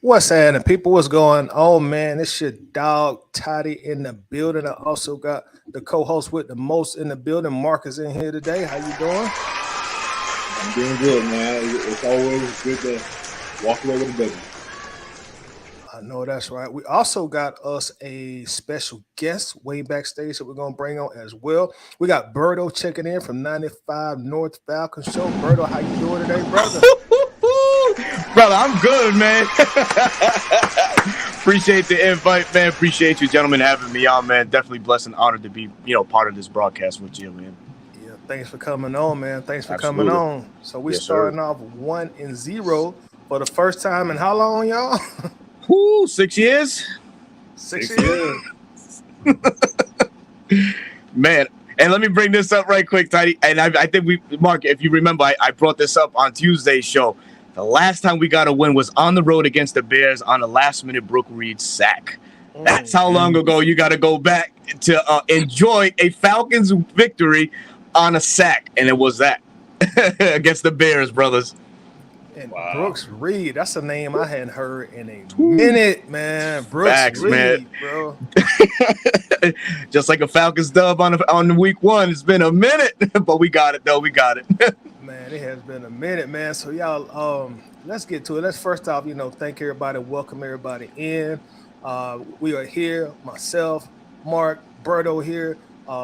What's happening, people? What's going on, man? It's your dog Toddy in the building. I also got the co-host with the most in the building. Marcus in here today. How you doing? I'm doing good, man. It's always good to walk away with a business. I know that's right. We also got us a special guest way backstage that we're gonna bring on as well. We got Berto checking in from 95 North Falcons Show. Berto, how you doing today, brother? Brother, I'm good, man. Appreciate the invite, man. Appreciate you gentlemen having me on, man. Definitely blessed and honored to be, part of this broadcast with you, man. Yeah, thanks for coming on, man. Thanks for Absolutely. coming on. So we starting off 1-0 for the first time in how long, y'all? 6 years? 6 years. Man, and let me bring this up right quick, Tidy. And I think Mark, if you remember, I brought this up on Tuesday's show. The last time we got a win was on the road against the Bears on a last-minute Brooke Reed sack. That's how long ago you got to go back to enjoy a Falcons victory on a sack, and it was that against the Bears, brothers. And wow. Brooks Reed, that's a name I hadn't heard in a minute, man. Brooks Facts, Reed, man. bro. Just like a Falcons dub on week one. It's been a minute, but we got it, though. We got it. Man, it has been a minute, man. So, y'all, let's get to it. Let's first off, thank everybody, welcome everybody in. We are here, myself, Mark, Berto here.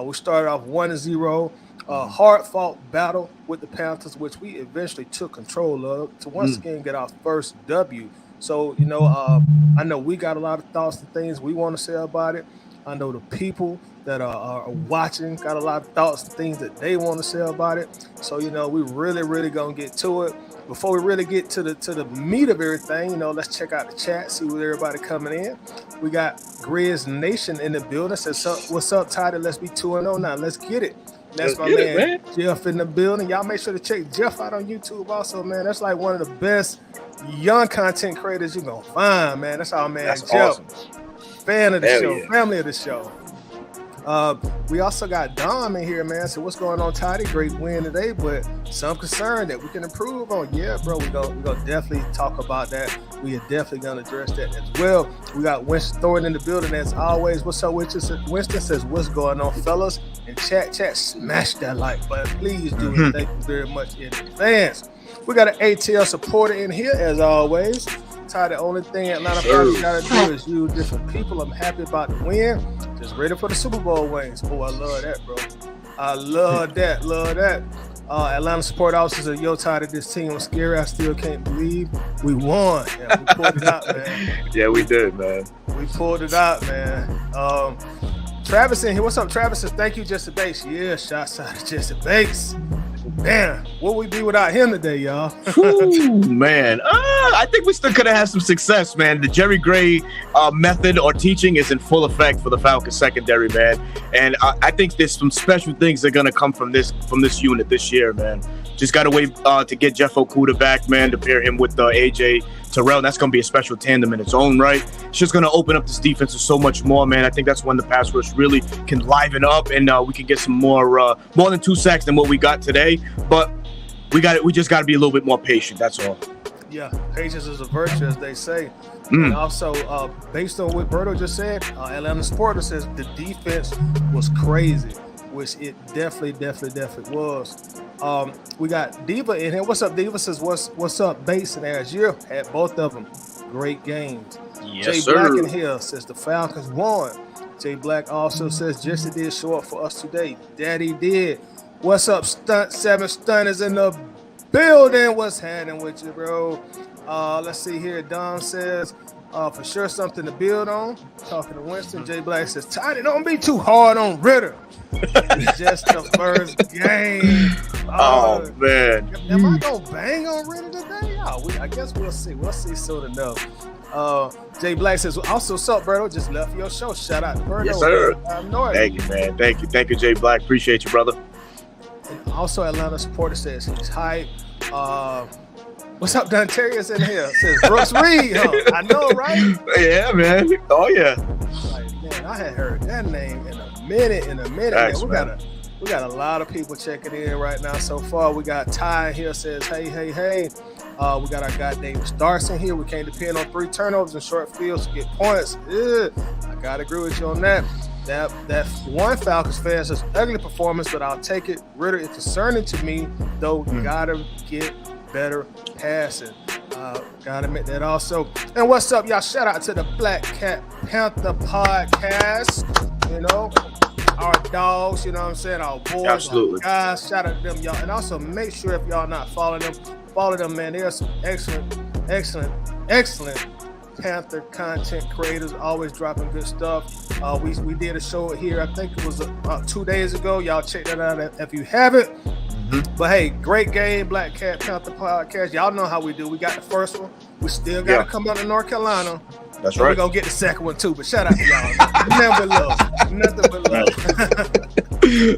We started off 1-0. Hard-fought battle with the Panthers, which we eventually took control of to once again get our first W. So, I know we got a lot of thoughts and things we want to say about it. I know the people that are watching got a lot of thoughts and things that they want to say about it. So, we really going to get to it. Before we really get to the meat of everything, let's check out the chat, see what everybody coming in. We got Grizz Nation in the building. Says, what's up, Tyler? Let's be 2-0 now. Let's get it. That's my man Jeff in the building. Y'all make sure to check Jeff out on YouTube also, man. That's like one of the best young content creators you're going to find, man. That's our man, That's Jeff. Awesome. Fan of the show, family of the show. We also got Dom in here, man. So what's going on, Toddy? Great win today, but some concern that we can improve on. Yeah, bro, we're gonna definitely talk about that. We are definitely gonna address that as well. We got Winston Thornton in the building as always. What's up, Winston? Winston says, what's going on, fellas? And chat, smash that like button. Please do it. Thank you very much in advance. We got an ATL supporter in here as always. Ty, the only thing Atlanta Falcons gotta do is use different people. I'm happy about the win. Just ready for the Super Bowl wings. Oh, I love that, bro. I love that. Atlanta support officers said, yo, Ty, this team was scary. I still can't believe we won. Yeah, we pulled it out, man. Yeah, we did, man. We pulled it out, man. Travis in here. What's up, Travis? Says, thank you, Jesse Bates. Yeah, shots out to Jesse Bates. Man, what would we be without him today, y'all? Ooh, man. I think we still could have had some success, man. The Jerry Gray method or teaching is in full effect for the Falcons secondary, man. And I think there's some special things that are going to come from this unit this year, man. Just got to wait to get Jeff Okudah back, man, to pair him with AJ Terrell. That's going to be a special tandem in its own right. It's just going to open up this defense to so much more, man. I think that's when the pass rush really can liven up and we can get some more than 2 sacks than what we got today. But we just got to be a little bit more patient. That's all. Yeah, patience is a virtue, as they say. And also, based on what Berto just said, Atlanta Supporter says the defense was crazy, which it definitely was. We got Diva in here. What's up, Diva? Says, what's up, Bates and Azure? Had both of them. Great games. Yes, Jay sir. Black in here says the Falcons won. Jay Black also says Jesse did show up for us today. Daddy did. What's up, Stunt 7 Stunners in the building? What's happening with you, bro? Let's see here. Don says, for sure something to build on. Talking to Winston. Jay Black says, Tiny, don't be too hard on Ritter. It's just the first game. Oh, man. Am I going to bang on Ritter today? I guess we'll see. We'll see soon enough. Jay Black says, also, what's up, Berto? Just left your show. Shout out to Berto. Yes, sir. Thank you, man. Thank you, Jay Black. Appreciate you, brother. And also, Atlanta supporter says he's hype. What's up, Dontarius in here? Says Brooks Reed. Huh? I know, right? Yeah, man. Oh, yeah. Like, man, I hadn't heard that name in a minute. Thanks, man. We got a lot of people checking in right now so far. We got Ty here says, hey. We got our guy Davis Darson here. We can't depend on 3 turnovers and short fields to get points. I gotta agree with you on that. That one Falcons fan says ugly performance, but I'll take it. Ritter is concerning to me, though. Gotta get better passing. Gotta admit that also. And what's up, y'all? Shout out to the Black Cat Panther podcast. You know, our dogs. You know what I'm saying? Our boys, absolutely, our guys. Shout out to them, y'all. And also make sure if y'all not following them, follow them, man. There are some excellent Panther content creators, always dropping good stuff. We did a show here, I think it was 2 days ago. Y'all check that out if you haven't. But hey, great game, Black Cat Panther podcast. Y'all know how we do. We got the first one. We still got to come out to North Carolina. That's right. We're going to get the second one too. But shout out to y'all. Nothing but love.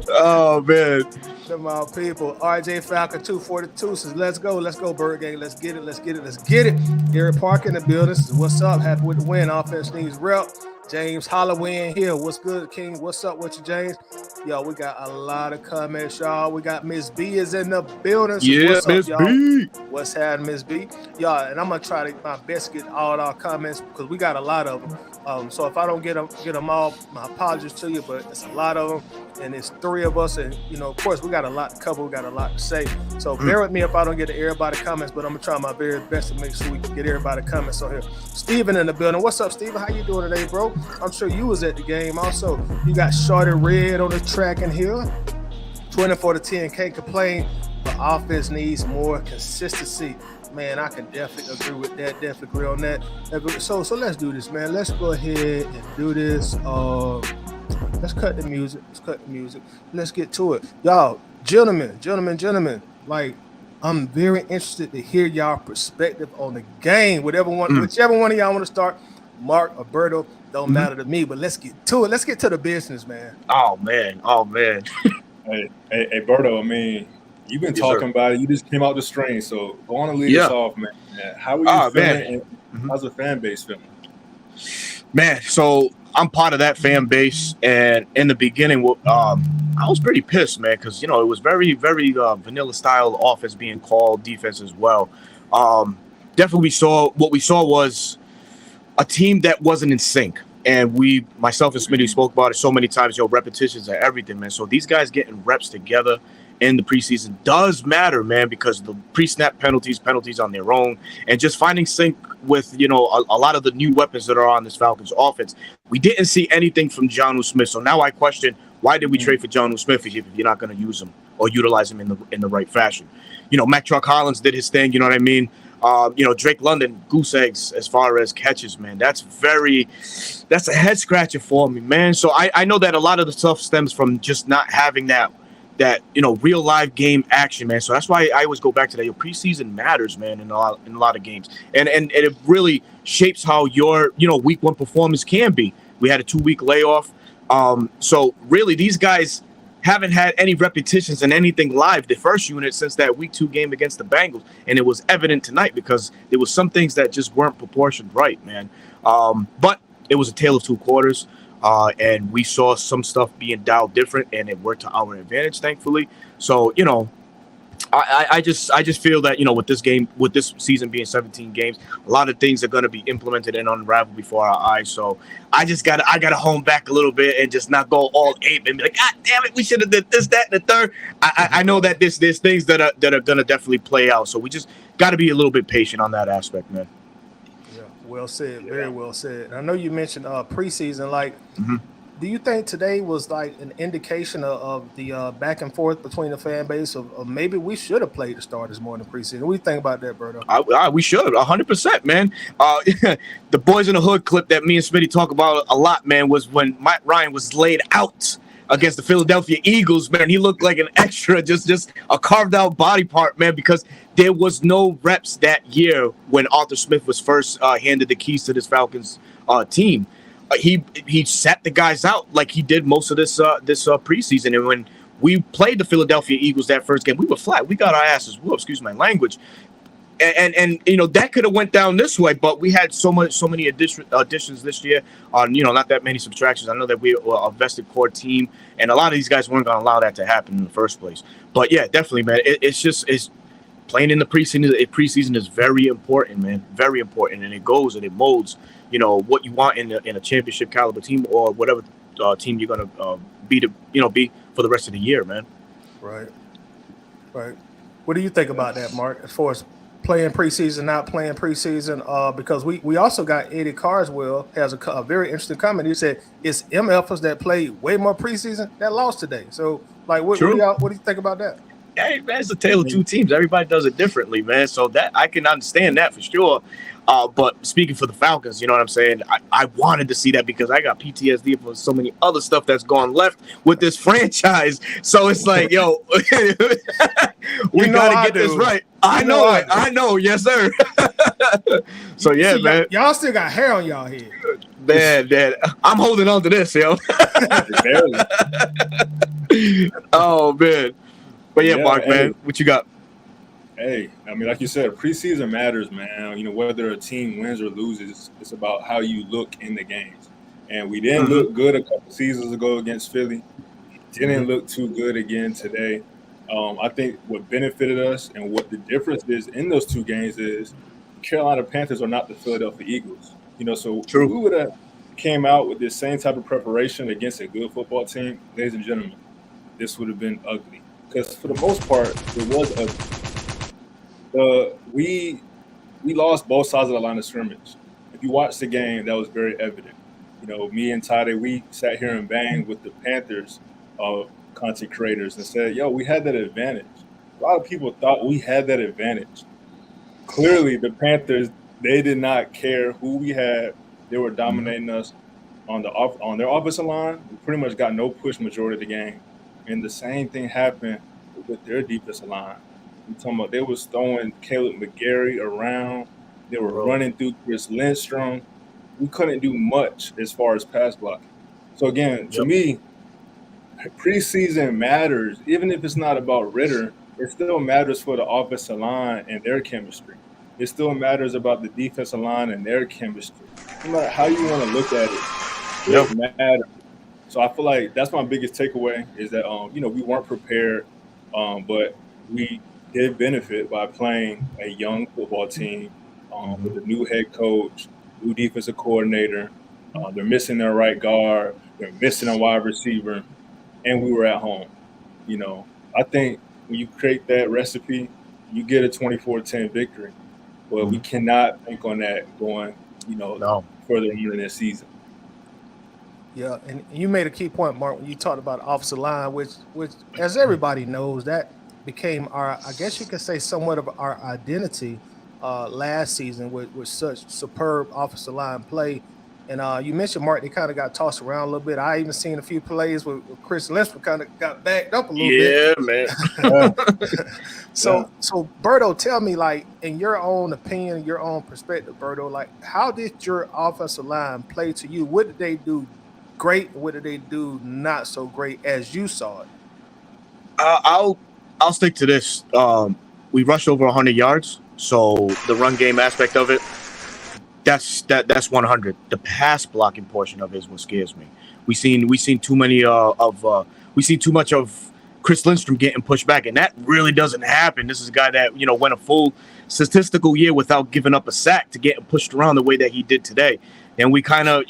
Oh, man. Them all people. RJ Falcon 242 says, let's go, Bird Gang. Let's get it. Gary Parker in the building says, what's up? Happy with the win. Offense needs rep. James Holloway here. What's good, King? What's up with you, James? Yo, we got a lot of comments, y'all. We got Miss B is in the building. So yeah, Miss B. What's happening, Miss B? Y'all, and I'm gonna try to my best to get all our comments because we got a lot of them. So if I don't get them all, my apologies to you, but it's a lot of them, and it's 3 of us, and you know, of course, we got a lot to cover. We got a lot to say. So bear with me if I don't get to everybody comments, but I'm gonna try my very best to make sure we can get everybody comments on here. Steven in the building. What's up, Steven? How you doing today, bro? I'm sure you was at the game. Also, you got Shorty Red on the track in here. 24-10. Can't complain, but offense needs more consistency. Man, I can definitely agree with that. Definitely agree on that. So let's do this, man. Let's go ahead and do this. Let's cut the music. Let's get to it. Y'all, gentlemen. Like, I'm very interested to hear y'all perspective on the game. Whichever one of y'all want to start, Mark or Berto, don't matter to me, but let's get to it. Let's get to the business, man. Oh man. Hey, Berto, I mean, you've been talking about it. You just came out the strain, so go on and lead us off, man. How are you feeling? And how's the fan base feeling? Man, so I'm part of that fan base, and in the beginning, I was pretty pissed, man, because you know it was very, very vanilla style offense being called, defense as well. Definitely, what we saw was a team that wasn't in sync. And myself and Smitty spoke about it so many times, repetitions are everything, man. So these guys getting reps together in the preseason does matter, man, because the pre-snap penalties on their own, and just finding sync with, a lot of the new weapons that are on this Falcons offense. We didn't see anything from Jonnu Smith. So now I question, why did we trade for Jonnu Smith if you're not going to use him or utilize him in the right fashion? Mac Truck Hollins did his thing, you know what I mean? Drake London, goose eggs as far as catches, man. That's a head scratcher for me, man. So I know that a lot of the stuff stems from just not having that real live game action, man. So that's why I always go back to that. Your preseason matters, man, in a lot of games, and it really shapes how your week 1 performance can be. We had a 2-week layoff, so really these guys haven't had any repetitions in anything live, the first unit, since that week 2 game against the Bengals. And it was evident tonight because there was some things that just weren't proportioned right, man. But it was a tale of 2 quarters. And we saw some stuff being dialed different, and it worked to our advantage, thankfully. So, I just feel that, with this season being 17 games, a lot of things are going to be implemented and unraveled before our eyes. So I gotta hone back a little bit and just not go all ape and be like, God damn it, we should have did this, that, and the third. I know that there's things that are going to definitely play out. So we just got to be a little bit patient on that aspect, man. Yeah, well said. Very well said. I know you mentioned preseason, like, do you think today was like an indication of the back and forth between the fan base of maybe we should have played the starters more in the preseason? What do you think about that, Berto? We should, 100%, man. The Boys in the Hood clip that me and Smitty talk about a lot, man, was when Matt Ryan was laid out against the Philadelphia Eagles, man. He looked like an extra, just a carved out body part, man, because there was no reps that year when Arthur Smith was first handed the keys to this Falcons team. He sat the guys out like he did most of this preseason. And when we played the Philadelphia Eagles that first game, we were flat. We got our asses whooped, excuse my language. And that could have went down this way, but we had so many additions this year on not that many subtractions. I know that we were a vested core team, and a lot of these guys weren't going to allow that to happen in the first place. But yeah, definitely, man. It's playing in the preseason is very important, man. Very important, and it goes and it molds what you want in a championship caliber team or whatever team you're going to be for the rest of the year, man. Right. What do you think about that, Mark? As far as playing preseason, not playing preseason, because we also got Eddie Carswell has a very interesting comment. He said it's MFers that played way more preseason that lost today. So, like, what do you think about that? Hey, man, it's a tale of two teams. Everybody does it differently, man. So that I can understand that for sure. But speaking for the Falcons, you know what I'm saying? I wanted to see that because I got PTSD for so many other stuff that's gone left with this franchise. So it's like, yo, we got to get this right. I know it. I know. Yes, sir. So, yeah, man. Y'all still got hair on y'all head. Man, I'm holding on to this, yo. Oh, man. But, yeah, Mark, man, what you got? Hey, I mean, like you said, preseason matters, man. Whether a team wins or loses, it's about how you look in the games. And we didn't look good a couple seasons ago against Philly. Didn't look too good again today. I think what benefited us and what the difference is in those two games is Carolina Panthers are not the Philadelphia Eagles. So True. If we would have came out with this same type of preparation against a good football team, ladies and gentlemen, this would have been ugly. Because for the most part, it was ugly. We lost both sides of the line of scrimmage. If you watch the game, that was very evident. Me and Tade, we sat here and banged with the Panthers content creators and said, yo, we had that advantage. A lot of people thought we had that advantage. Clearly, the Panthers, they did not care who we had. They were dominating us on their offensive line. We pretty much got no push majority of the game. And the same thing happened with their defensive line. I'm talking about they was throwing Caleb McGarry around. They were running through Chris Lindstrom. We couldn't do much as far as pass blocking. So, again, to me, preseason matters. Even if it's not about Ritter, it still matters for the offensive line and their chemistry. It still matters about the defensive line and their chemistry. No matter how you want to look at it, it matters. So I feel like that's my biggest takeaway is that, we weren't prepared, but we did benefit by playing a young football team with a new head coach, new defensive coordinator. They're missing their right guard. They're missing a wide receiver. And we were at home. I think when you create that recipe, you get a 24-10 victory. But we cannot bank on that going, further in this season. Yeah, and you made a key point, Mark, when you talked about offensive line, which as everybody knows, that became our, I guess you could say, somewhat of our identity last season with such superb offensive line play. And you mentioned, Mark, they kind of got tossed around a little bit. I even seen a few plays with Chris Lindstrom kind of got backed up a little bit. Yeah, man. So Berto, tell me, like, in your own opinion, your own perspective, Berto, like, how did your offensive line play to you? What did they do great? What did they do not so great as you saw it? I'll stick to this. We rushed over 100 yards, so the run game aspect of it, that's 100. The pass blocking portion of it is what scares me. We seen too much of Chris Lindstrom getting pushed back, and that really doesn't happen. This is a guy that went a full statistical year without giving up a sack to get pushed around the way that he did today. And we kind of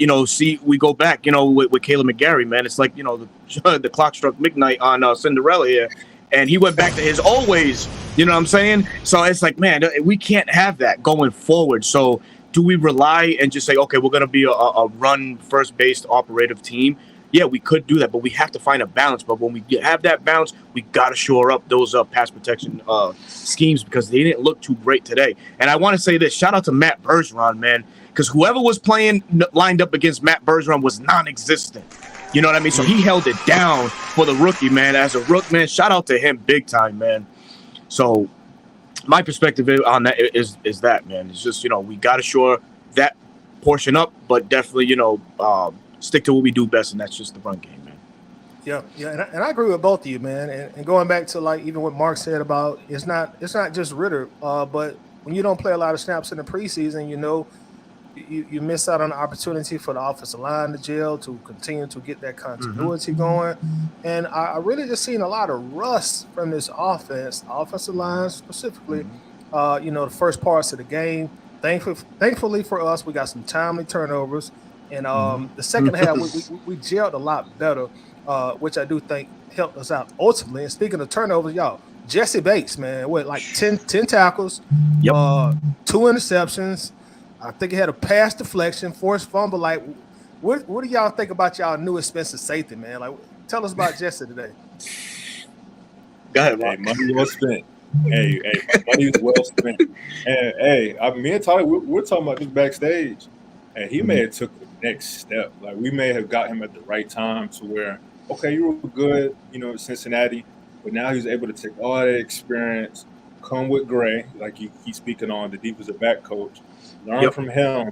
we go back with Caleb McGarry, man. It's like the clock struck midnight on Cinderella here. And he went back to his old ways, you know what I'm saying? So it's like, man, we can't have that going forward. So do we rely and just say, okay, we're going to be a run first-based operative team? Yeah, we could do that, but we have to find a balance. But when we have that balance, we got to shore up those pass protection schemes because they didn't look too great today. And I want to say this, shout out to Matt Bergeron, man, because whoever was playing lined up against Matt Bergeron was non-existent. You know what I mean? So he held it down for the rookie, man. As a rook, man, shout out to him big time, man. So my perspective on that is that, man. It's just, we got to shore that portion up, but definitely, stick to what we do best, and that's just the run game, man. Yeah, and I agree with both of you, man. And going back to, like, even what Mark said about it's not just Ritter, but when you don't play a lot of snaps in the preseason, you miss out on the opportunity for the offensive line to gel, to continue to get that continuity going. And I really just seen a lot of rust from this offensive line specifically, the first parts of the game. Thankfully for us, we got some timely turnovers. And the second half, we gelled a lot better, which I do think helped us out ultimately. And speaking of turnovers, y'all, Jesse Bates, man, what, like 10 tackles, 2 interceptions. I think he had a pass deflection, forced fumble. Like, what do y'all think about y'all new expensive safety, man? Like, tell us about Jesse today. Go ahead, Mark. Hey, money well spent. Hey, money is well spent. And me and Tyler, we're talking about this backstage, and he may have took the next step. Like, we may have got him at the right time to where, okay, you were good, in Cincinnati, but now he's able to take all that experience, come with Gray, like he's speaking on, the defensive back coach, learn from him,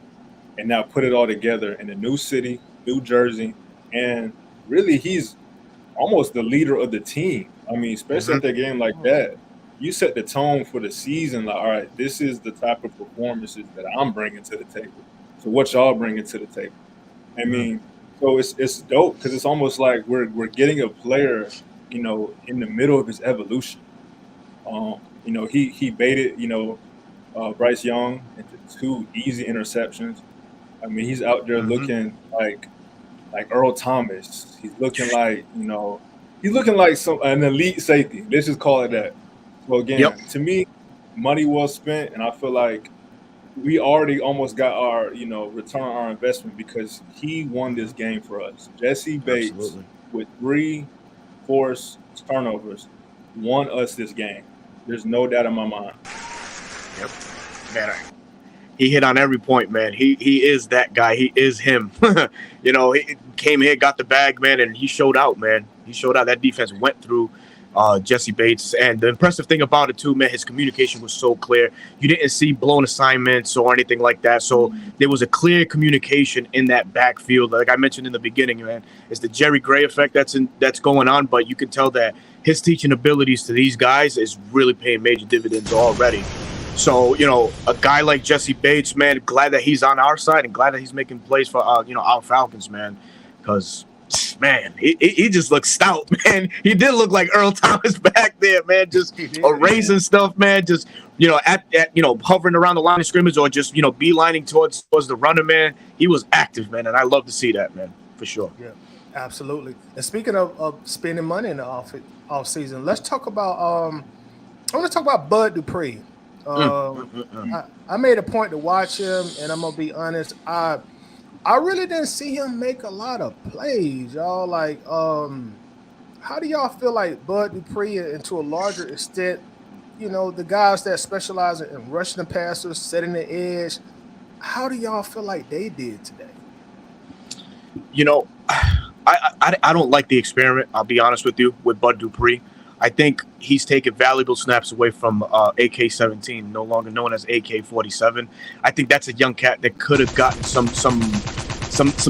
and now put it all together in a new city, New Jersey, and really he's almost the leader of the team. I mean, especially at that game like that, you set the tone for the season. Like, all right, this is the type of performances that I'm bringing to the table. So what y'all bringing to the table? I mean, so it's dope because it's almost like we're getting a player, in the middle of his evolution. He baited, Bryce Young into 2 easy interceptions. I mean, he's out there looking like Earl Thomas. He's looking like, an elite safety. Let's just call it that. So again, to me, money well spent, and I feel like we already almost got our, return on our investment because he won this game for us. Jesse Bates with 3 forced turnovers won us this game. There's no doubt in my mind. Yep. Man, he hit on every point, man. He is that guy. He is him. He came here, got the bag, man, and he showed out, man. He showed out. That defense went through Jesse Bates. And the impressive thing about it, too, man, his communication was so clear. You didn't see blown assignments or anything like that. So there was a clear communication in that backfield. Like I mentioned in the beginning, man, it's the Jerry Gray effect that's going on, but you can tell that his teaching abilities to these guys is really paying major dividends already. So, a guy like Jesse Bates, man, glad that he's on our side and glad that he's making plays for, our Falcons, man. Because, man, he just looks stout, man. He did look like Earl Thomas back there, man. Just erasing stuff, man. Just, hovering around the line of scrimmage or just, beelining towards the runner, man. He was active, man. And I love to see that, man, for sure. Yeah, absolutely. And speaking of spending money in the off season, let's talk about, I want to talk about Bud Dupree. I made a point to watch him, and I'm gonna be honest. I really didn't see him make a lot of plays, y'all. Like, how do y'all feel like Bud Dupree, and to a larger extent, the guys that specialize in rushing the passers, setting the edge? How do y'all feel like they did today? I don't like the experiment. I'll be honest with you with Bud Dupree. I think he's taken valuable snaps away from AK-17, no longer known as AK-47. I think that's a young cat that could have gotten some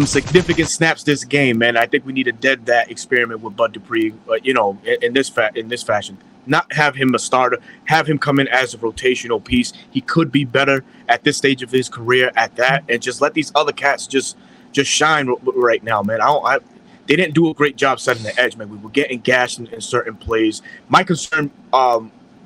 significant snaps this game, man. I think we need to dead that experiment with Bud Dupree, in this fashion. Not have him a starter, have him come in as a rotational piece. He could be better at this stage of his career at that, and just let these other cats just shine right now, man. They didn't do a great job setting the edge, man. We were getting gashed in certain plays. My concern,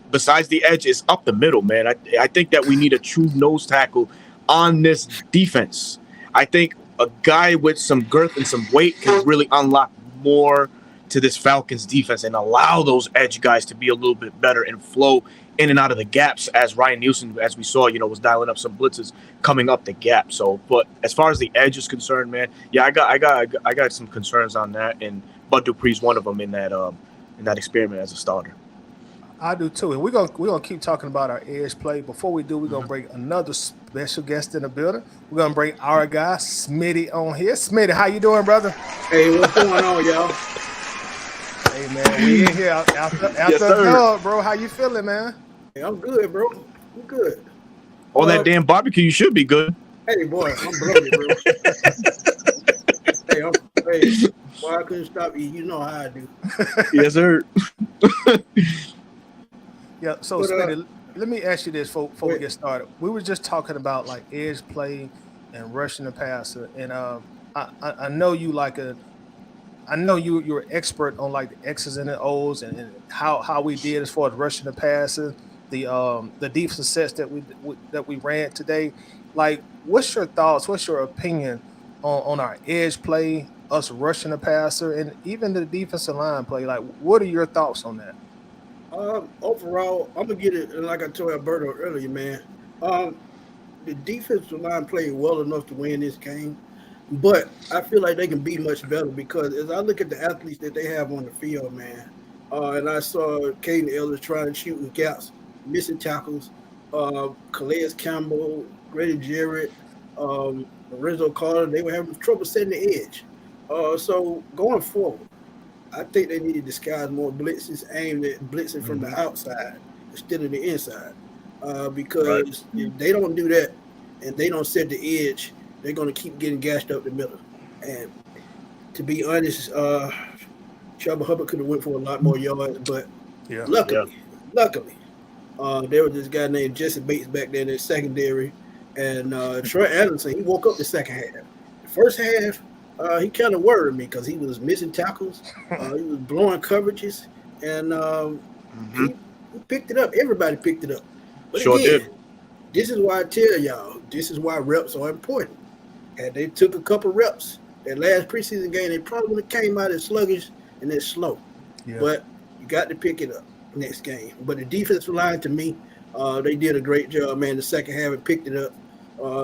besides the edge, is up the middle, man. I think that we need a true nose tackle on this defense. I think a guy with some girth and some weight can really unlock more to this Falcons defense and allow those edge guys to be a little bit better and flow in and out of the gaps, as Ryan Nielsen, as we saw, was dialing up some blitzes coming up the gap. So, but as far as the edge is concerned, man, yeah, I got some concerns on that, and Bud Dupree's one of them in that experiment as a starter. I do too, and we're gonna keep talking about our edge play. Before we do, we're gonna bring another special guest in the building. We're gonna bring our guy Smitty on here. Smitty, how you doing, brother? Hey, what's going on, y'all? Hey man, we in here after the dub, bro. How you feeling, man? Hey, I'm good, bro. I'm good. All that damn barbecue, you should be good. Hey, boy, I'm bloated, bro. Hey, boy, I couldn't stop eating. You know how I do. Yes, sir. Yeah. So, Smitty, let me ask you this before we get started. We were just talking about like edge play and rushing the passer, and I know you like a I know you're an expert on like the X's and the O's and how we did as far as rushing the passer, the defensive sets that we ran today. Like, what's your thoughts? What's your opinion on our edge play, us rushing the passer, and even the defensive line play? Like, what are your thoughts on that? Overall, I'm gonna get it. Like I told Alberto earlier, man. Um, the defensive line played well enough to win this game, but I feel like they can be much better because as I look at the athletes that they have on the field, man, and I saw Caden Ellis trying to shoot in gaps, missing tackles, Calais Campbell, Grady Jarrett, Lorenzo Carter, they were having trouble setting the edge. So going forward, I think they need to disguise more blitzes aimed at blitzing from the outside instead of the inside. Because if they don't do that and they don't set the edge, they're going to keep getting gashed up the middle. And to be honest, Chuba Hubbard could have went for a lot more yards, but luckily, there was this guy named Jesse Bates back there in the secondary, and Troy Anderson, he woke up the second half. The first half, he kind of worried me because he was missing tackles, he was blowing coverages, and he picked it up. Everybody picked it up. But Sure again, did. this is why I tell y'all, this is why reps are important. And they took a couple reps. That last preseason game, they probably would have came out as sluggish and as slow. Yeah. But you got to pick it up next game. But the defensive line, to me, they did a great job, man. The second half, it picked it up.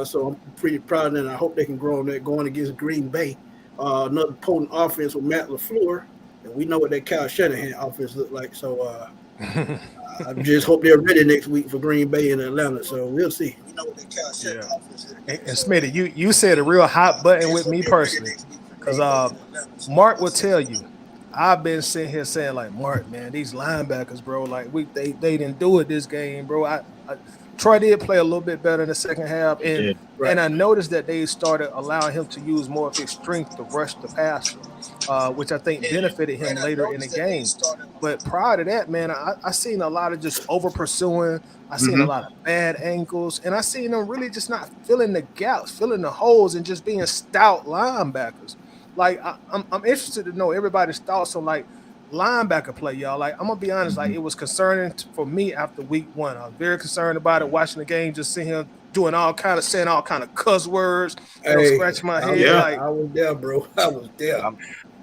So I'm pretty proud of them. I hope they can grow on that going against Green Bay. Another potent offense with Matt LaFleur. And we know what that Kyle Shanahan offense looked like. So I just hope they're ready next week for Green Bay and Atlanta. So we'll see. We know what that Kyle Shanahan offense looked like. And Smitty, you said a real hot button with me personally, because Mark will tell you, I've been sitting here saying like, Mark, man, these linebackers, bro, like they didn't do it this game, bro. Troy did play a little bit better in the second half, and I noticed that they started allowing him to use more of his strength to rush the passer, which I think benefited him later in the game. But prior to that, man, I seen a lot of just over pursuing. I seen a lot of bad angles, and I seen them really just not filling the gaps, filling the holes, and just being stout linebackers. Like I'm interested to know everybody's thoughts on like linebacker play, y'all. Like, I'm gonna be honest, like it was concerning for me after week one. I was very concerned about it, watching the game, just seeing him doing saying all kind of cuss words, scratching my head. Like, I was there, bro. I was there.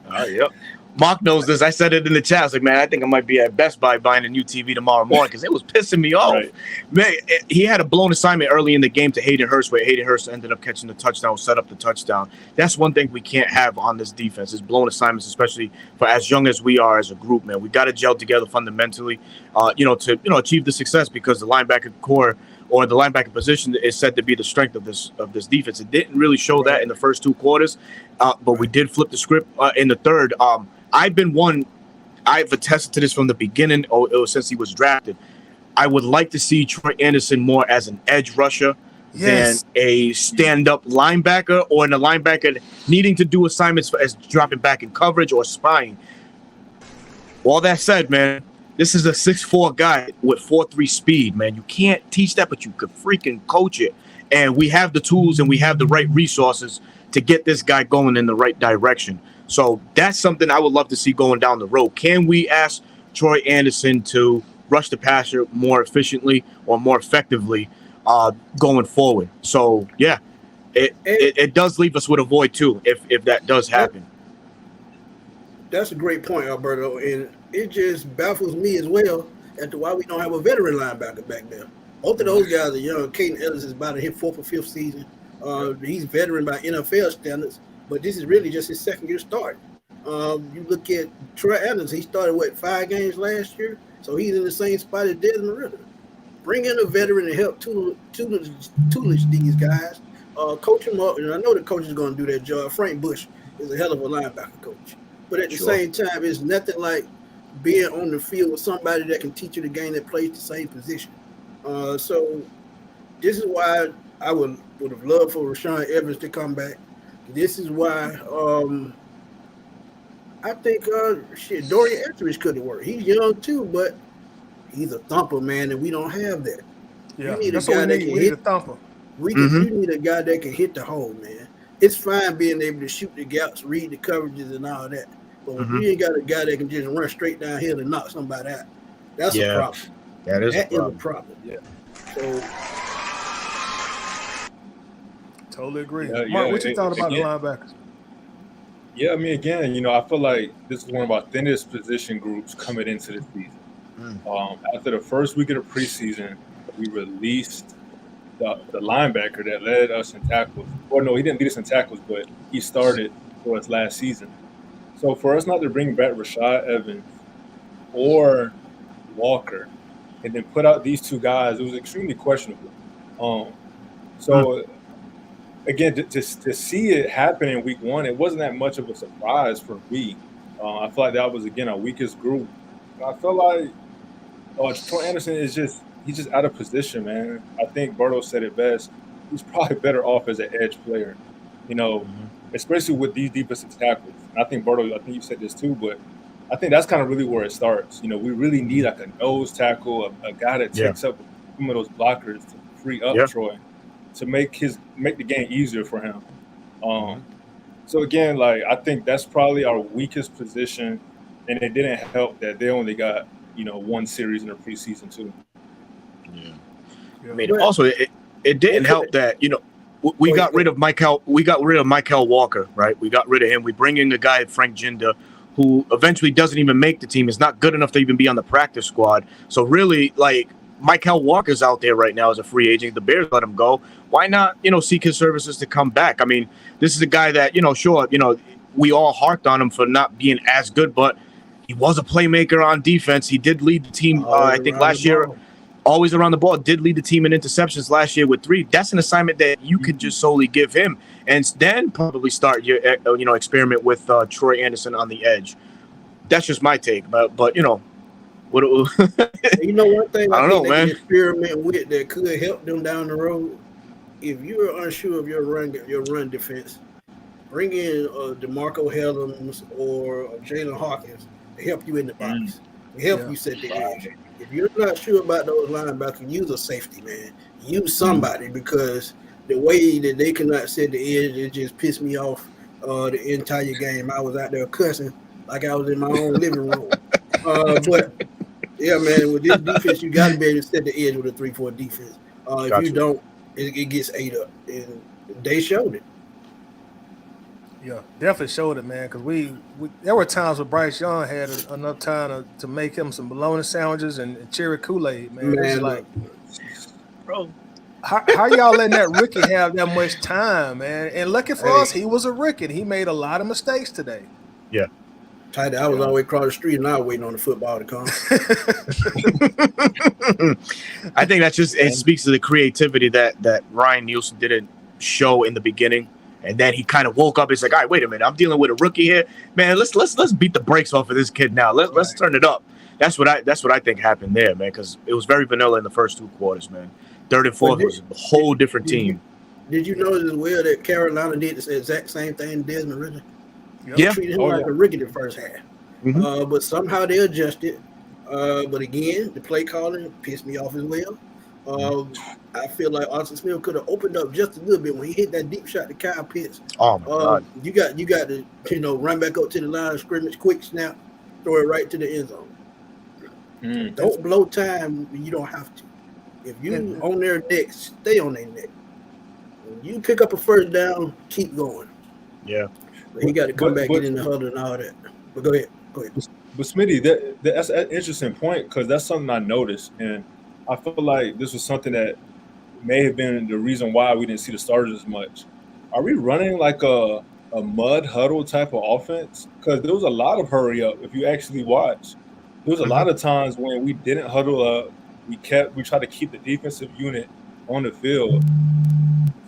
Yep. Mark knows this. I said it in the chat. I was like, man, I think I might be at Best Buy buying a new TV tomorrow morning because it was pissing me off. Right. Man, he had a blown assignment early in the game to Hayden Hurst, where Hayden Hurst ended up catching the touchdown, set up the touchdown. That's one thing we can't have on this defense is blown assignments, especially for as young as we are as a group, man. We got to gel together fundamentally, to achieve the success because the linebacker core or the linebacker position is said to be the strength of this defense. It didn't really show that in the first two quarters, but we did flip the script in the third. I've attested to this from the beginning, since he was drafted. I would like to see Troy Anderson more as an edge rusher than a stand-up linebacker or in a linebacker needing to do assignments as dropping back in coverage or spying. All that said, man, this is a 6'4" guy with 4.3 speed, man. You can't teach that, but you could freaking coach it. And we have the tools and we have the right resources to get this guy going in the right direction. So that's something I would love to see going down the road. Can we ask Troy Anderson to rush the passer more efficiently or more effectively going forward? So, yeah, it does leave us with a void, too, if that does happen. That's a great point, Alberto. And it just baffles me as well as to why we don't have a veteran linebacker back there. Both of those guys are young. Caden Ellis is about to hit fourth or fifth season. He's veteran by NFL standards. But this is really just his second year start. You look at Troy Anderson, he started, 5 games last year? So he's in the same spot as Desmond Ritter. Bring in a veteran to help tutelage these guys. Coach them up, and I know the coach is going to do that job. Frank Bush is a hell of a linebacker coach. But at the same time, it's nothing like being on the field with somebody that can teach you the game that plays the same position. So this is why I would have loved for Rashaan Evans to come back. This is why I think Dorian Etheridge could have worked. He's young too, but He's a thumper, man, and we don't have that. Yeah, You need a that's what guy we that need. can We need a hit. thumper. You need a guy that can hit the hole, man. It's fine being able to shoot the gaps, read the coverages, and all that. But when you ain't got a guy that can just run straight downhill and knock somebody out, that's a problem. That is That a is problem. a problem. Yeah. So Totally agree. Yeah, Mark, what you thought about again, the linebackers? Yeah, I mean, again, I feel like this is one of our thinnest position groups coming into the season. After the first week of the preseason, we released the linebacker that led us in tackles. Or no, he didn't lead us in tackles, but he started for us last season. So for us not to bring back Rashad Evans or Walker and then put out these two guys, it was extremely questionable. So again, to see it happen in week one, it wasn't that much of a surprise for me. I feel like that was, again, our weakest group. I feel like Troy Anderson he's just out of position, man. I think Berto said it best. He's probably better off as an edge player, especially with these defensive tackles. I think Berto, I think you said this too, but I think that's kind of really where it starts. We really need like a nose tackle, a guy that takes up some of those blockers to free up Troy, to make the game easier for him. So again, like, I think that's probably our weakest position, and it didn't help that they only got one series in the preseason too. Yeah. I mean, also it didn't help that we got rid of Michael Walker, right? We got rid of him. We bring in the guy Frank Jinda, who eventually doesn't even make the team. Is not good enough to even be on the practice squad. So really, like, Michael Walker's out there right now as a free agent. The Bears let him go. Why not, seek his services to come back? I mean, this is a guy that, sure, we all harped on him for not being as good, but he was a playmaker on defense. He did lead the team, I think, last year. Always around the ball. Did lead the team in interceptions last year with 3. That's an assignment that you could just solely give him, and then probably start your, experiment with Troy Anderson on the edge. That's just my take. But what? One thing I don't know, man. Experiment with that could help them down the road. If you're unsure of your run defense, bring in DeMarco Hellams or Jalen Hawkins to help you in the box, to help you set the edge. If you're not sure about those linebackers, use a safety, man. Use somebody, because the way that they cannot set the edge, it just pissed me off the entire game. I was out there cussing like I was in my own living room. But yeah, man, with this defense, you got to be able to set the edge with a 3-4 defense. If you don't, it gets ate up, and they showed it. Yeah, definitely showed it, man. Because we there were times where Bryce Young had enough time to make him some bologna sandwiches and cherry Kool-Aid, man. It's like, bro, how y'all letting that rookie have that much time, man? And lucky for us, he was a rookie. And he made a lot of mistakes today. Yeah. I was always across the street and I was waiting on the football to come. I think that's just, it speaks to the creativity that Ryan Nielsen didn't show in the beginning. And then he kind of woke up. He's like, all right, wait a minute. I'm dealing with a rookie here. Man, let's beat the brakes off of this kid now. Let's turn it up. That's what I think happened there, man, because it was very vanilla in the first 2 quarters, man. Third and fourth was a whole different team. Did you notice as well that Carolina did the exact same thing Desmond Ridder? Yeah. Treated him like a rookie the first half. But somehow they adjusted. But again, the play calling pissed me off as well. I feel like Austin Smith could have opened up just a little bit when he hit that deep shot to Kyle Pitts. Oh my God! You got to run back up to the line of scrimmage, quick snap, throw it right to the end zone. Don't blow time when you don't have to. If you on their neck, stay on their neck. When you pick up a first down, keep going. Yeah. But he got to come back, get in the huddle and all that. But go ahead. But Smitty, that's an interesting point, because that's something I noticed, and I feel like this was something that may have been the reason why we didn't see the starters as much. Are we running like a mud huddle type of offense? Because there was a lot of hurry up. If you actually watch, there was a lot of times when we didn't huddle up. We tried to keep the defensive unit on the field.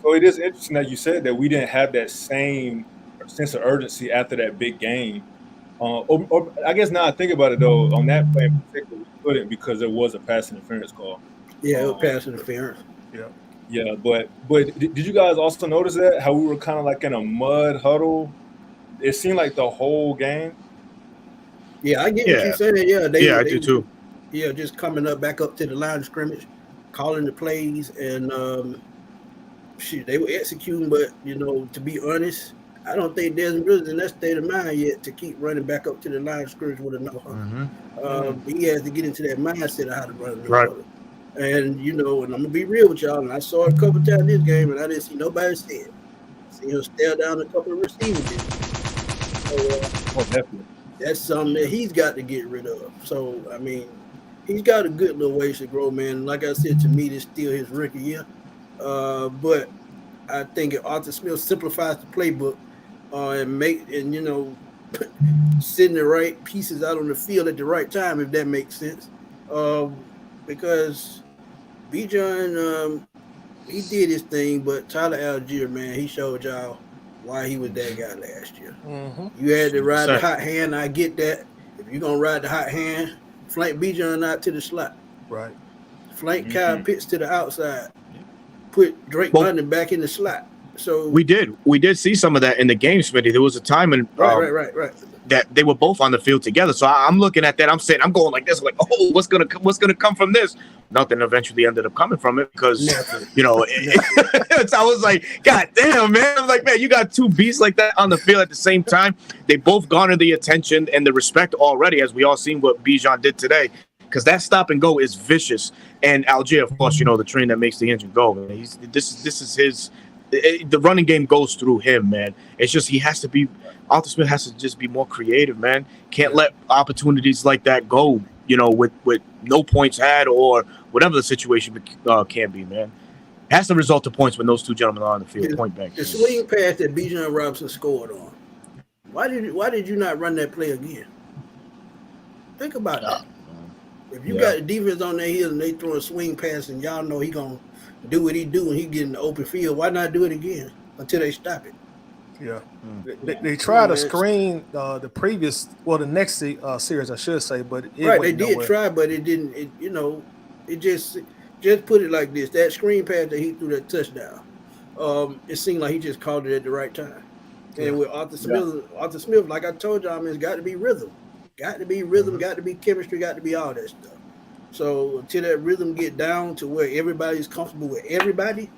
So it is interesting that you said that we didn't have that same sense of urgency after that big game. Or I guess now I think about it, though, on that play in particular, we couldn't, because there was a pass interference call. Yeah, it was pass interference. Yeah, but did you guys also notice that, how we were kind of like in a mud huddle? It seemed like the whole game. Yeah, I get what you're saying. Yeah, I do too. Yeah, just coming back up to the line of scrimmage, calling the plays, and shit, they were executing. But to be honest, I don't think Desmond Ritter's in that state of mind yet to keep running back up to the line of scrimmage with a no huddle. He has to get into that mindset of how to run a no huddle. And and I'm gonna be real with y'all. And I saw it a couple times this game, and I didn't see nobody say it. I see him stare down a couple of receivers. So definitely. that's something that he's got to get rid of. So I mean, he's got a good little ways to grow, man. Like I said, to me, this still his rookie year. But I think if Arthur Smith simplifies the playbook and sending the right pieces out on the field at the right time, if that makes sense. Because Bijan, he did his thing, but Tyler Algier, man, he showed y'all why he was that guy last year. You had to ride the hot hand. I get that. If you're going to ride the hot hand, flank Bijan out to the slot. Right. Flank Kyle Pitts to the outside. Put Drake London back in the slot. So we did see some of that in the game, Smitty. There was a time in right. that they were both on the field together. So I'm looking at that. I'm going like this, like, oh, what's gonna come from this? Nothing eventually ended up coming from it because I was like, God damn, man. I'm like, man, you got two beasts like that on the field at the same time. They both garnered the attention and the respect already, as we all seen what Bijan did today. Because that stop and go is vicious. And Algier, of course, the train that makes the engine go. Man. This is his. The running game goes through him, man. It's just Arthur Smith has to just be more creative, man. Can't let opportunities like that go, with no points had or whatever the situation can be, man. It has to result to points when those two gentlemen are on the field. Point back. The swing pass that Bijan Robinson scored on. Why did you not run that play again? Think about that. If you got the defense on their heels and they throw a swing pass and y'all know he gonna do what he do and he get in the open field, why not do it again until they stop it? Yeah, they tried to screen the next series, I should say, but they did try, but it didn't. It just put it like this: that screen pass that he threw that touchdown, it seemed like he just called it at the right time. And with Arthur Smith, like I told y'all, it's got to be rhythm. Got to be rhythm, got to be chemistry, got to be all that stuff. So until that rhythm get down to where everybody's comfortable with everybody,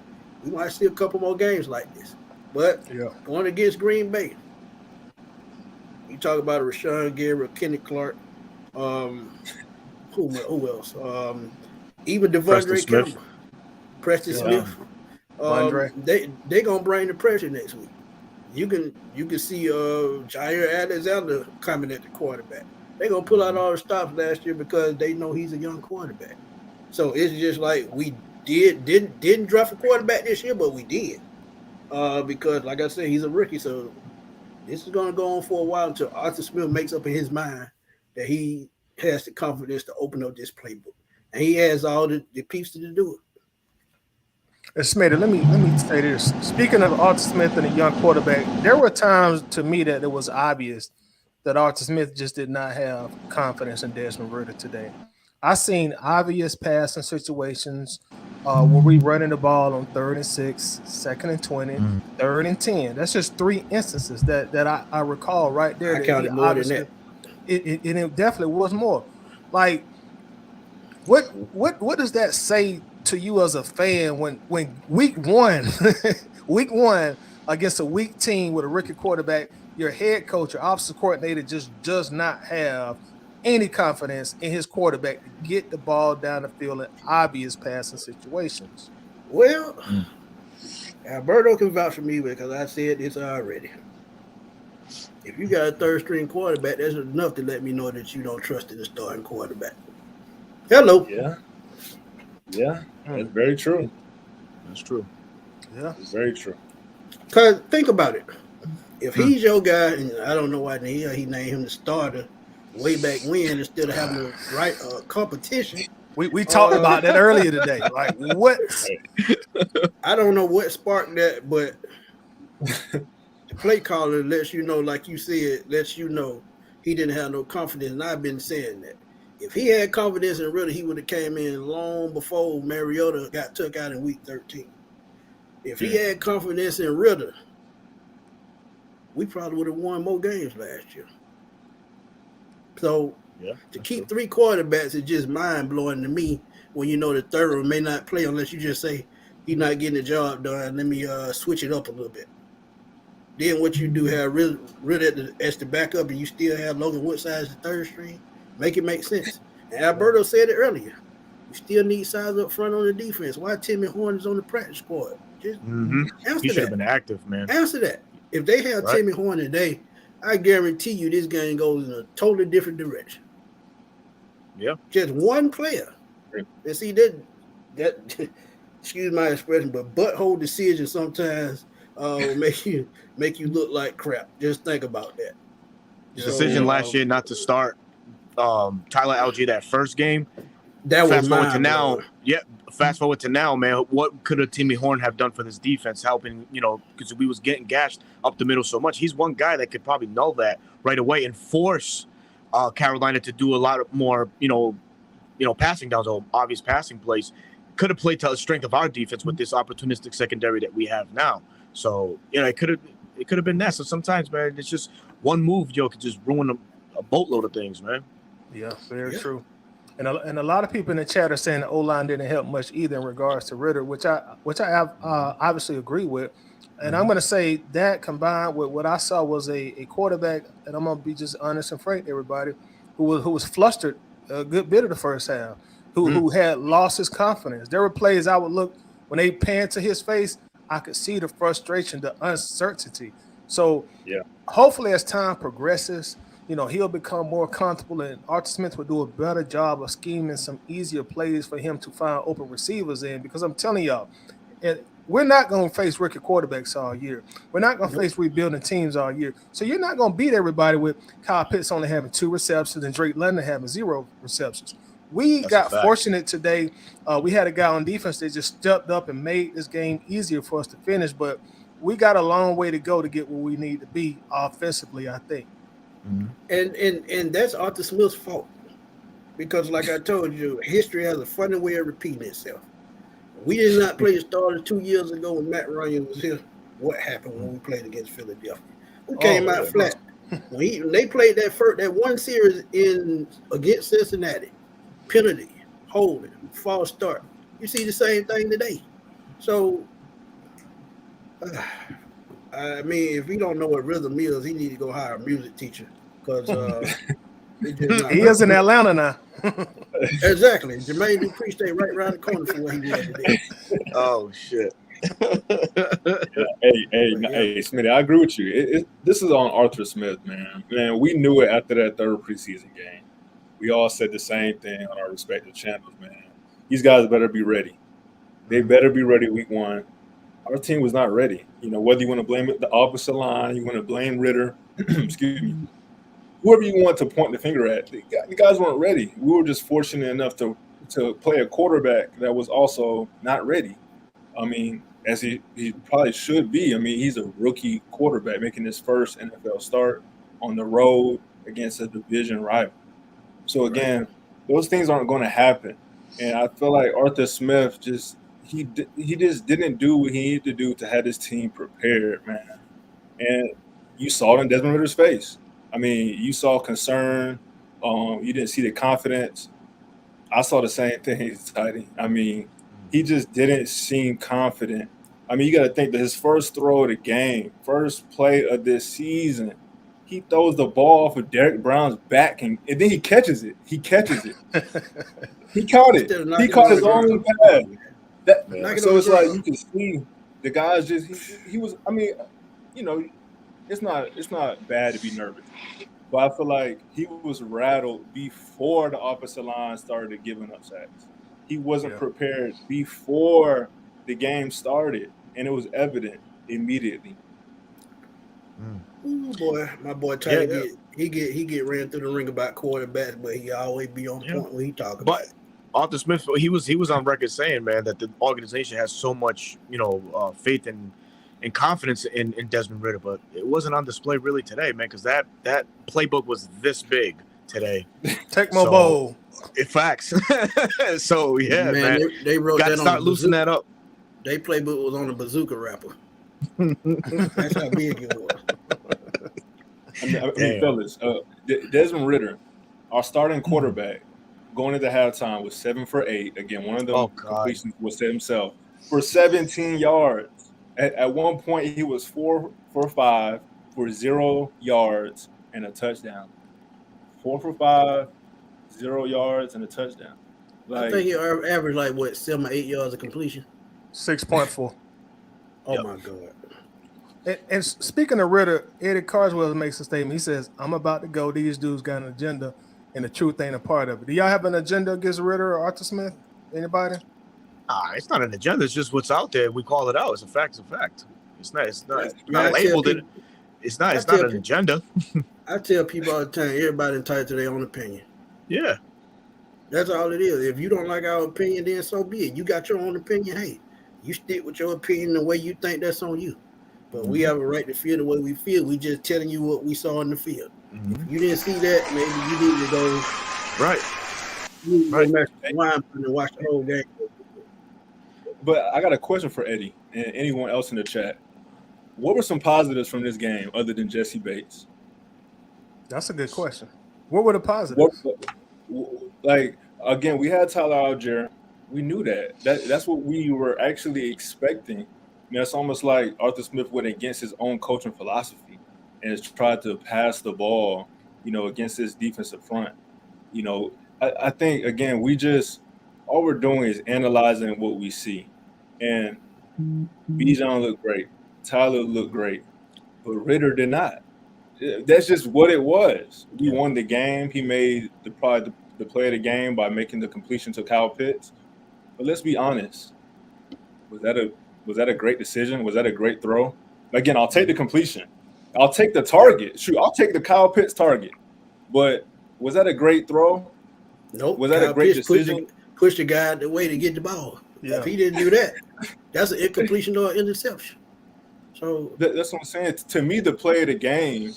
we might see a couple more games like this. But going against Green Bay, you talk about a Rashawn Gary, Kenny Clark, who else? Even Devondre Campbell, Preston Smith. They gonna bring the pressure next week. You can see Jair Alexander coming at the quarterback. They're gonna pull out all the stops last year because they know he's a young quarterback. So it's just like we didn't draft a quarterback this year, but we did. Because like I said, he's a rookie. So this is gonna go on for a while until Arthur Smith makes up in his mind that he has the confidence to open up this playbook. And he has all the pieces to do it. Smitty, let me say this. Speaking of Arthur Smith and a young quarterback, there were times to me that it was obvious that Arthur Smith just did not have confidence in Desmond Ridder today. I seen obvious passing situations where we running the ball on 3rd and 6, 2nd and 20, 3rd and 10. That's just 3 instances that I recall right there. I counted more than that. It definitely was more. Like, what does that say to you as a fan when week one against a weak team with a rookie quarterback, your head coach or offensive coordinator just does not have any confidence in his quarterback to get the ball down the field in obvious passing situations? Well, Alberto can vouch for me because I said this already. If you got a 3rd string quarterback, that's enough to let me know that you don't trust in the starting quarterback. Hello. Yeah, that's very true. That's true. Yeah, it's very true. Because think about it. If he's your guy, and I don't know why he named him the starter way back when instead of having a competition. We talked about that earlier today. Like, what? I don't know what sparked that, but the play caller lets you know, like you said, lets you know he didn't have no confidence, and I've been saying that. If he had confidence in Ridder, he would have came in long before Mariota got took out in week 13. If he had confidence in Ridder, we probably would have won more games last year. So Yeah. To keep 3 quarterbacks is just mind blowing to me. When you know the third one may not play unless you just say he's not getting the job done. Let me switch it up a little bit. Then what you do have really as the backup, and you still have Logan Woodside as the third string. Make it make sense. And Alberto said it earlier. You still need size up front on the defense. Why Timmy Horn is on the practice squad? Just answer He should have that. been active, man. Answer that. If they have Timmy Horn today, I guarantee you this game goes in a totally different direction. Yeah. Just one player. And see that excuse my expression, but butthole decisions sometimes make you look like crap. Just think about that. The decision last year not to start Tyler Algier that first game. That fast was forward to mine, now. bro. Yeah, fast forward to now, man. What could a Timmy Horn have done for this defense, helping, because we was getting gashed up the middle so much. He's one guy that could probably know that right away and force Carolina to do a lot of more, passing downs or obvious passing plays. Could have played to the strength of our defense with this opportunistic secondary that we have now. So, it could have been that. So sometimes, man, it's just one move, could just ruin a boatload of things, man. Yeah, very true. And a lot of people in the chat are saying the O-line didn't help much either in regards to Ritter, which I have obviously agree with. And I'm going to say that combined with what I saw was a quarterback, and I'm going to be just honest and frank, everybody, who was flustered a good bit of the first half, who had lost his confidence. There were plays I would look, when they panned to his face, I could see the frustration, the uncertainty. So hopefully as time progresses, he'll become more comfortable, and Arthur Smith will do a better job of scheming some easier plays for him to find open receivers in. Because I'm telling y'all, we're not going to face rookie quarterbacks all year. We're not going to face rebuilding teams all year. So you're not going to beat everybody with Kyle Pitts only having 2 receptions and Drake London having 0 receptions. We got fortunate today. We had a guy on defense that just stepped up and made this game easier for us to finish. But we got a long way to go to get where we need to be offensively, I think. And that's Arthur Smith's fault, because like I told you, history has a funny way of repeating itself. We did not play the starter 2 years ago when Matt Ryan was here. What happened when we played against Philadelphia? We came out flat. When they played that one series against Cincinnati, penalty, holding, false start. You see the same thing today. So, I mean, if he don't know what rhythm is, he need to go hire a music teacher, because he is in Atlanta now. Exactly. Jermaine Dupri stay right around the corner from where he was today. Oh shit. Hey, Smitty, I agree with you. This is on Arthur Smith, man. Man, we knew it after that third preseason game. We all said the same thing on our respective channels, man. These guys better be ready. They better be ready week 1. Our team was not ready. Whether you want to blame it the offensive line, you want to blame Ritter, excuse me, whoever you want to point the finger at, the guys weren't ready. We were just fortunate enough to play a quarterback that was also not ready. I mean, as he probably should be. I mean, he's a rookie quarterback making his first NFL start on the road against a division rival. So again, those things aren't going to happen. And I feel like Arthur Smith he just didn't do what he needed to do to have his team prepared, man. And you saw it in Desmond Ritter's face. I mean, you saw concern. You didn't see the confidence. I saw the same thing, Tidy. I mean, he just didn't seem confident. I mean, you got to think that his first throw of the game, first play of this season, he throws the ball off of Derek Brown's back, and then he catches it. He caught it. He caught his own pass. So it's like you can see the guys he was. I mean, it's not bad to be nervous, but I feel like he was rattled before the offensive line started giving up sacks. He wasn't prepared before the game started, and it was evident immediately. Ooh, boy, my boy Tyler, he get ran through the ring about quarterbacks, but he always be on point when he talk about it. Arthur Smith, he was on record saying, man, that the organization has so much, faith and confidence in Desmond Ridder, but it wasn't on display really today, man, because that playbook was this big today. Tecmo Bowl. Facts. So yeah, man, they wrote got that to start loosening that up. They playbook was on a bazooka wrapper. That's how big it was. I mean fellas, Desmond Ridder, Our starting quarterback going into halftime was 7 for 8. Again, one of them completions was to himself for 17 yards. At one point, he was 4 for 5 for 0 yards and a touchdown. 4 for 5, 0 yards and a touchdown. I think he averaged like what 7 or 8 yards of completion. 6.4. Oh my God. And speaking of Ritter, Eddie Carswell makes a statement. He says, "I'm about to go. These dudes got an agenda, and the truth ain't a part of it." Do y'all have an agenda against Ritter or Arthur Smith? Anybody? It's not an agenda. It's just what's out there. We call it out. It's a fact. It's a fact. It's not labeled it. It's not an agenda. I tell people all the time, everybody entitled to their own opinion. Yeah. That's all it is. If you don't like our opinion, then so be it. You got your own opinion. Hey, you stick with your opinion the way you think, that's on you. But we have a right to feel the way we feel. We just telling you what we saw in the field. If you didn't see that, maybe you need to go wine and watch the whole game. But I got a question for Eddie and anyone else in the chat. What were some positives from this game other than Jesse Bates? That's a good question. What were the positives? Like, again, we had Tyler Algier. We knew that's what we were actually expecting. I mean, it's almost like Arthur Smith went against his own coaching philosophy and has tried to pass the ball, against his defensive front. I think, again, all we're doing is analyzing what we see. And Bijan looked great. Tyler looked great. But Ritter did not. That's just what it was. We won the game. He made probably the play of the game by making the completion to Kyle Pitts. But let's be honest. Was that a great decision? Was that a great throw? Again, I'll take the completion. I'll take the target. Shoot, I'll take the Kyle Pitts target. But was that a great throw? Nope. Was that Kyle a great Pitts decision? Push the guy the way to get the ball. Yeah. If he didn't do that, that's an incompletion or an interception. So that's what I'm saying. To me, the play of the game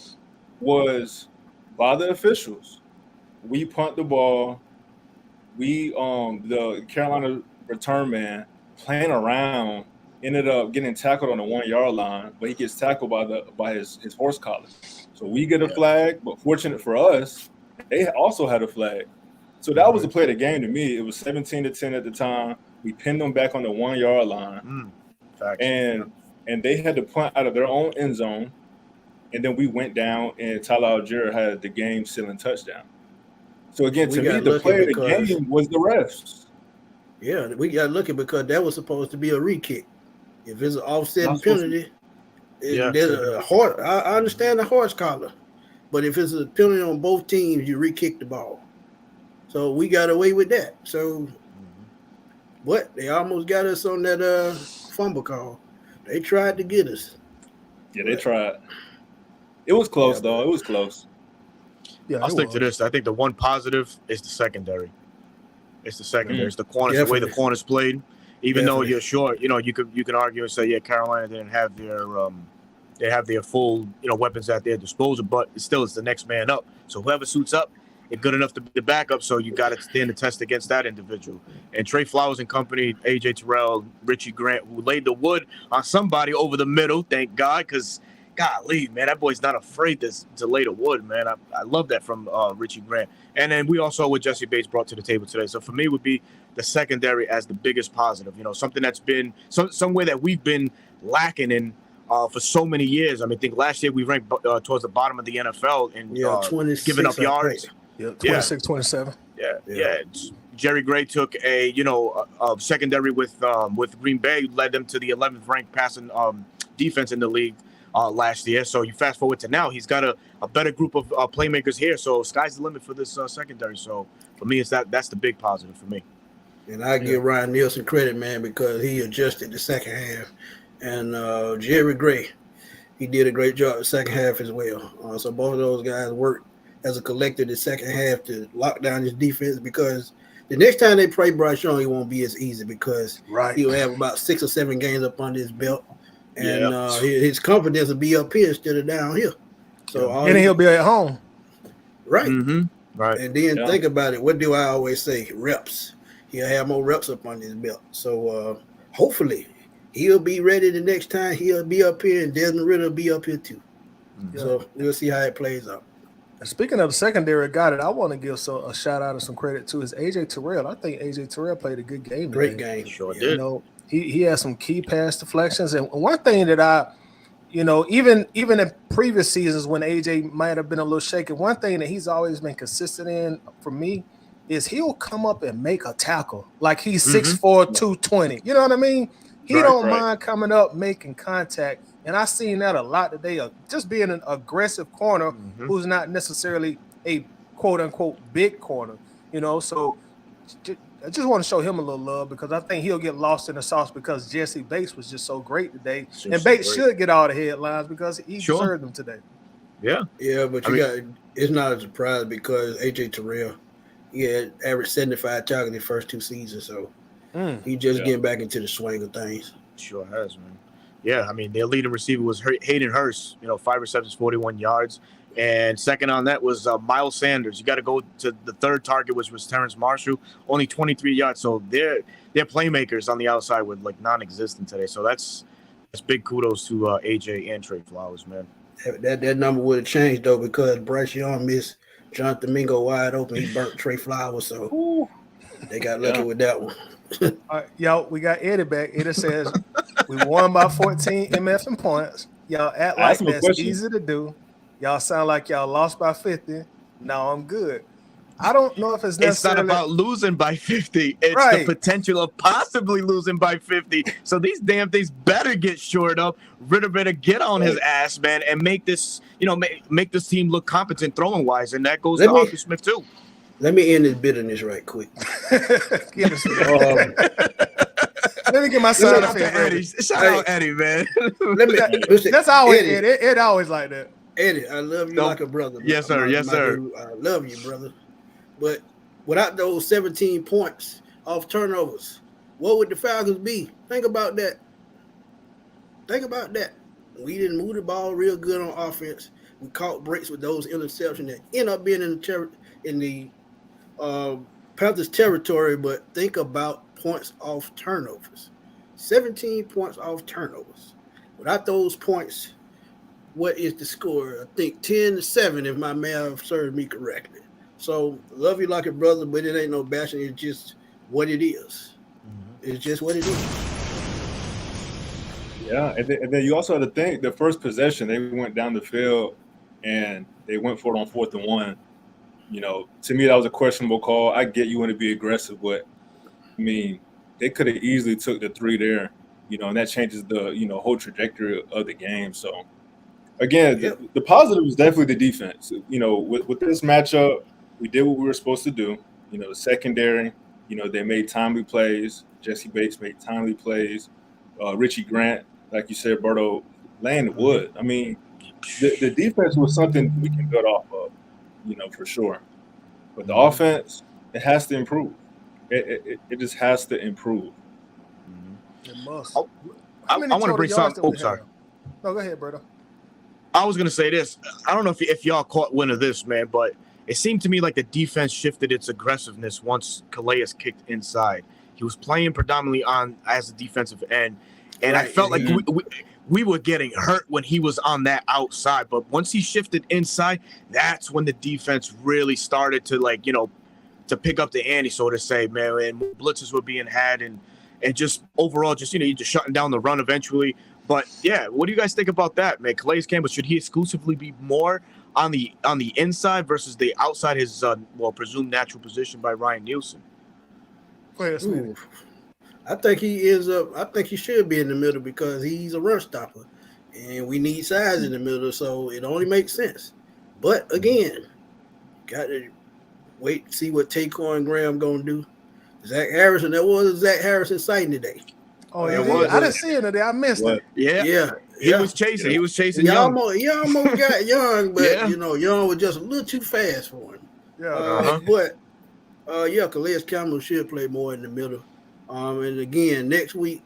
was by the officials. We punt the ball. We the Carolina return man playing around ended up getting tackled on the 1 yard line, but he gets tackled by his horse collar. So we get a flag, but fortunate for us, they also had a flag. So that was the play of the game to me. It was 17-10 at the time. We pinned them back on the 1 yard line, and they had to punt out of their own end zone. And then we went down, and Tyler Algier had the game-sealing touchdown. So again, to me, the play of the game was the refs. Yeah, we got lucky because that was supposed to be a re-kick. If it's an offsetting penalty, there's a horse. I understand the horse collar, but if it's a penalty on both teams, you re-kick the ball. So we got away with that. So, but they almost got us on that fumble call. They tried to get us. Yeah, they tried. It was close, though. It was close. Yeah, I'll stick to this. I think the one positive is the secondary. It's the secondary. It's the corners, the way the corners played. Even though you're sure, you can argue and say, Carolina didn't have their full, weapons at their disposal, but it's the next man up. So whoever suits up, it's good enough to be the backup. So you got to stand the test against that individual. And Trey Flowers and company, AJ Terrell, Richie Grant, who laid the wood on somebody over the middle. Thank God, because golly, man, that boy's not afraid to lay the wood, man. I love that from Richie Grant. And then we also what Jesse Bates brought to the table today. So for me, would be the secondary as the biggest positive. Something that's been somewhere that we've been lacking in for so many years. I mean, I think last year we ranked towards the bottom of the NFL in giving up yards. Yeah, 26, 27. Yeah. Jerry Gray took a secondary with Green Bay, led them to the 11th ranked passing defense in the league last year. So you fast forward to now, he's got a better group of playmakers here. So sky's the limit for this secondary. So for me, that's the big positive for me. And I give Ryan Nielsen credit, man, because he adjusted the second half. And Jerry Gray, he did a great job the second half as well. So both of those guys worked as a collective the second half to lock down his defense, because the next time they play Bryce Young, it won't be as easy because he'll have about 6 or 7 games up under his belt. And his confidence will be up here instead of down here. So and he'll be at home. Right. Mm-hmm. Right. And then think about it. What do I always say? Reps. He'll have more reps up on his belt. So hopefully he'll be ready the next time. He'll be up here, and Desmond Ritter will be up here too. Mm-hmm. So we'll see how it plays out. Speaking of the secondary guy that I want to give a shout out and some credit to is AJ Terrell. I think AJ Terrell played a good game today. Great game. Sure Yeah. did. You know, he has some key pass deflections. And one thing that even in previous seasons when AJ might have been a little shaky, one thing that he's always been consistent in for me is he'll come up and make a tackle. Like he's 6'4", 220. You know what I mean? He don't mind coming up, making contact. And I seen that a lot today, just being an aggressive corner who's not necessarily a quote-unquote big corner, So I just want to show him a little love because I think he'll get lost in the sauce because Jesse Bates was just so great today. And Bates should get all the headlines because he deserved them today. Yeah. Yeah, but it's not a surprise because AJ Terrell, he had averaged 75 tackles the first 2 seasons, so he just getting back into the swing of things. Sure has, man. Yeah, I mean, their leading receiver was Hayden Hurst, 5 receptions, 41 yards. And second on that was Miles Sanders. You got to go to the third target, which was Terrence Marshall, only 23 yards. So their playmakers on the outside were like non-existent today. So that's big kudos to AJ and Trey Flowers, man. That number would have changed, though, because Bryce Young missed Jonathan Mingo wide open. He burnt Trey Flowers, so they got lucky with that one. All right, y'all, we got Eddie back. Eddie says, we won by 14 MF and points. Y'all act like that's easy to do. Y'all sound like y'all lost by 50. Now I'm good. I don't know if it's necessarily. It's not about losing by 50. It's the potential of possibly losing by 50. So these damn things better get shored up. Ritter better get on his ass, man, and make this, make this team look competent throwing wise. And that goes to Arthur Smith too. Let me end this bitterness right quick. Let me get my side of Eddie. Shout out Eddie, man. That's always Eddie. It always like that. Eddie, I love you like a brother. Yes, sir. Yes, sir. Dude. I love you, brother. But without those 17 points off turnovers, what would the Falcons be? Think about that. We didn't move the ball real good on offense. We caught breaks with those interceptions that end up being in the Panthers territory. But think about points off turnovers. 17 points off turnovers. Without those points, what is the score? I think 10-7, if my math serves me correctly. So, love you like a brother, but it ain't no bashing. It's just what it is. It's just what it is. Yeah, and then you also have to think the first possession, they went down the field and they went for it on 4th and 1. To me, that was a questionable call. I get you want to be aggressive, but, I mean, they could have easily took the 3 there, and that changes the, whole trajectory of the game. So, again, the positive is definitely the defense. With this matchup, we did what we were supposed to do. The secondary, they made timely plays. Jesse Bates made timely plays. Richie Grant, like you said, Berto, laying the wood. I mean, the defense was something we can build off of, for sure. But the offense, it has to improve. It just has to improve. It must. I want to bring something. Oh, sorry. No, go ahead, Berto. I was going to say this. I don't know if y'all caught wind of this, man, but it seemed to me like the defense shifted its aggressiveness once Calais kicked inside. He was playing predominantly as a defensive end, and I felt like we were getting hurt when he was on that outside. But once he shifted inside, that's when the defense really started to to pick up the ante, so to say, man. And blitzes were being had, and just overall, just shutting down the run eventually. But yeah, what do you guys think about that, man? Calais Campbell, should he exclusively be more on the inside versus the outside, his presumed natural position by Ryan Nielsen? I think he is. I think he should be in the middle because he's a run stopper, and we need size in the middle, so it only makes sense. But again, got to wait and see what Taquan Graham gonna do. Zach Harrison, that was Zach Harrison sighting today. Oh, it was. I didn't see it today. I missed it. Yeah. He was chasing. He was chasing He Young. almost got Young, but Young was just a little too fast for him. Yeah. But Calais Campbell should play more in the middle. And again, next week,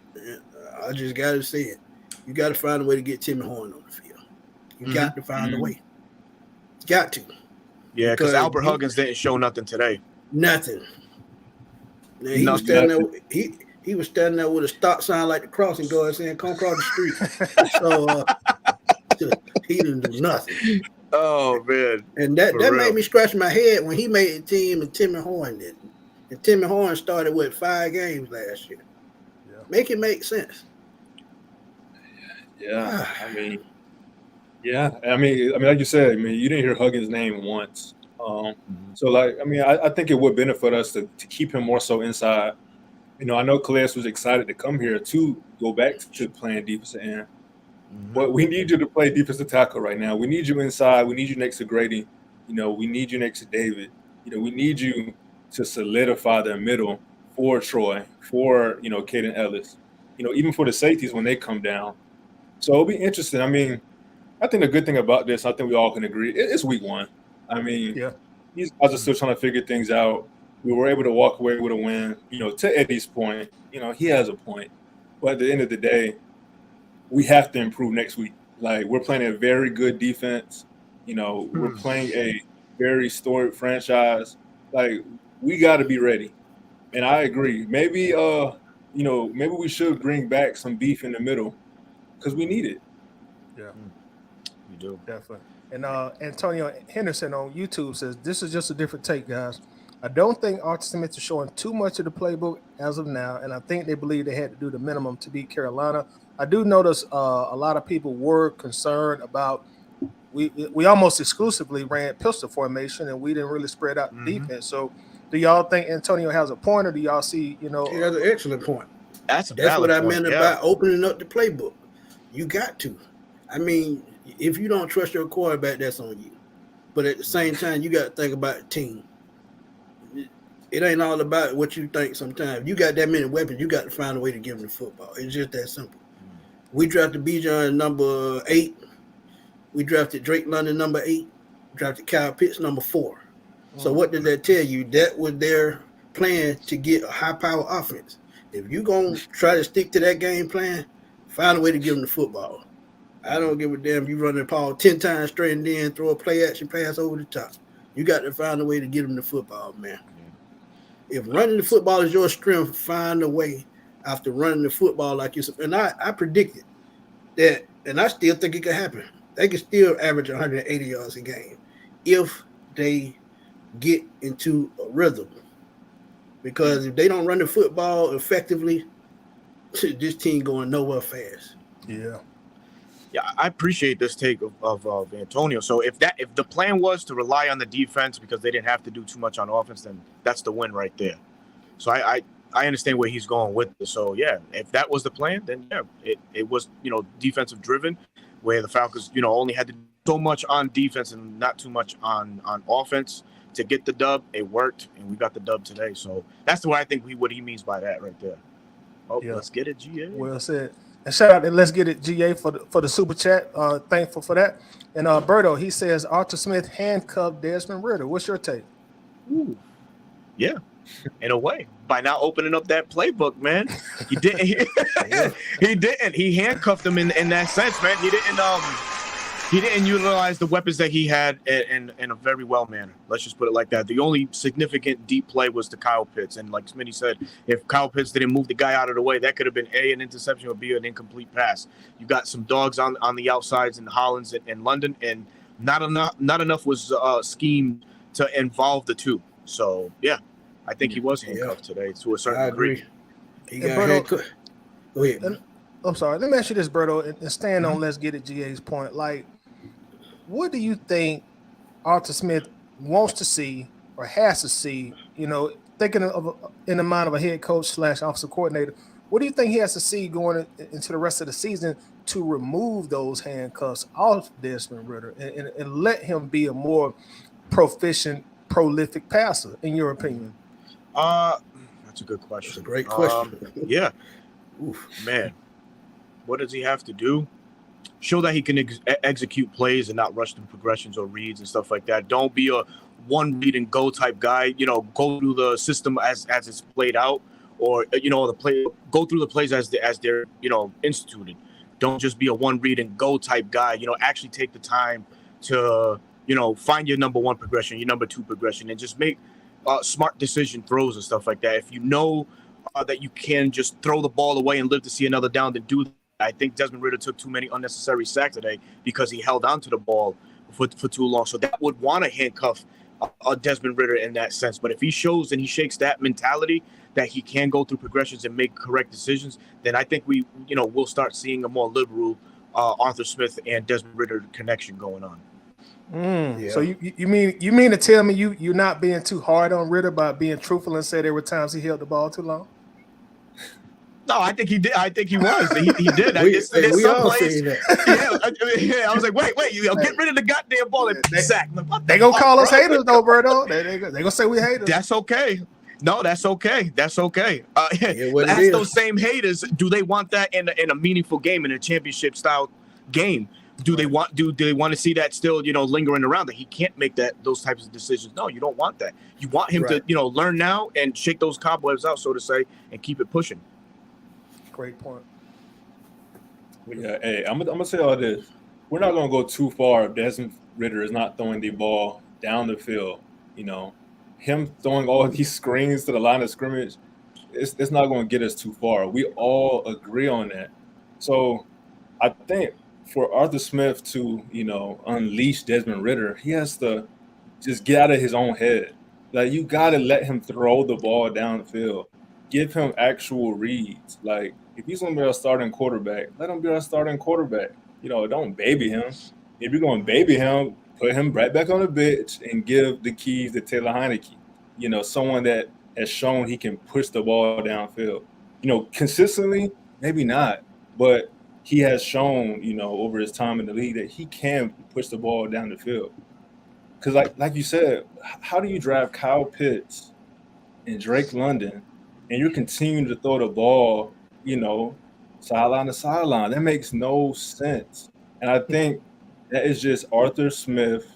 I just got to say it. You got to find a way to get Timmy Horn on the field. You got to find a way. Got to. Yeah, because Albert Huggins didn't show nothing today. Nothing. Now, he was standing there with a stop sign like the crossing guard saying, "Come across the street." So he didn't do nothing. Oh man, And that For real. made me scratch my head when he made the team and Timmy Horn didn't. And Timmy Horn started with 5 games last year. Yeah. Make it make sense. Yeah, I mean, like you said, you didn't hear Huggins' name once. So, like, I think it would benefit us to keep him more so inside. I know Calais was excited to come here to go back to playing defensive end, but we need you to play defensive tackle right now. We need you inside. We need you next to Grady. We need you next to David. We need you to solidify the middle for Troy, for Caden Ellis. Even for the safeties when they come down. So it'll be interesting. I think the good thing about this, I think we all can agree, it's week 1. Yeah. These guys are still trying to figure things out. We were able to walk away with a win. To Eddie's point, he has a point. But at the end of the day, we have to improve next week. Like, we're playing a very good defense. We're playing a very storied franchise. Like, we got to be ready. And I agree. Maybe we should bring back some beef in the middle because we need it. Yeah. We do. Definitely. And Antonio Henderson on YouTube says, this is just a different take, guys. I don't think Arthur Smith is showing too much of the playbook as of now, and I think they believe they had to do the minimum to beat Carolina. I do notice a lot of people were concerned about we almost exclusively ran pistol formation, and we didn't really spread out the defense. So do y'all think Antonio has a point, or do y'all see, He has an excellent point. That's what I meant about opening up the playbook. You got to. If you don't trust your quarterback, that's on you. But at the same time, you got to think about the team. It ain't all about what you think sometimes. You got that many weapons, you got to find a way to give them the football. It's just that simple. We drafted Bijan number 8. We drafted Drake London number 8. Drafted Kyle Pitts number 4. So what did that tell you? That was their plan to get a high-power offense. If you're going to try to stick to that game plan, find a way to give them the football. I don't give a damn if you run the ball 10 times straight and then throw a play-action pass over the top. You got to find a way to get them the football, man. If running the football is your strength, find a way after running the football like you. And I predicted that, and I still think it could happen. They can still average 180 yards a game if they get into a rhythm. Because if they don't run the football effectively, this team going nowhere fast. Yeah. Yeah, I appreciate this take of Antonio. So if the plan was to rely on the defense because they didn't have to do too much on offense, then that's the win right there. So I understand where he's going with this. So yeah, if that was the plan, then yeah, it was defensive driven, where the Falcons only had to do so much on defense and not too much on offense to get the dub. It worked, and we got the dub today. So that's what I think what he means by that right there. Oh, yeah. Let's get it, GA. Well said. And shout out to Let's Get It GA for the super chat. Thankful for that. And Berto, he says Arthur Smith handcuffed Desmond Ridder. What's your take? Ooh. Yeah, in a way. By not opening up that playbook, man. He didn't. He didn't. He handcuffed him in that sense, man. He didn't utilize the weapons that he had in a very well manner. Let's just put it like that. The only significant deep play was to Kyle Pitts. And like Smitty said, if Kyle Pitts didn't move the guy out of the way, that could have been an interception or B, an incomplete pass. You got some dogs on the outsides in Hollins and London, and not enough was schemed to involve the two. So, yeah, I think he was handcuffed today to a certain degree. He got handcuffed. Go ahead. I'm sorry. Let me ask you this, Berto, and stand on Let's Get It GA's point. Like, what do you think Arthur Smith wants to see or has to see, thinking in the mind of a head coach / offensive coordinator, what do you think he has to see going into the rest of the season to remove those handcuffs off Desmond Ridder and let him be a more proficient, prolific passer, in your opinion? That's a good question. That's a great question. Yeah. Oof, man. What does he have to do? Show that he can execute plays and not rush through progressions or reads and stuff like that. Don't be a one read and go type guy. Go through the system as it's played out, or go through the plays as they're instituted. Don't just be a one read and go type guy. Actually take the time to find your number one progression, your number two progression, and just make smart decision throws and stuff like that. If you know that you can just throw the ball away and live to see another down, then do that. I think Desmond Ridder took too many unnecessary sacks today because he held on to the ball for too long. So that would want to handcuff Desmond Ridder in that sense. But if he shows and he shakes that mentality that he can go through progressions and make correct decisions, then I think we'll start seeing a more liberal Arthur Smith and Desmond Ridder connection going on. Yeah. So you mean to tell me you're not being too hard on Ridder by being truthful and say there were times he held the ball too long? No, I think he did. I think he was. He did. We all say that. Yeah, I was like, wait, get rid of the goddamn ball and sack. They gonna call us haters though, Berto. They gonna say we haters. That's okay. No, that's okay. That's okay. Ask those same haters, do they want that in a meaningful game, in a championship style game? Do they want to see that still, lingering around, that he can't make those types of decisions? No, you don't want that. You want him to, learn now and shake those cobwebs out, so to say, and keep it pushing. Great point. Yeah, hey, I'm gonna say all this. We're not gonna go too far if Desmond Ridder is not throwing the ball down the field. Him throwing all these screens to the line of scrimmage, it's not gonna get us too far. We all agree on that. So I think for Arthur Smith to, unleash Desmond Ridder, he has to just get out of his own head. Like, you got to let him throw the ball down the field. Give him actual reads. Like, if he's going to be our starting quarterback, let him be our starting quarterback. Don't baby him. If you're going to baby him, put him right back on the bench and give the keys to Taylor Heineke. Someone that has shown he can push the ball downfield. Consistently, maybe not, but he has shown, over his time in the league that he can push the ball down the field. Because, like you said, how do you drive Kyle Pitts and Drake London, and you're continuing to throw the ball, sideline to sideline? That makes no sense. And I think that is just Arthur Smith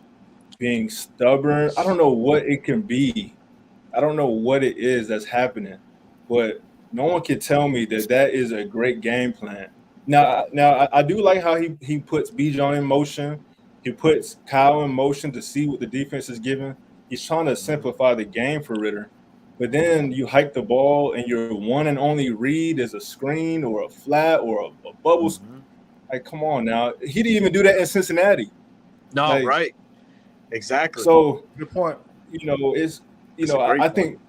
being stubborn. I don't know what it can be. I don't know what it is that's happening, but no one can tell me that is a great game plan. Now, I do like how he puts Bijan in motion. He puts Kyle in motion to see what the defense is giving. He's trying to simplify the game for Ridder. But then you hike the ball, and your one and only read is a screen or a flat or a bubble. Mm-hmm. Like, come on now. He didn't even do that in Cincinnati. No, right. Exactly. So, good point. I think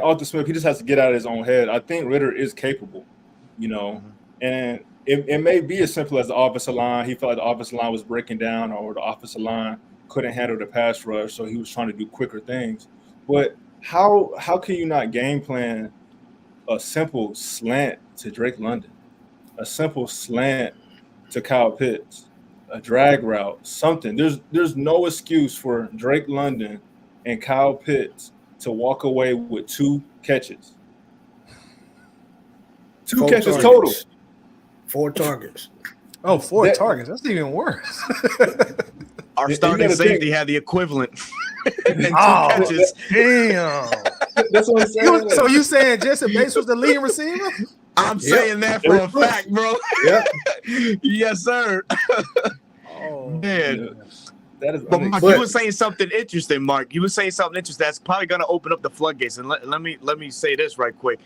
Arthur Smith, he just has to get out of his own head. I think Ridder is capable, and it may be as simple as the offensive line. He felt like the offensive line was breaking down, or the offensive line couldn't handle the pass rush, so he was trying to do quicker things. But how can you not game plan a simple slant to Drake London, a simple slant to Kyle Pitts, a drag route, something? There's no excuse for Drake London and Kyle Pitts to walk away with 2 catches. 2 catches targets. Total. 4 targets. Oh, 4 targets. That's even worse. Our starting safety had the equivalent. And 2 catches. Damn. That's what I'm saying. So you saying Jesse Bates was the leading receiver? I'm saying that for a fact, bro. Yeah. Yes, sir. Oh man. That is, but Mark, you were saying something interesting, Mark. You were saying something interesting that's probably going to open up the floodgates. And let me say this right quick.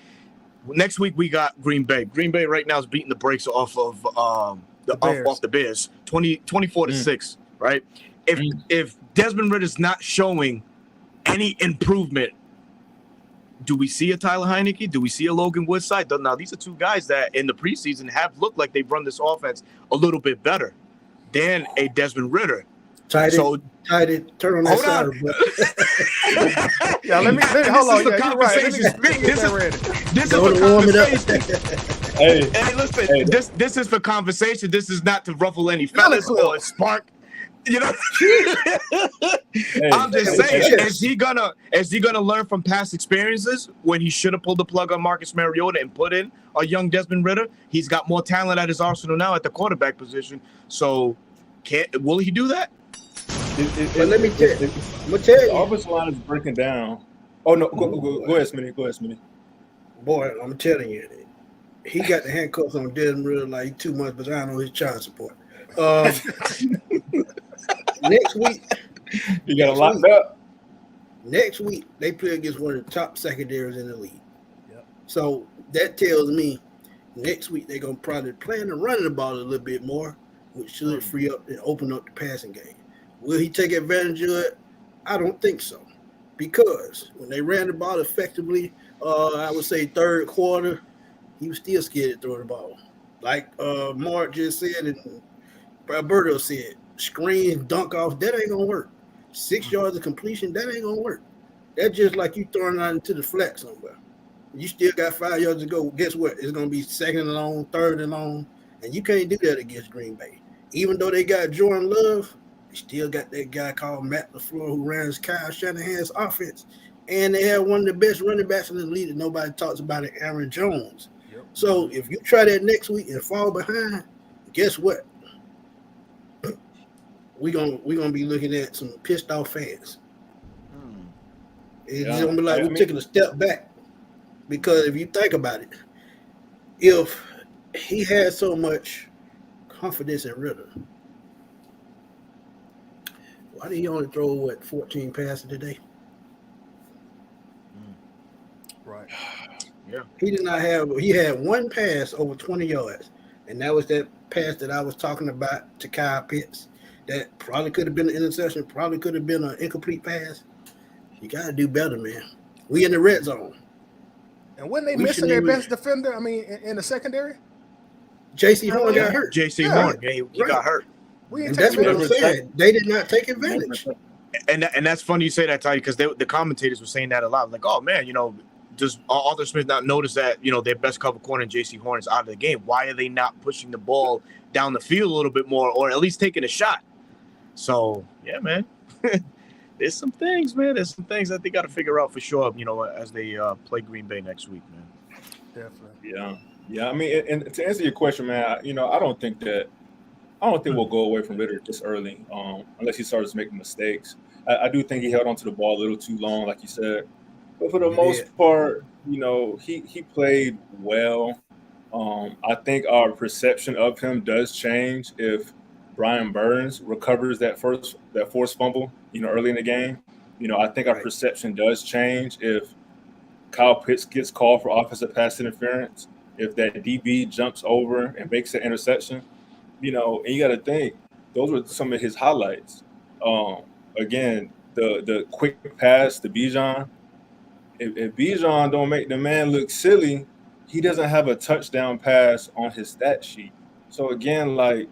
Next week we got Green Bay. Green Bay right now is beating the brakes off of the Bears, 24-6. Right? If Desmond Ridder's not showing any improvement, do we see a Tyler Heineke? Do we see a Logan Woodside? Now these are 2 guys that in the preseason have looked like they've run this offense a little bit better than a Desmond Ridder. Turn on that side. Yeah, let me hold on. Yeah, you're right. This is for conversation. Hey, listen. This is for conversation. This is not to ruffle any feathers or spark. I'm just saying, is he gonna learn from past experiences when he should have pulled the plug on Marcus Mariota and put in a young Desmond Ridder? He's got more talent at his arsenal now at the quarterback position. So, will he do that? But let me tell you. The offensive line is breaking down. Oh no, go ahead, Smitty. Go ahead, Smitty. Boy, I'm telling you, he got the handcuffs on Desmond Ridder like 2 months behind on his child support. Next week, you got to lock up. Next week, they play against one of the top secondaries in the league. Yep. So that tells me next week they're going to probably plan to run the ball a little bit more, which should free up and open up the passing game. Will he take advantage of it? I don't think so. Because when they ran the ball effectively, I would say third quarter, he was still scared to throw the ball. Like Mark just said and Alberto said, screen, dunk off, that ain't gonna work. 6 yards of completion, that ain't gonna work. That's just like you throwing out into the flat somewhere. You still got 5 yards to go. Guess what? It's gonna be second and long, third and long, and you can't do that against Green Bay. Even though they got Jordan Love, they still got that guy called Matt LaFleur who runs Kyle Shanahan's offense, and they have one of the best running backs in the league that nobody talks about it, Aaron Jones. Yep. So if you try that next week and fall behind, guess what? We're gonna be looking at some pissed off fans. It's gonna be like we're taking a step back. Because if you think about it, if he had so much confidence in Ritter, why did he only throw 14 passes today? Right. Yeah. He had one pass over 20 yards, and that was that pass that I was talking about to Kyle Pitts. That probably could have been an interception, probably could have been an incomplete pass. You gotta do better, man. We in the red zone. And when they missing their best defender, I mean, in the secondary? J.C. Horn got hurt. J.C. Horn, he got hurt. And that's what I'm saying. They did not take advantage. And that's funny you say that, Ty, because the commentators were saying that a lot. Like, oh, man, does Arthur Smith not notice that, their best cover corner, J.C. Horn, is out of the game? Why are they not pushing the ball down the field a little bit more or at least taking a shot? So, yeah, man. There's some things, man. There's some things that they got to figure out for sure, as they play Green Bay next week, man. Definitely. Yeah. I mean, and to answer your question, man, I don't think we'll go away from Ritter this early, unless he starts making mistakes. I do think he held onto the ball a little too long, like you said. But for the most part, he played well. I think our perception of him does change if Brian Burns recovers that forced fumble, early in the game. I think our perception does change if Kyle Pitts gets called for offensive pass interference, if that DB jumps over and makes an interception, and you got to think those were some of his highlights. Again, the quick pass to Bijan. If Bijan don't make the man look silly, he doesn't have a touchdown pass on his stat sheet. So again, like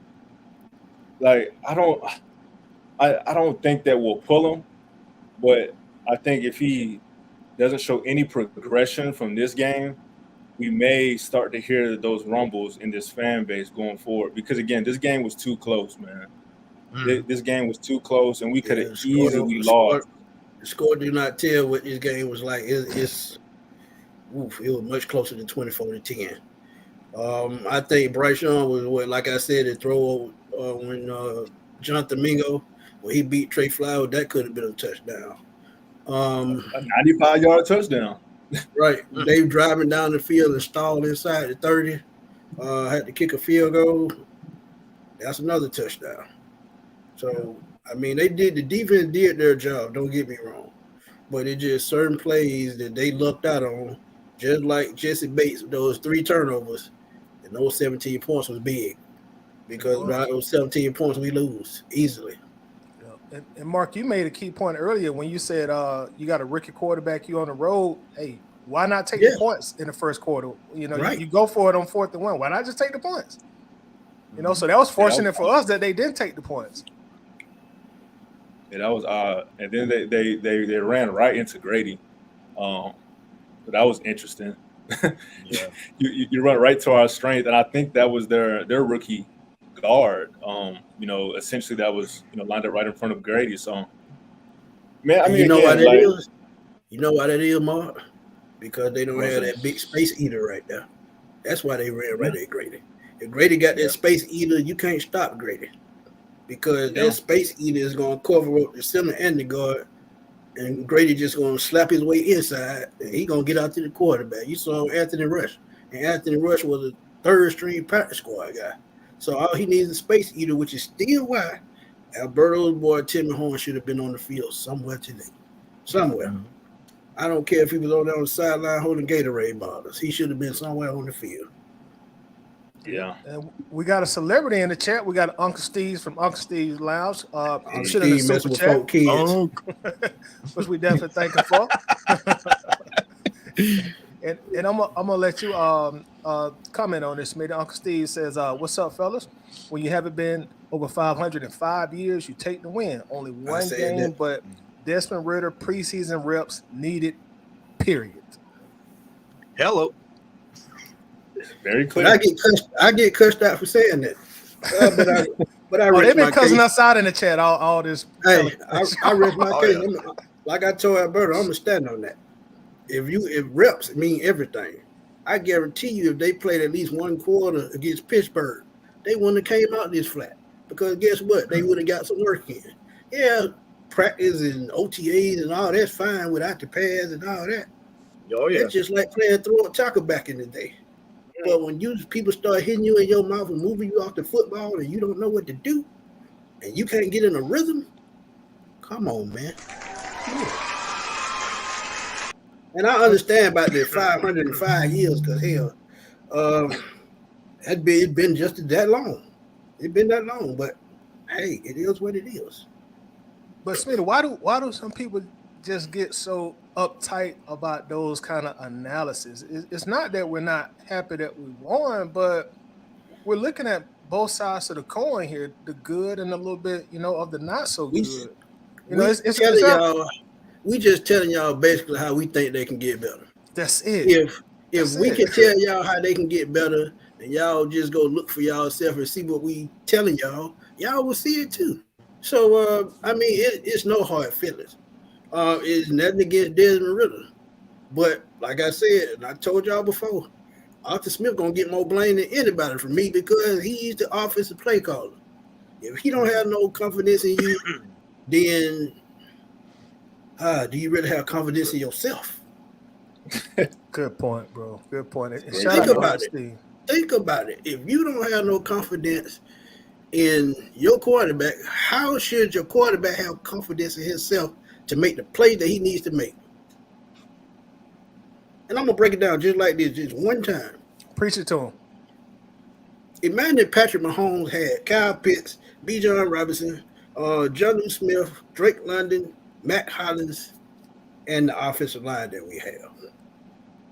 I don't think that we'll pull him, but I think if he doesn't show any progression from this game, we may start to hear those rumbles in this fan base going forward. Because again, this game was too close, man. This game was too close, and we could have easily lost. The score did not tell what this game was like. It was much closer than 24-10. I think Bryce Young was like I said, the throw when Jonathan Mingo, when he beat Trey Flowers, that could have been a touchdown. A 95-yard touchdown. Right. They driving down the field and stalled inside the 30. Had to kick a field goal. That's another touchdown. So, I mean, the defense did their job, don't get me wrong. But it just certain plays that they lucked out on, just like Jesse Bates, those 3 turnovers, and those 17 points was big. Because without those 17 points, we lose easily. And Mark, you made a key point earlier when you said you got a rookie quarterback, you on the road. Hey, why not take the points in the first quarter? You go for it on 4th and 1. Why not just take the points? So that was fortunate for us that they didn't take the points. Yeah, that was odd. And then they ran right into Grady. But that was interesting. Yeah. you run right to our strength, and I think that was their rookie guard. Essentially that was lined up right in front of Grady. So, man, I mean, why that is? You know why that is, Mark? Because they don't have that big space eater right there. That's why they ran right at Grady. If Grady got that space eater, you can't stop Grady. Because that space eater is going to cover up the center and the guard, and Grady just going to slap his way inside, and he going to get out to the quarterback. You saw Anthony Rush, and Anthony Rush was a 3rd-string practice squad guy. So all he needs is a space eater, which is still why Alberto's boy Timmy Horn should have been on the field somewhere today. Somewhere. Mm-hmm. I don't care if he was on the sideline holding Gatorade bottles. He should have been somewhere on the field. Yeah. And we got a celebrity in the chat. We got Uncle Steve's from Uncle Steve's Lounge. Sitting in the Steve super messing with chat, folk kids. Oh, which we definitely thank him for. And I'm gonna let you comment on this. Maybe Uncle Steve says, "What's up, fellas? When you haven't been over 505 years, you take the win. Only one said game, that. but Desmond Ritter preseason reps needed. Period." hello. Very But clear. I get cussed out for saying that. But I Oh, rest they've been my cussing case. us out in the chat all this. Hey, I rest my Oh, case. yeah. Like I told Alberto, I'm gonna stand on that. If reps mean everything, I guarantee you, if they played at least one quarter against Pittsburgh, they wouldn't have came out this flat. Because guess what? They would have got some work in. Yeah, practice and OTAs and all that's fine without the pads and all that. Oh, yeah. It's just like playing throw a tackle back in the day. But when people start hitting you in your mouth and moving you off the football and you don't know what to do and you can't get in a rhythm, come on, man. And I understand about the 505 years because, hell, it's been just that long. It's been that long, but hey, it is what it is. But Smitty, why do some people just get so uptight about those kind of analysis? It's not that we're not happy that we won, but we're looking at both sides of the coin here, the good and a little bit, of the not so We- good. We just telling y'all basically how we think they can get better. That's it. If we can tell y'all how they can get better, and y'all just go look for y'allself and see what we telling y'all will see it too. So it's no hard feelings. It's nothing against Desmond Ritter, but like I said, and I told y'all before, Arthur Smith gonna get more blame than anybody from me because he's the offensive play caller. If he don't have no confidence in you, then do you really have confidence in yourself? Good point, bro. Good point. And Think shout out to about it. Steve. Think about it. If you don't have no confidence in your quarterback, how should your quarterback have confidence in himself to make the play that he needs to make? And I'm going to break it down just like this, just one time. Preach it to him. Imagine Patrick Mahomes had Kyle Pitts, B. John Robinson, Jonathan Smith, Drake London, Matt Hollins, and the offensive line that we have.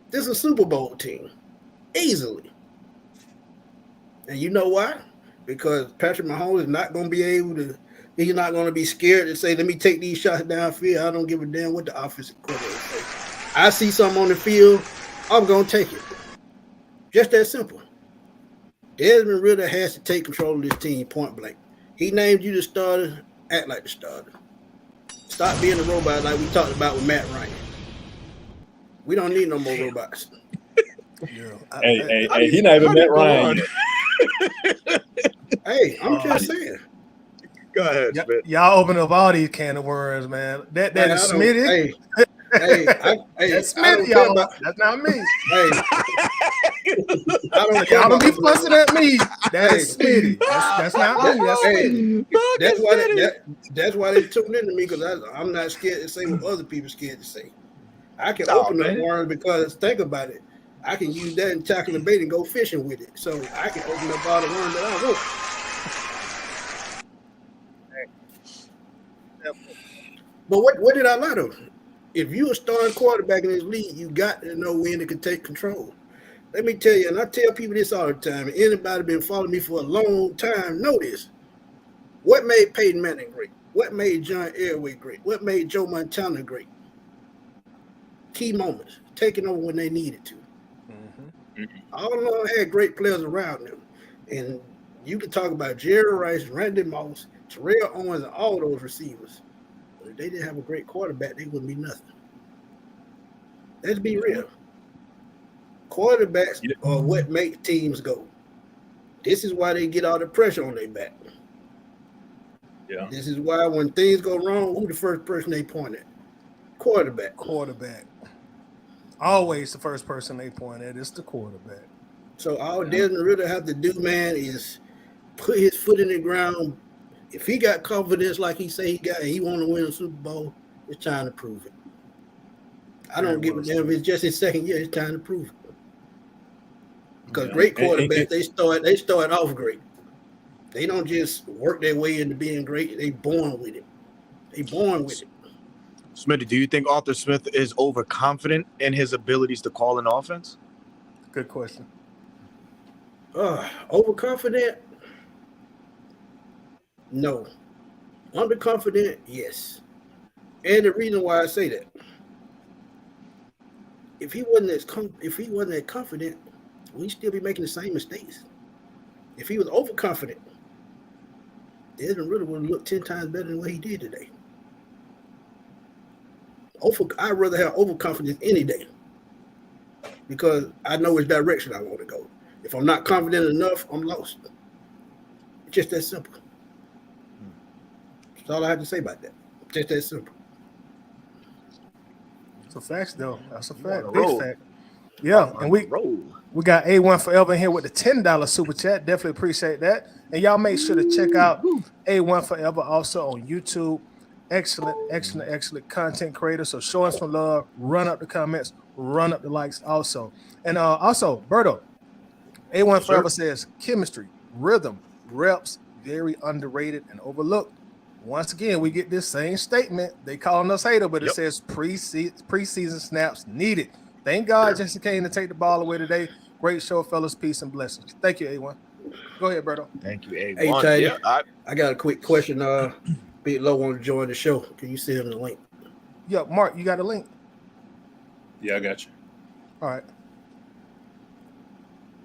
This is a Super Bowl team, easily. And you know why? Because Patrick Mahomes is not going to be able to, he's not going to be scared to say, let me take these shots downfield. I don't give a damn what the offensive coordinator says. I see something on the field, I'm going to take it. Just that simple. Desmond Ritter has to take control of this team point blank. He named you the starter, act like the starter. Stop being a robot like we talked about with Matt Ryan. We don't need no more robots. Hey, he not even met Ryan yet. Hey, I'm just saying. Go ahead, Smith. Y'all open up all these can of worms, man. That is Smitty. That's Smitty, y'all. That's not me. Hey, Y'all don't be fussing at me. That's Smitty. That's not me. That's Smitty. That's why they tuned into me because I'm not scared to say what other people scared to say. I can open up worms because think about it. I can use that and tackle the bait and go fishing with it. So I can open up all the worms that I want. But what did I lie to? If you're a starting quarterback in this league, you got to know when to take control. Let me tell you, and I tell people this all the time, and anybody been following me for a long time know this. What made Peyton Manning great? What made John Elway great? What made Joe Montana great? Key moments, taking over when they needed to. Mm-hmm. All of them had great players around them. And you can talk about Jerry Rice, Randy Moss, Terrell Owens, and all those receivers. But if they didn't have a great quarterback, they wouldn't be nothing. Let's be real. Quarterbacks are what make teams go. This is why they get all the pressure on their back. Yeah. This is why when things go wrong, who the first person they point at? Quarterback. Always the first person they point at is the quarterback. So all Desmond Ritter have to do, man, is put his foot in the ground. If he got confidence like he say he got and he want to win a Super Bowl, it's time to prove it. I don't give a damn if it's just his second year. It's time to prove it. Because great quarterbacks, they start off great. They don't just work their way into being great. They born with it. They born with it. Smitty, do you think Arthur Smith is overconfident in his abilities to call an offense? Good question. Overconfident? No. Underconfident? Yes. And the reason why I say that, if he wasn't that confident, we'd still be making the same mistakes. If he was overconfident, Desmond Ritter would have looked 10 times better than what he did today. I'd rather have overconfidence any day because I know which direction I want to go. If I'm not confident enough, I'm lost. It's just that simple. That's all I have to say about that. Just that simple. It's a fact, though. That's a fact. Big fact. Yeah, and we got A1 Forever in here with the $10 super chat. Definitely appreciate that. And y'all make sure to check out A1 Forever also on YouTube. Excellent content creator. So show us some love, run up the comments, run up the likes also. And also, Berto, A1 Forever says chemistry, rhythm, reps, very underrated and overlooked. Once again, we get this same statement. They calling us hater, but it says preseason snaps needed. Thank God Jesse came to take the ball away today. Great show, fellas. Peace and blessings. Thank you, A1. Go ahead, Berto. Thank you, A1. Hey, Tidy, I got a quick question. Big Low want to join the show. Can you send him the link? Yeah, Mark, you got a link? Yeah, I got you. All right.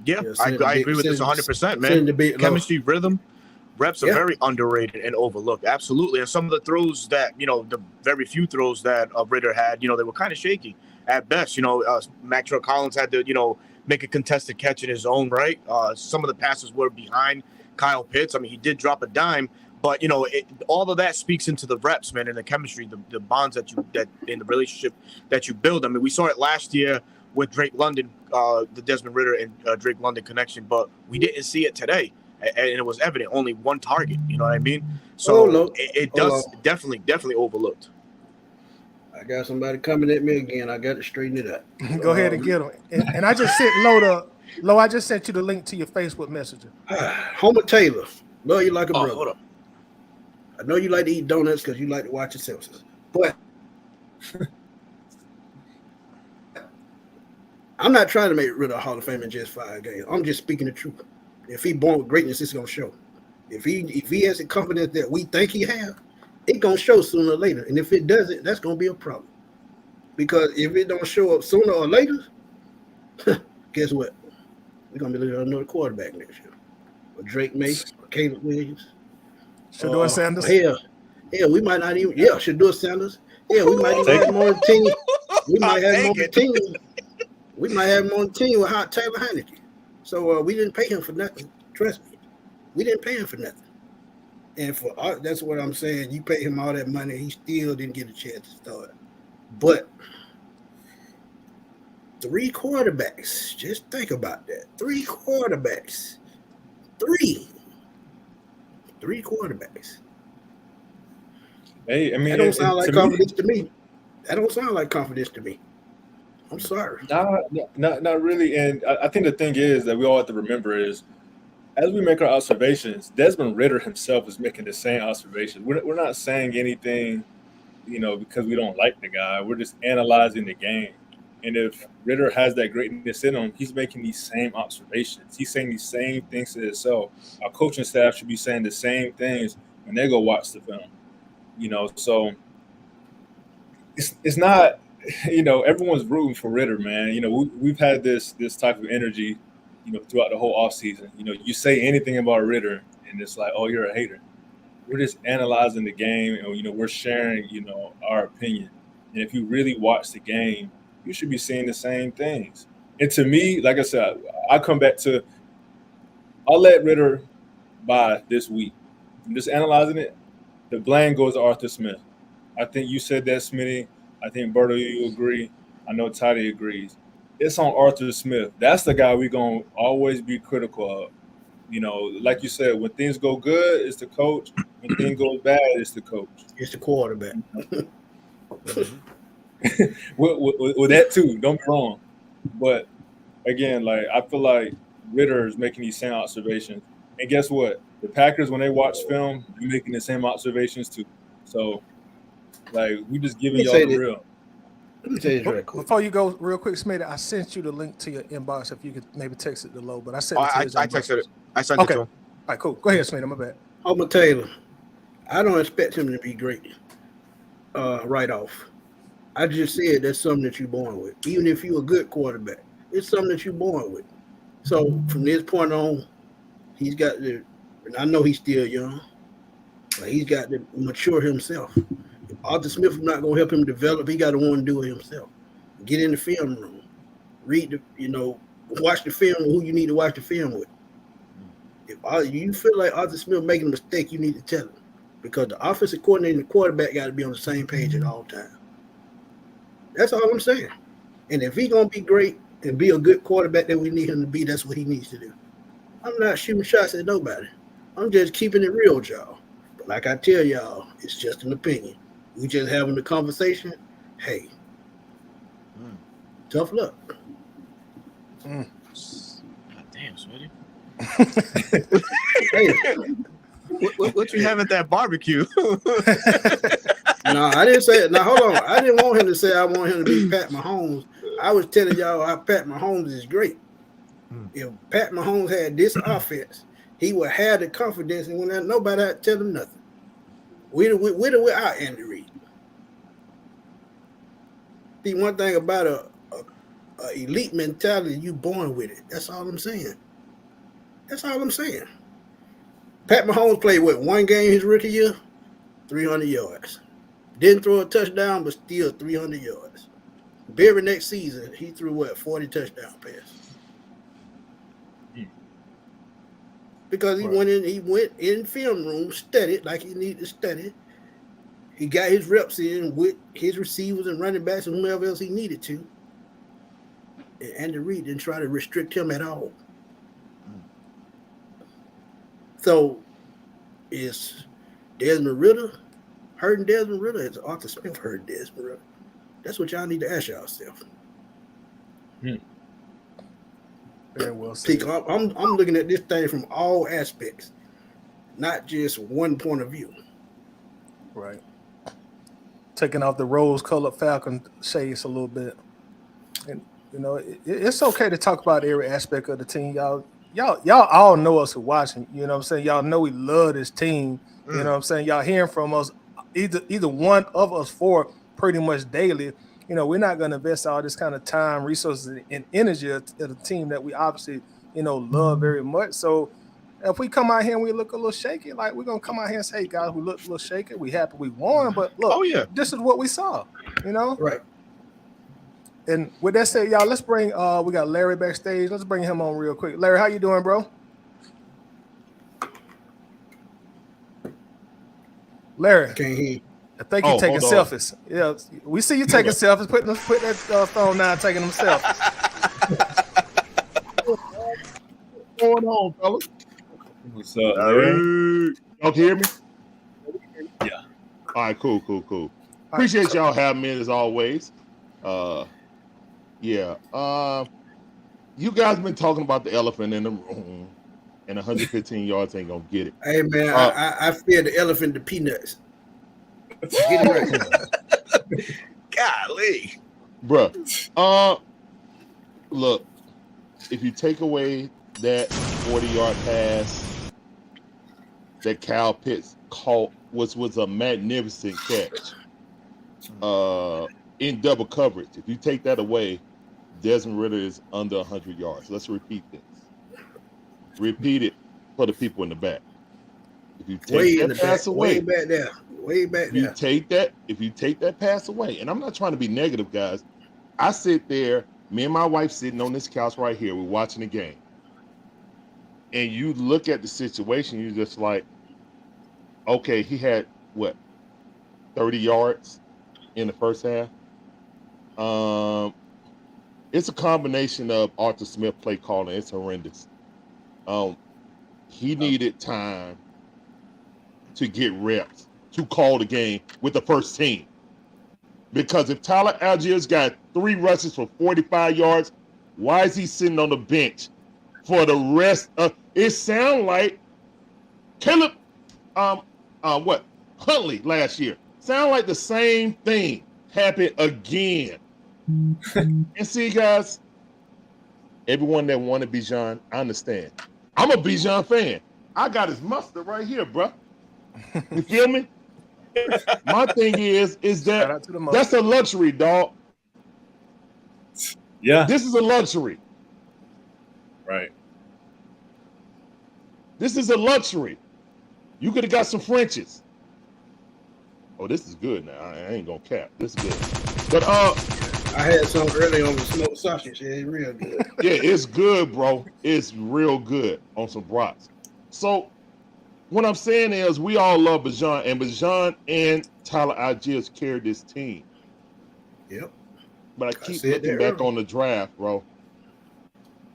Yeah, I agree with this 100%, man. Chemistry, rhythm, reps are very underrated and overlooked. Absolutely. And some of the throws that, the very few throws that Ritter had, they were kind of shaky at best. Maxwell Collins had to, make a contested catch in his own right. Some of the passes were behind Kyle Pitts. I mean, he did drop a dime. But all of that speaks into the reps, man, and the chemistry, the bonds that in the relationship that you build. I mean, we saw it last year with Drake London, the Desmond Ritter and Drake London connection, but we didn't see it today, and it was evident. Only one target, you know what I mean? So it does definitely overlooked. I got somebody coming at me again. I got to straighten it up. Go ahead and get them. And I just sent Lo. I just sent you the link to your Facebook Messenger. Homer Taylor, love you like a brother. Hold on. I know you like to eat donuts because you like to watch the Simpsons, but I'm not trying to make rid of Hall of Fame in just 5 games. I'm just speaking the truth. If he born with greatness, it's gonna show. If he has the confidence that we think he have, it's gonna show sooner or later. And if it doesn't, that's gonna be a problem. Because if it don't show up sooner or later, guess what? We're gonna be looking at another quarterback next year. Or Drake May, or Caleb Williams. Shador Sanders. Hell, we might not even. Yeah, Shador Sanders. Yeah, we might even have more on the team. We might have more on the team. We might have more on the team with Taylor Heineke. So we didn't pay him for nothing. Trust me, we didn't pay him for nothing. And that's what I'm saying. You pay him all that money, he still didn't get a chance to start. But 3 quarterbacks. Just think about that. 3 quarterbacks. 3 quarterbacks. Hey, I mean, that don't sound like confidence to me. That don't sound like confidence to me. I'm sorry. Not really. And I think the thing is that we all have to remember is, as we make our observations, Desmond Ritter himself is making the same observations. We're not saying anything, because we don't like the guy. We're just analyzing the game. And if Ritter has that greatness in him, he's making these same observations. He's saying these same things to himself. Our coaching staff should be saying the same things when they go watch the film. So it's not, everyone's rooting for Ritter, man. We've had this type of energy, throughout the whole offseason. You say anything about Ritter, and it's like, oh, you're a hater. We're just analyzing the game, and we're sharing, our opinion. And if you really watch the game, you should be seeing the same things. And to me, like I said, I come back to, I'll let Ritter by this week. I'm just analyzing it. The blame goes to Arthur Smith. I think you said that, Smitty. I think Berto, you agree. I know Toddy agrees. It's on Arthur Smith. That's the guy we're going to always be critical of. Like you said, when things go good, it's the coach. When things go bad, it's the coach. It's the quarterback. with that too, don't be wrong. But again, I feel like Ritter is making these same observations. And guess what? The Packers, when they watch film, they're making the same observations too. So, like, we just giving me y'all say the that. real. Let me tell you this right quick. Before you go, real quick, Smitty, I sent you the link to your inbox. If you could maybe text it to Low, but I sent it to his I inbox. texted it. I sent Okay. it to All him. right, cool. Go ahead, Smitty. My bad. Homer Taylor, I don't expect him to be great right off. I just said that's something that you're born with. Even if you're a good quarterback, it's something that you're born with. So from this point on, he's got to, and I know he's still young, but he's got to mature himself. If Arthur Smith is not going to help him develop, he got to want to do it himself. Get in the film room, read watch the film with who you need to watch the film with. If you feel like Arthur Smith making a mistake, you need to tell him, because the offensive coordinator and the quarterback got to be on the same page at all times. That's all I'm saying. And if he's going to be great and be a good quarterback that we need him to be, that's what he needs to do. I'm not shooting shots at nobody. I'm just keeping it real, y'all. But like I tell y'all, it's just an opinion. We just having a conversation. Hey, tough luck. God damn, Smitty. Hey, what you have at that barbecue? no, I didn't say it. Now, hold on. I didn't want him to say I want him to be Pat Mahomes. I was telling y'all how Pat Mahomes is great. If Pat Mahomes had this offense, he would have the confidence, and when nobody had to tell him nothing. With or without Andy Reid. See, one thing about a elite mentality, you born with it. That's all I'm saying. That's all I'm saying. Pat Mahomes played one game his rookie year, 300 yards. Didn't throw a touchdown, but still 300 yards. Very next season, he threw 40 touchdown passes. Because he went in film room, studied like he needed to study. He got his reps in with his receivers and running backs and whoever else he needed to. And Andy Reid didn't try to restrict him at all. So, is Desmond Ritter hurting Desmond Ritter? Is Arthur Smith hurting Desmond Ritter? That's what y'all need to ask yourself. Very well See, said. I'm looking at this thing from all aspects, not just one point of view. Right. Taking off the rose-colored Falcon shades a little bit. And, it's okay to talk about every aspect of the team. Y'all all know us who watching. You know what I'm saying? Y'all know we love this team. You know what I'm saying? Y'all hearing from us, either one of us four pretty much daily. We're not going to invest all this kind of time, resources, and energy at a team that we obviously, love very much. So if we come out here and we look a little shaky, like we're going to come out here and say, hey, guys, we look a little shaky. We happy we won, but look, this is what we saw, Right. And with that said, y'all, let's bring, we got Larry backstage. Let's bring him on real quick. Larry, how you doing, bro? Larry. Can't hear you. I think you're taking selfies. Yeah, we see you taking selfies. Put that phone down, taking them selfies. What's going on, fellas? What's up, Larry? Y'all can hear me? Yeah. All right, cool. Appreciate y'all having me as always. You guys been talking about the elephant in the room, and 115 yards ain't gonna get it. Hey man, I fear the elephant, the peanuts. Get it right. Golly, bruh. Look, if you take away that 40-yard pass that Kyle Pitts caught, was a magnificent catch. In double coverage. If you take that away, Desmond Ritter is under 100 yards. Let's repeat this. Repeat it for the people in the back. If you take that pass away, way back there. If you take that pass away, and I'm not trying to be negative, guys. I sit there, me and my wife sitting on this couch right here, we're watching the game. And you look at the situation, you're just like, okay, he had 30 yards in the first half. It's a combination of Arthur Smith play calling. It's horrendous. He needed time to get reps to call the game with the first team. Because if Tyler Allgeier's got 3 rushes for 45 yards, why is he sitting on the bench for the rest of it. Sound like Caleb, Huntley last year. Sound like the same thing happened again. And see, guys, everyone that wanted Bijan, I understand. I'm a Bijan fan. I got his mustard right here, bro. You feel me? My thing is that that's a luxury, dog. Yeah. This is a luxury. Right. This is a luxury. You could have got some Frenches. Oh, this is good now. I ain't gonna cap. This is good. But I had some early on the smoked sausage. It's real good. Yeah, it's good, bro. It's real good on some brats. So what I'm saying is we all love Bijan, and Bijan and Tyler Algiers carried this team. Yep. But I keep looking back on the draft, bro.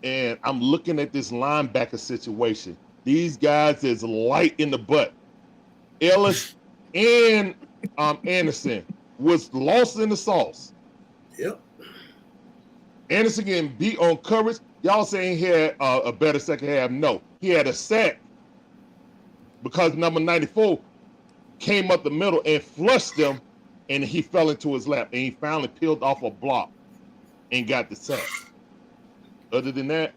And I'm looking at this linebacker situation. These guys is light in the butt. Ellis and Anderson was lost in the sauce. Yep. Anderson getting beat on coverage. Y'all saying he had a better second half. No, he had a sack because number 94 came up the middle and flushed them, and he fell into his lap, and he finally peeled off a block and got the sack. Other than that,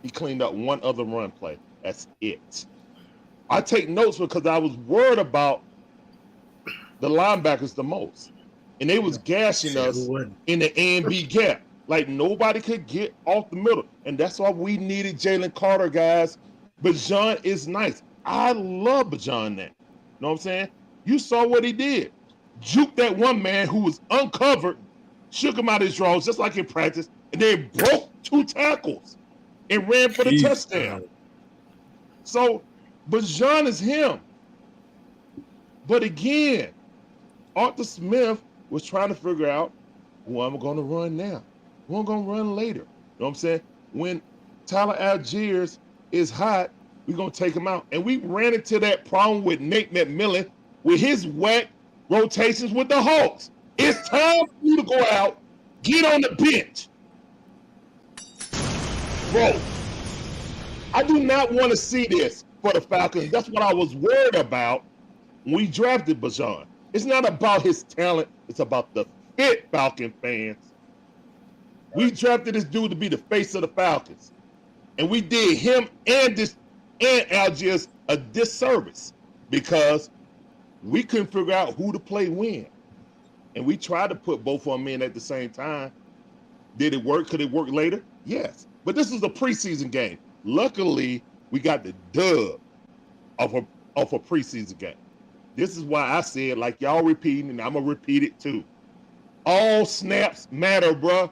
he cleaned up one other run play. That's it. I take notes because I was worried about the linebackers the most. And they was gashing us in the A and B gap. Like nobody could get off the middle. And that's why we needed Jalen Carter, guys. Bijan is nice. I love Bijan now. Know what I'm saying? You saw what he did. Juked that one man who was uncovered, shook him out his drawers just like in practice, and then broke 2 tackles and ran for the touchdown. So Bijan is him. But again, Arthur Smith was trying to figure out who I'm going to run now, who I'm going to run later. You know what I'm saying? When Tyler Algiers is hot, we're going to take him out. And we ran into that problem with Nate McMillan with his whack rotations with the Hawks. It's time for you to go out, get on the bench. Bro, I do not want to see this for the Falcons. That's what I was worried about when we drafted Bijan. It's not about his talent. It's about the fit, Falcon fans. We drafted this dude to be the face of the Falcons. And we did him and Algiers a disservice because we couldn't figure out who to play when. And we tried to put both of them in at the same time. Did it work? Could it work later? Yes. But this is a preseason game. Luckily, we got the dub of a preseason game. This is why I said, like y'all repeating, and I'm going to repeat it too. All snaps matter, bro.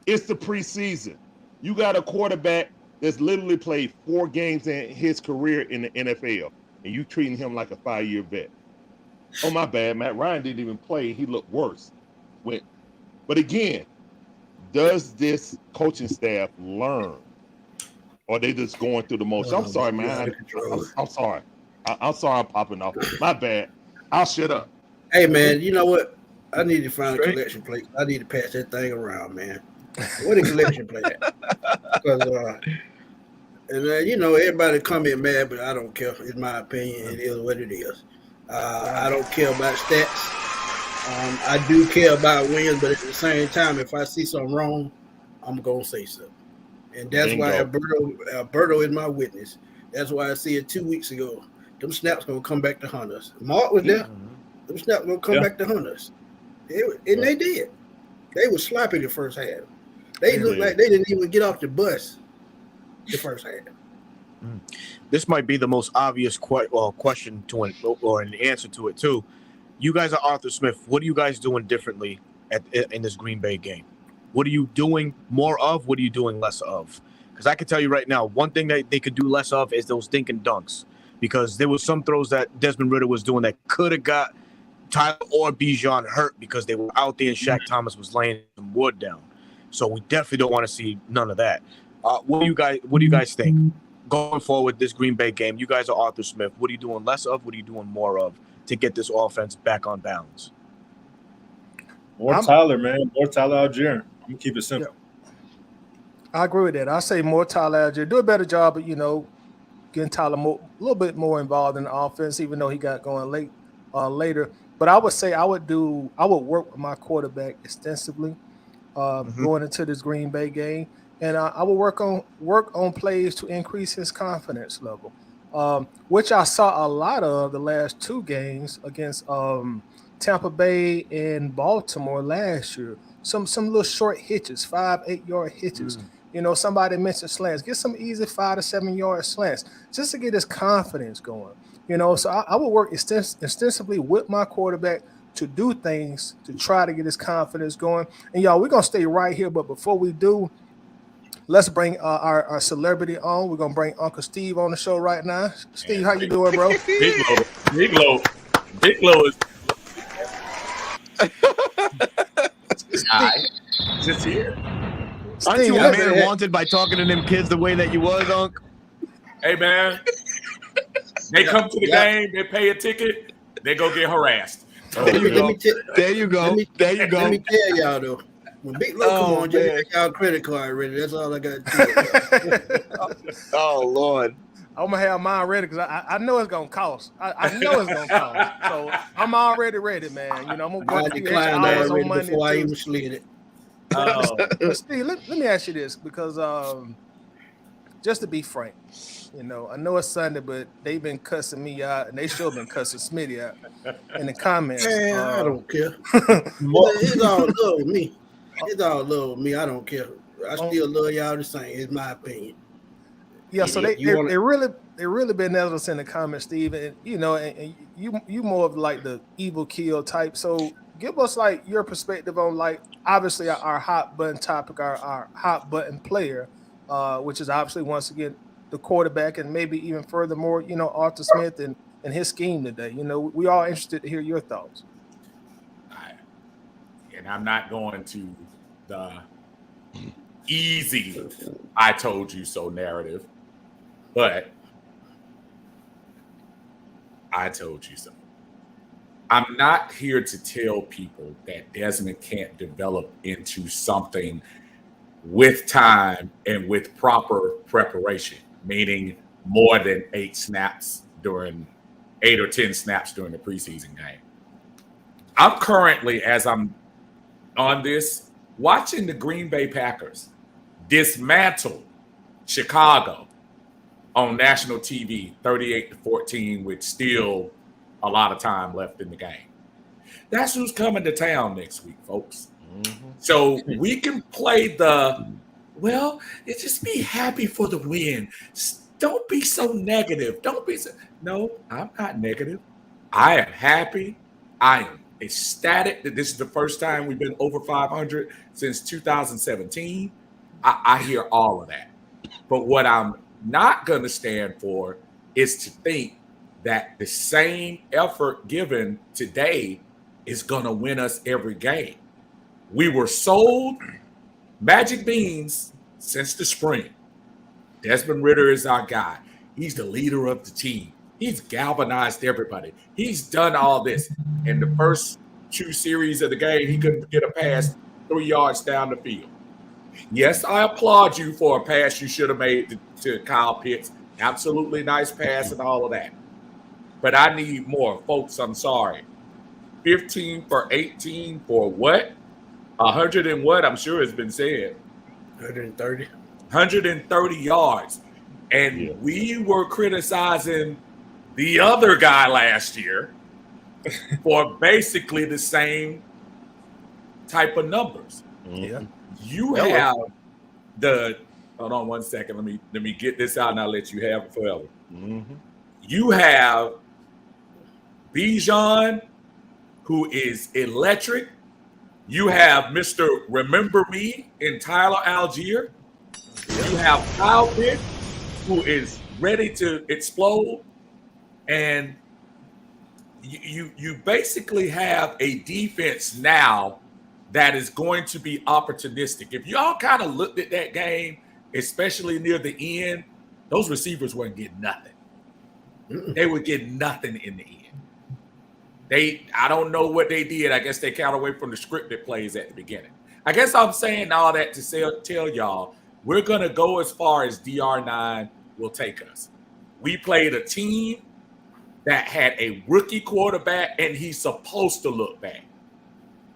It's the preseason. You got a quarterback that's literally played 4 games in his career in the NFL, and you treating him like a 5-year vet. Oh, my bad. Matt Ryan didn't even play. He looked worse. But again, does this coaching staff learn? Or are they just going through the motions? I'm sorry, man. I'm sorry. I'm sorry I'm popping off. My bad. I'll shut up. Hey, man, you know what? I need to find a collection plate. I need to pass that thing around, man. What a collection plate at? Because, you know, everybody come in mad, but I don't care. It's my opinion. It is what it is. I don't care about stats. I do care about wins, but at the same time, if I see something wrong, I'm going to say something. And that's why Alberto is my witness. That's why I said 2 weeks ago, them snaps going to come back to hunt us. Mark was there. Them snaps going to come back to hunt us. And they did. They were sloppy the first half. They looked like they didn't even get off the bus the first half. This might be the most obvious question to it, or an answer to it too. You guys are Arthur Smith. What are you guys doing differently in this Green Bay game? What are you doing more of? What are you doing less of? Because I can tell you right now, one thing that they could do less of is those stinking dunks. Because there was some throws that Desmond Ridder was doing that could have got Tyler or Bijan hurt because they were out there and Shaq Thomas was laying some wood down. So we definitely don't want to see none of that. What do you guys think going forward this Green Bay game? You guys are Arthur Smith. What are you doing less of? What are you doing more of to get this offense back on balance? More Tyler, man. More Tyler Algier. I'm gonna keep it simple. I agree with that. I say more Tyler Algier. Do a better job of, getting Tyler a little bit more involved in the offense, even though he got going later. But I would say I would work with my quarterback extensively going into this Green Bay game, and I will work on plays to increase his confidence level, which I saw a lot of the last two games against Tampa Bay and Baltimore last year. Some little short hitches, 5-8 yard hitches. Somebody mentioned slants. Get some easy 5 to 7 yard slants just to get his confidence going. So I would work extensively with my quarterback to do things to try to get his confidence going. And y'all, we're gonna stay right here, but before we do, let's bring our celebrity on. We're gonna bring Uncle Steve on the show right now. Steve, how you doing, bro? Big Low is just here. Aren't you Steve, a man wanted by talking to them kids the way that you was, Unc? Hey man, they come to the game, they pay a ticket, they go get harassed. There you go. Let me tell y'all though, when Big Low come on, just get y'all credit card ready. That's all I got to tell you. Oh Lord. I'm gonna have mine ready because I know it's gonna cost. I know it's gonna cost. So I'm already ready, man. I'm gonna work the extra hours on Monday before I even slid it. But Steve, let me ask you this because just to be frank, I know it's Sunday, but they've been cussing me out, and they sure been cussing Smitty out in the comments. Man, I don't care. It's all love with me. It's all love with me. I don't care. I still love y'all the same. It's my opinion. Yeah, so they really been nervous in the comments, Steve, and and you more of like the evil kill type. So give us like your perspective on like obviously our hot button topic, our hot button player, which is obviously once again the quarterback, and maybe even furthermore, Arthur Smith and his scheme today. We all interested to hear your thoughts. And I'm not going to the easy "I told you so" narrative, but I told you so. I'm not here to tell people that Desmond can't develop into something with time and with proper preparation, meaning more than 8 or 10 snaps during the preseason game. I'm currently, as I'm on this, watching the Green Bay Packers dismantle Chicago on national TV 38-14 with still a lot of time left in the game. That's who's coming to town next week, folks. Mm-hmm. So we can play just be happy for the win. Don't be so negative. No, I'm not negative. I am happy. I am ecstatic that this is the first time we've been over 500 since 2017. I hear all of that. But what I'm not going to stand for is to think that the same effort given today is going to win us every game. We were sold magic beans since the spring. Desmond Ridder is our guy. He's the leader of the team. He's galvanized everybody. He's done all this. In the first 2 series of the game, he couldn't get a pass 3 yards down the field. Yes, I applaud you for a pass you should have made to Kyle Pitts. Absolutely nice pass and all of that. But I need more. Folks, I'm sorry. 15 for 18 for what? 100 and what? I'm sure it's been said. 130. 130 yards. And we were criticizing the other guy last year for basically the same type of numbers. Yeah. You have hold on one second. Let me get this out and I'll let you have it forever. Mm-hmm. You have Bijan, who is electric. You have Mr. Remember Me in Tyler Algier. You have Kyle Pitts, who is ready to explode. And you basically have a defense now that is going to be opportunistic. If y'all kind of looked at that game, especially near the end, those receivers weren't getting nothing. They would get nothing in the end. I don't know what they did. I guess they got away from the scripted plays at the beginning. I guess I'm saying all that to tell y'all we're going to go as far as DR9 will take us. We played a team that had a rookie quarterback, and he's supposed to look bad.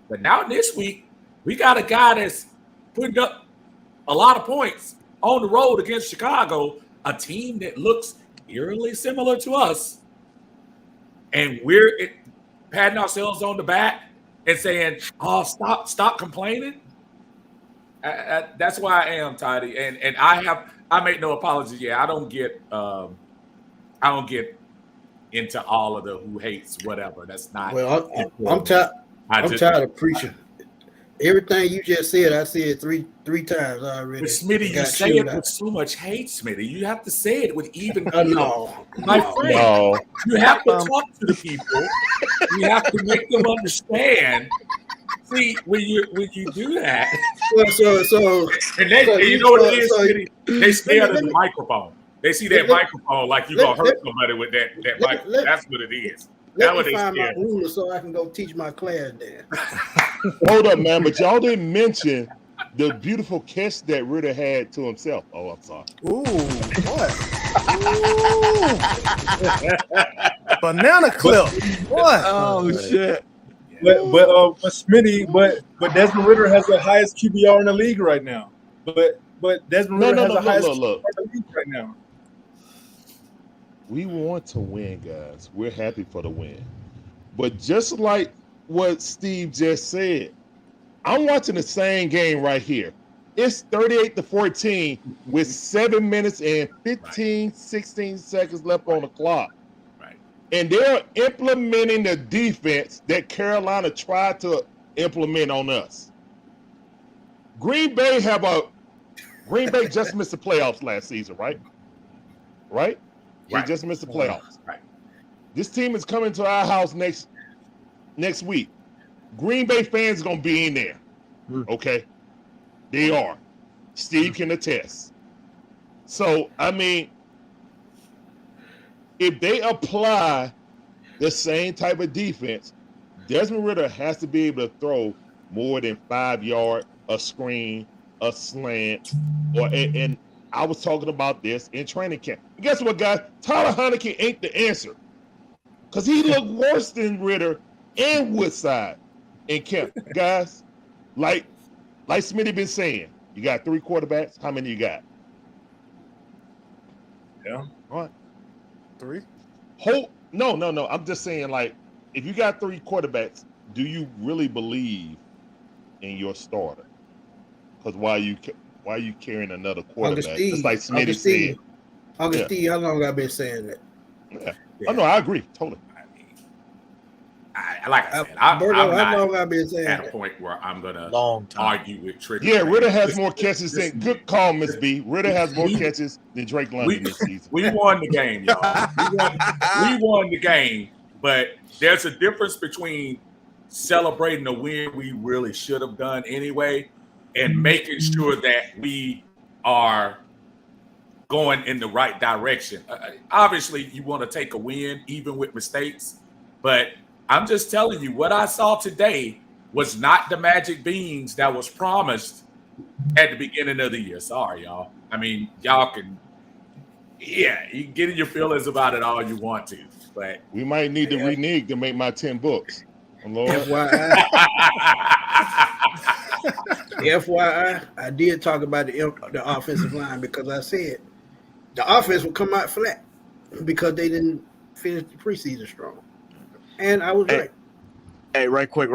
But now this week, we got a guy that's putting up a lot of points on the road against Chicago, a team that looks eerily similar to us. And we're patting ourselves on the back and saying, "Oh, stop complaining." That's why I am, Tidy, and I make no apologies. Yeah, I don't get into all of the who hates whatever. That's not. Well, I'm tired. I'm tired of preaching. Everything you just said, I said three times already. But Smitty, you say it with so much hate, Smitty. You have to say it with even no, my friend. No. You have to talk to the people. You have to make them understand. See, when you do that, and you know what it is, Smitty? They scared of the microphone. They see that microphone like you gonna hurt somebody with that microphone. That's what it is. Let me find my ruler so I can go teach my class there. Hold up, man, but y'all didn't mention the beautiful catch that Ritter had to himself. Oh, I'm sorry. Ooh, what? Ooh. Banana clip. What? Oh shit. But Smitty, but Desmond Ritter has the highest QBR in the league right now. But Desmond Ritter has the highest QBR in the league right now. We want to win, guys. We're happy for the win. But just like what Steve just said, I'm watching the same game right here. It's 38-14 with 7 minutes and 16 seconds left on the clock. Right. And they're implementing the defense that Carolina tried to implement on us. Green Bay just missed the playoffs last season, right? Right? They just missed the playoffs. Right. This team is coming to our house next week. Green Bay fans are going to be in there. Okay? They are. Steve can attest. So, I mean, if they apply the same type of defense, Desmond Ritter has to be able to throw more than 5 yards, a screen, a slant, and I was talking about this in training camp. And guess what, guys? Tyler Heineke ain't the answer. Because he looked worse than Ritter and Woodside in camp. Guys, like Smitty been saying, you got 3 quarterbacks. How many you got? Yeah. All right. 3? No. I'm just saying, like, if you got 3 quarterbacks, do you really believe in your starter? Because why are you carrying another quarterback? Just like Smitty said. Steve, how long have I been saying that? Yeah. Oh, no, I agree. Totally. Like I said, I'm not been saying at a point where I'm going to argue with Trick. Yeah, Ritter has more catches than – good call, Miss B. Ritter has more catches than Drake London this season. We won the game, y'all. We won the game, but there's a difference between celebrating a win we really should have done anyway and making sure that we are going in the right direction. Obviously, you want to take a win even with mistakes, but I'm just telling you, what I saw today was not the magic beans that was promised at the beginning of the year. Sorry, y'all. I mean, y'all can, you can get in your feelings about it all you want to, but we might need to renege to make my 10 books. Lord. FYI, I did talk about the offensive line because I said the offense will come out flat because they didn't finish the preseason strong. And I was right. Hey, right quick.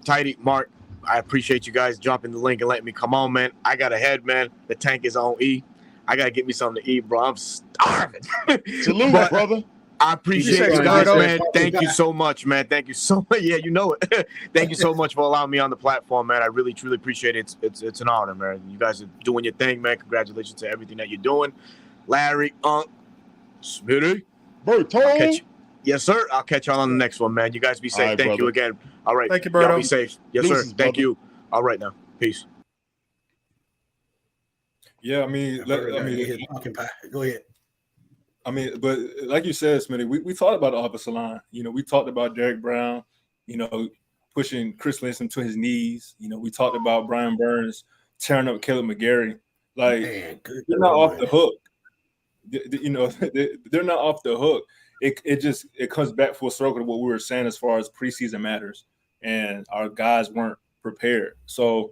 Tidy, Mark, I appreciate you guys dropping the link and letting me come on, man. I got ahead, man. The tank is on E. I got to get me something to eat, bro. I'm starving. Salute, brother. I appreciate you guys, man. Thank you so much, man. Thank you so much. Yeah, you know it. Thank you so much for allowing me on the platform, man. I really, truly appreciate it. It's an honor, man. You guys are doing your thing, man. Congratulations to everything that you're doing. Larry, Smitty, Berto. Yes, sir. I'll catch y'all on the next one, man. You guys be safe. Right, Thank brother. you again. All right. Thank you, Berto. Y'all be safe. Yes, Deuces, sir. Thank brother. you. All right now. Peace. Yeah, I mean, Go ahead. I mean, but like you said, Smitty, we thought about the offensive line. You know, we talked about Derek Brown, pushing Chris Linson to his knees. We talked about Brian Burns tearing up Caleb McGarry. Like Man, good they're not off Lord. the hook. You know, they're not off the hook. It comes back full circle to what we were saying as far as preseason matters, and our guys weren't prepared. So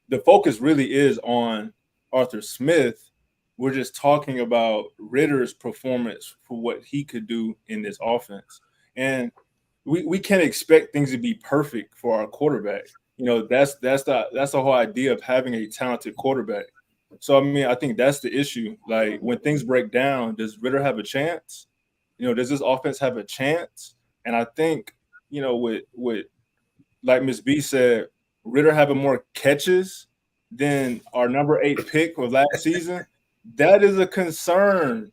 the focus really is on Arthur Smith. We're just talking about Ritter's performance for what he could do in this offense, and we can't expect things to be perfect for our quarterback. You know, that's the whole idea of having a talented quarterback. So I mean, I think that's the issue. Like when things break down, does Ritter have a chance? You know, does this offense have a chance? And I think, you know, with like Miss B said, Ritter having more catches than our number 8 pick of last season, that is a concern.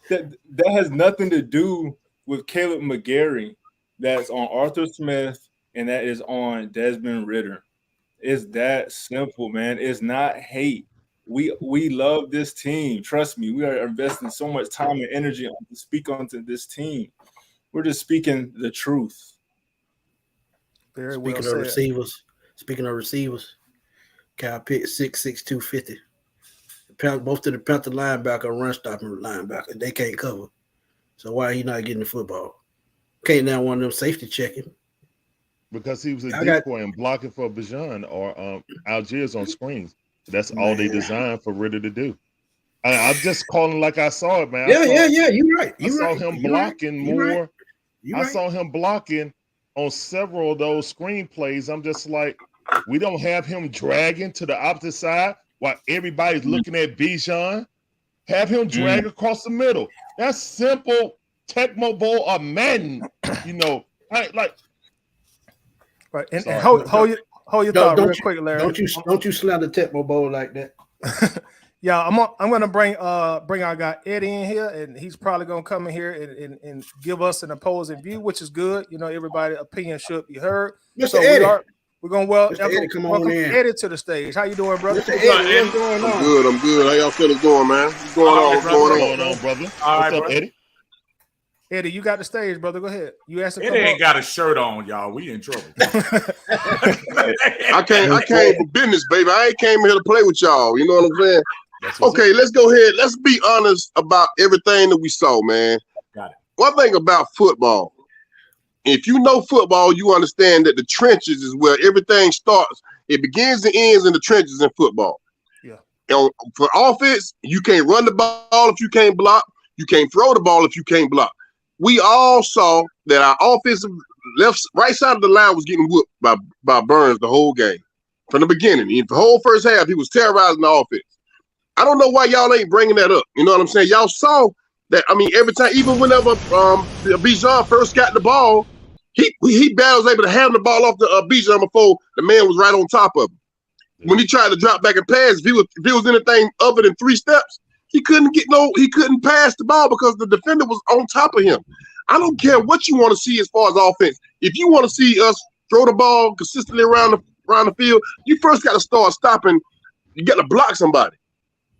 that has nothing to do with Caleb McGarry. That's on Arthur Smith, and that is on Desmond Ritter. It's that simple, man. It's not hate. We love this team. Trust me, we are investing so much time and energy to speak onto this team. We're just speaking the truth. Very Speaking well of said. receivers, Kyle Pitts 6'6", 250. Both of the Panther linebacker, run stopping linebacker, they can't cover. So why he not getting the football? Can't now one of them safety checking. Because he was a decoy and blocking for Bijan or Algiers on screens. That's all they designed for Ritter to do. I'm just calling like I saw it, man. Yeah. You're right. I saw him blocking more. I saw him blocking on several of those screen plays. I'm just like, we don't have him dragging to the opposite side while everybody's looking at Bijan. Have him drag across the middle. That's simple Tecmo Bowl or Madden. You know, right? And hold your thought real quick, Larry. Don't you slam the Tecmo Bowl like that. Yeah, I'm gonna bring our guy Eddie in here, and he's probably gonna come in here and give us an opposing view, which is good. You know, everybody's opinion should be heard. Mr. So Eddie. we're gonna welcome Eddie to the stage. How you doing, brother? Mr. Eddie, what's going on? I'm good. How y'all fellas doing, man? What's going on? What's going on, brother? All right, What's up, brother. Eddie? Eddie, you got the stage, brother. Go ahead. You asked Eddie ain't got a shirt on, y'all. We in trouble. I came for business, baby. I ain't came here to play with y'all. You know what I'm saying? Okay, let's go ahead. Let's be honest about everything that we saw, man. Got it. One thing about football, if you know football, you understand that the trenches is where everything starts. It begins and ends in the trenches in football. Yeah. And for offense, you can't run the ball if you can't block. You can't throw the ball if you can't block. We all saw that our offensive right side of the line was getting whooped by Burns the whole game from the beginning. In the whole first half, he was terrorizing the offense. I don't know why y'all ain't bringing that up. You know what I'm saying? Y'all saw that. I mean, every time, even whenever Bijan first got the ball, he barely was able to hand the ball off to Bijan before the man was right on top of him. When he tried to drop back and pass, if he was anything other than 3 steps, he couldn't pass the ball because the defender was on top of him. I don't care what you want to see as far as offense. If you want to see us throw the ball consistently around the field, you first got to start stopping. You got to block somebody.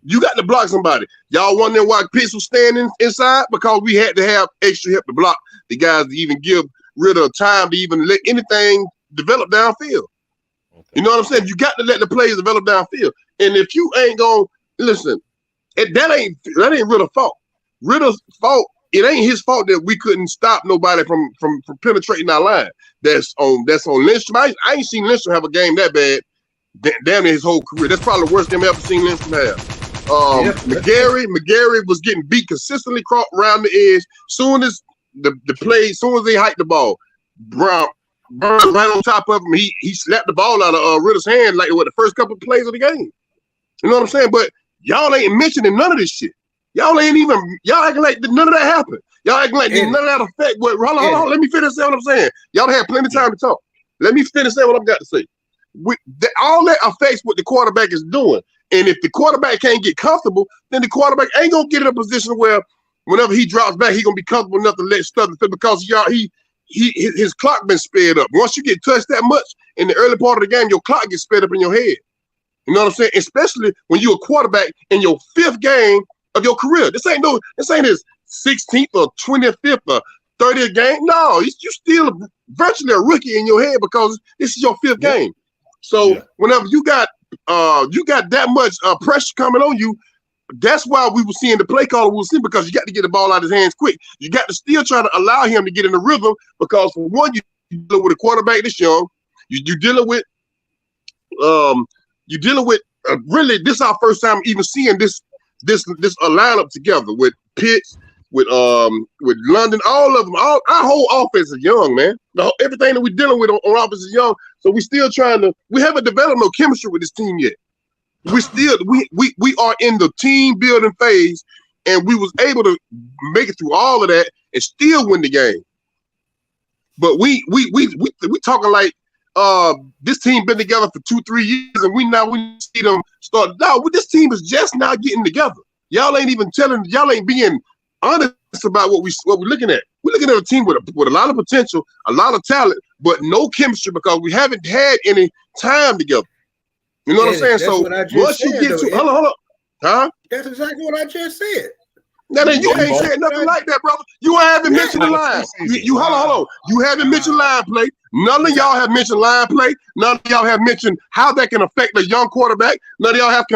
Y'all wondering why Pitts was standing inside? Because we had to have extra help to block the guys to even give Ritter time to even let anything develop downfield. Okay. You know what I'm saying? You got to let the plays develop downfield. And if you ain't going to listen, that ain't Ritter's fault. Ritter's fault. It ain't his fault that we couldn't stop nobody from penetrating our line. That's on Lindstrom. I ain't seen Lindstrom have a game that bad damn near his whole career. That's probably the worst game I've ever seen Lindstrom have. McGarry was getting beat consistently around the edge. Soon as they hiked the ball, Burns right on top of him. He slapped the ball out of Ritter's hand like the first couple of plays of the game. You know what I'm saying? But y'all ain't mentioning none of this shit. Y'all acting like none of that happened. Y'all acting like none of that affect what. Hold on. Let me finish saying what I'm saying. Y'all had plenty of time to talk. Let me finish saying what I've got to say. All that affects what the quarterback is doing. And if the quarterback can't get comfortable, then the quarterback ain't gonna get in a position where whenever he drops back, he's gonna be comfortable enough to let stuff because his clock been sped up. Once you get touched that much in the early part of the game, your clock gets sped up in your head. You know what I'm saying? Especially when you're a quarterback in your 5th game of your career. This ain't his 16th or 25th or 30th game. No, you still virtually a rookie in your head because this is your 5th game. So whenever you got you got that much pressure coming on you. That's why we were seeing the play caller we were seeing, because you got to get the ball out of his hands quick. You got to still try to allow him to get in the rhythm, because for one, you're dealing with a quarterback this young. You're dealing with really, this is our first time even seeing this lineup together with Pitts, with London, all of them. Our whole offense is young, man. Everything that we're dealing with on offense is young. So we haven't developed no chemistry with this team yet. We are in the team building phase, and we was able to make it through all of that and still win the game. But we talking like this team been together for 2-3 years, and we see them start. No, this team is just now getting together. Y'all ain't even y'all ain't being honest about what we're looking at. We're looking at a team with a lot of potential, a lot of talent, but no chemistry because we haven't had any time together. You know what I'm saying? So once you get to hold on, huh? That's exactly what I just said. Now then, you ain't said nothing like that, brother. You haven't mentioned the line. You hold on. You haven't mentioned line play. None of y'all have mentioned line play. None of y'all have mentioned how that can affect a young quarterback. None of y'all have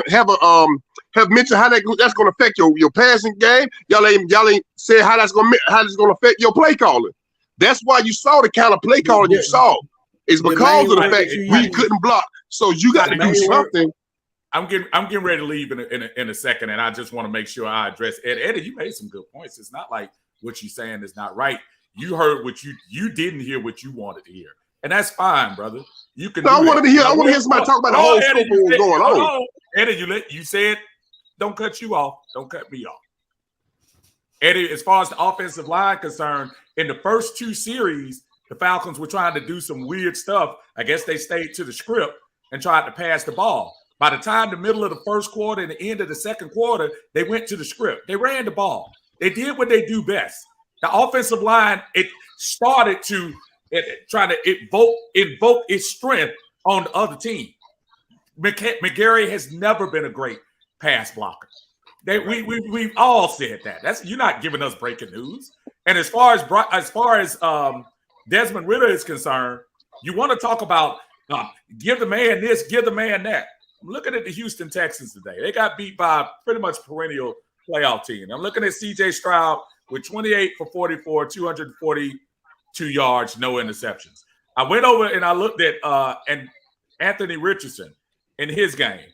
mentioned how that's going to affect your passing game. Y'all ain't said how that's going to affect your play calling. That's why you saw the kind of play calling you saw. It's because of the fact we couldn't block. So you got to do something. I'm getting ready to leave in a second, and I just want to make sure I address Eddie. You made some good points. It's not like what you're saying is not right. You heard what you didn't hear what you wanted to hear, and that's fine, brother. You can. No, I wanted to hear somebody talk about the whole scope of what's going on. Eddie, you said don't cut you off. Don't cut me off. Eddie, as far as the offensive line concerned, in the first 2 series, the Falcons were trying to do some weird stuff. I guess they stayed to the script and tried to pass the ball. By the time the middle of the first quarter and the end of the second quarter, they went to the script. They ran the ball. They did what they do best. The offensive line, it started to try to invoke its strength on the other team. McGarry has never been a great pass blocker. We've all said that. You're not giving us breaking news. And as far as Desmond Ridder is concerned, you want to talk about give the man this, give the man that. I'm looking at the Houston Texans today. They got beat by a pretty much perennial playoff team. I'm looking at C.J. Stroud with 28 for 44, 242 yards, no interceptions. I went over and I looked at and Anthony Richardson in his game,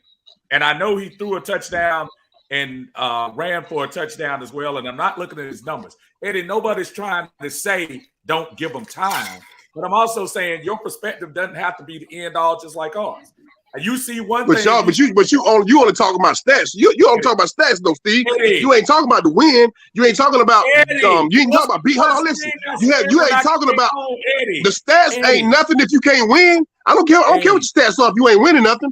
and I know he threw a touchdown and ran for a touchdown as well, and I'm not looking at his numbers. Eddie, nobody's trying to say don't give him time, but I'm also saying your perspective doesn't have to be the end all just like ours. You see one thing, but you only talk about stats. You only talk about stats though, Steve. Eddie, you ain't talking about the win. You ain't talking about you ain't talking about beat. Hold on, listen. You ain't talking about the stats. Eddie. Ain't nothing if you can't win. I don't care. I don't care what your stats are if you ain't winning nothing.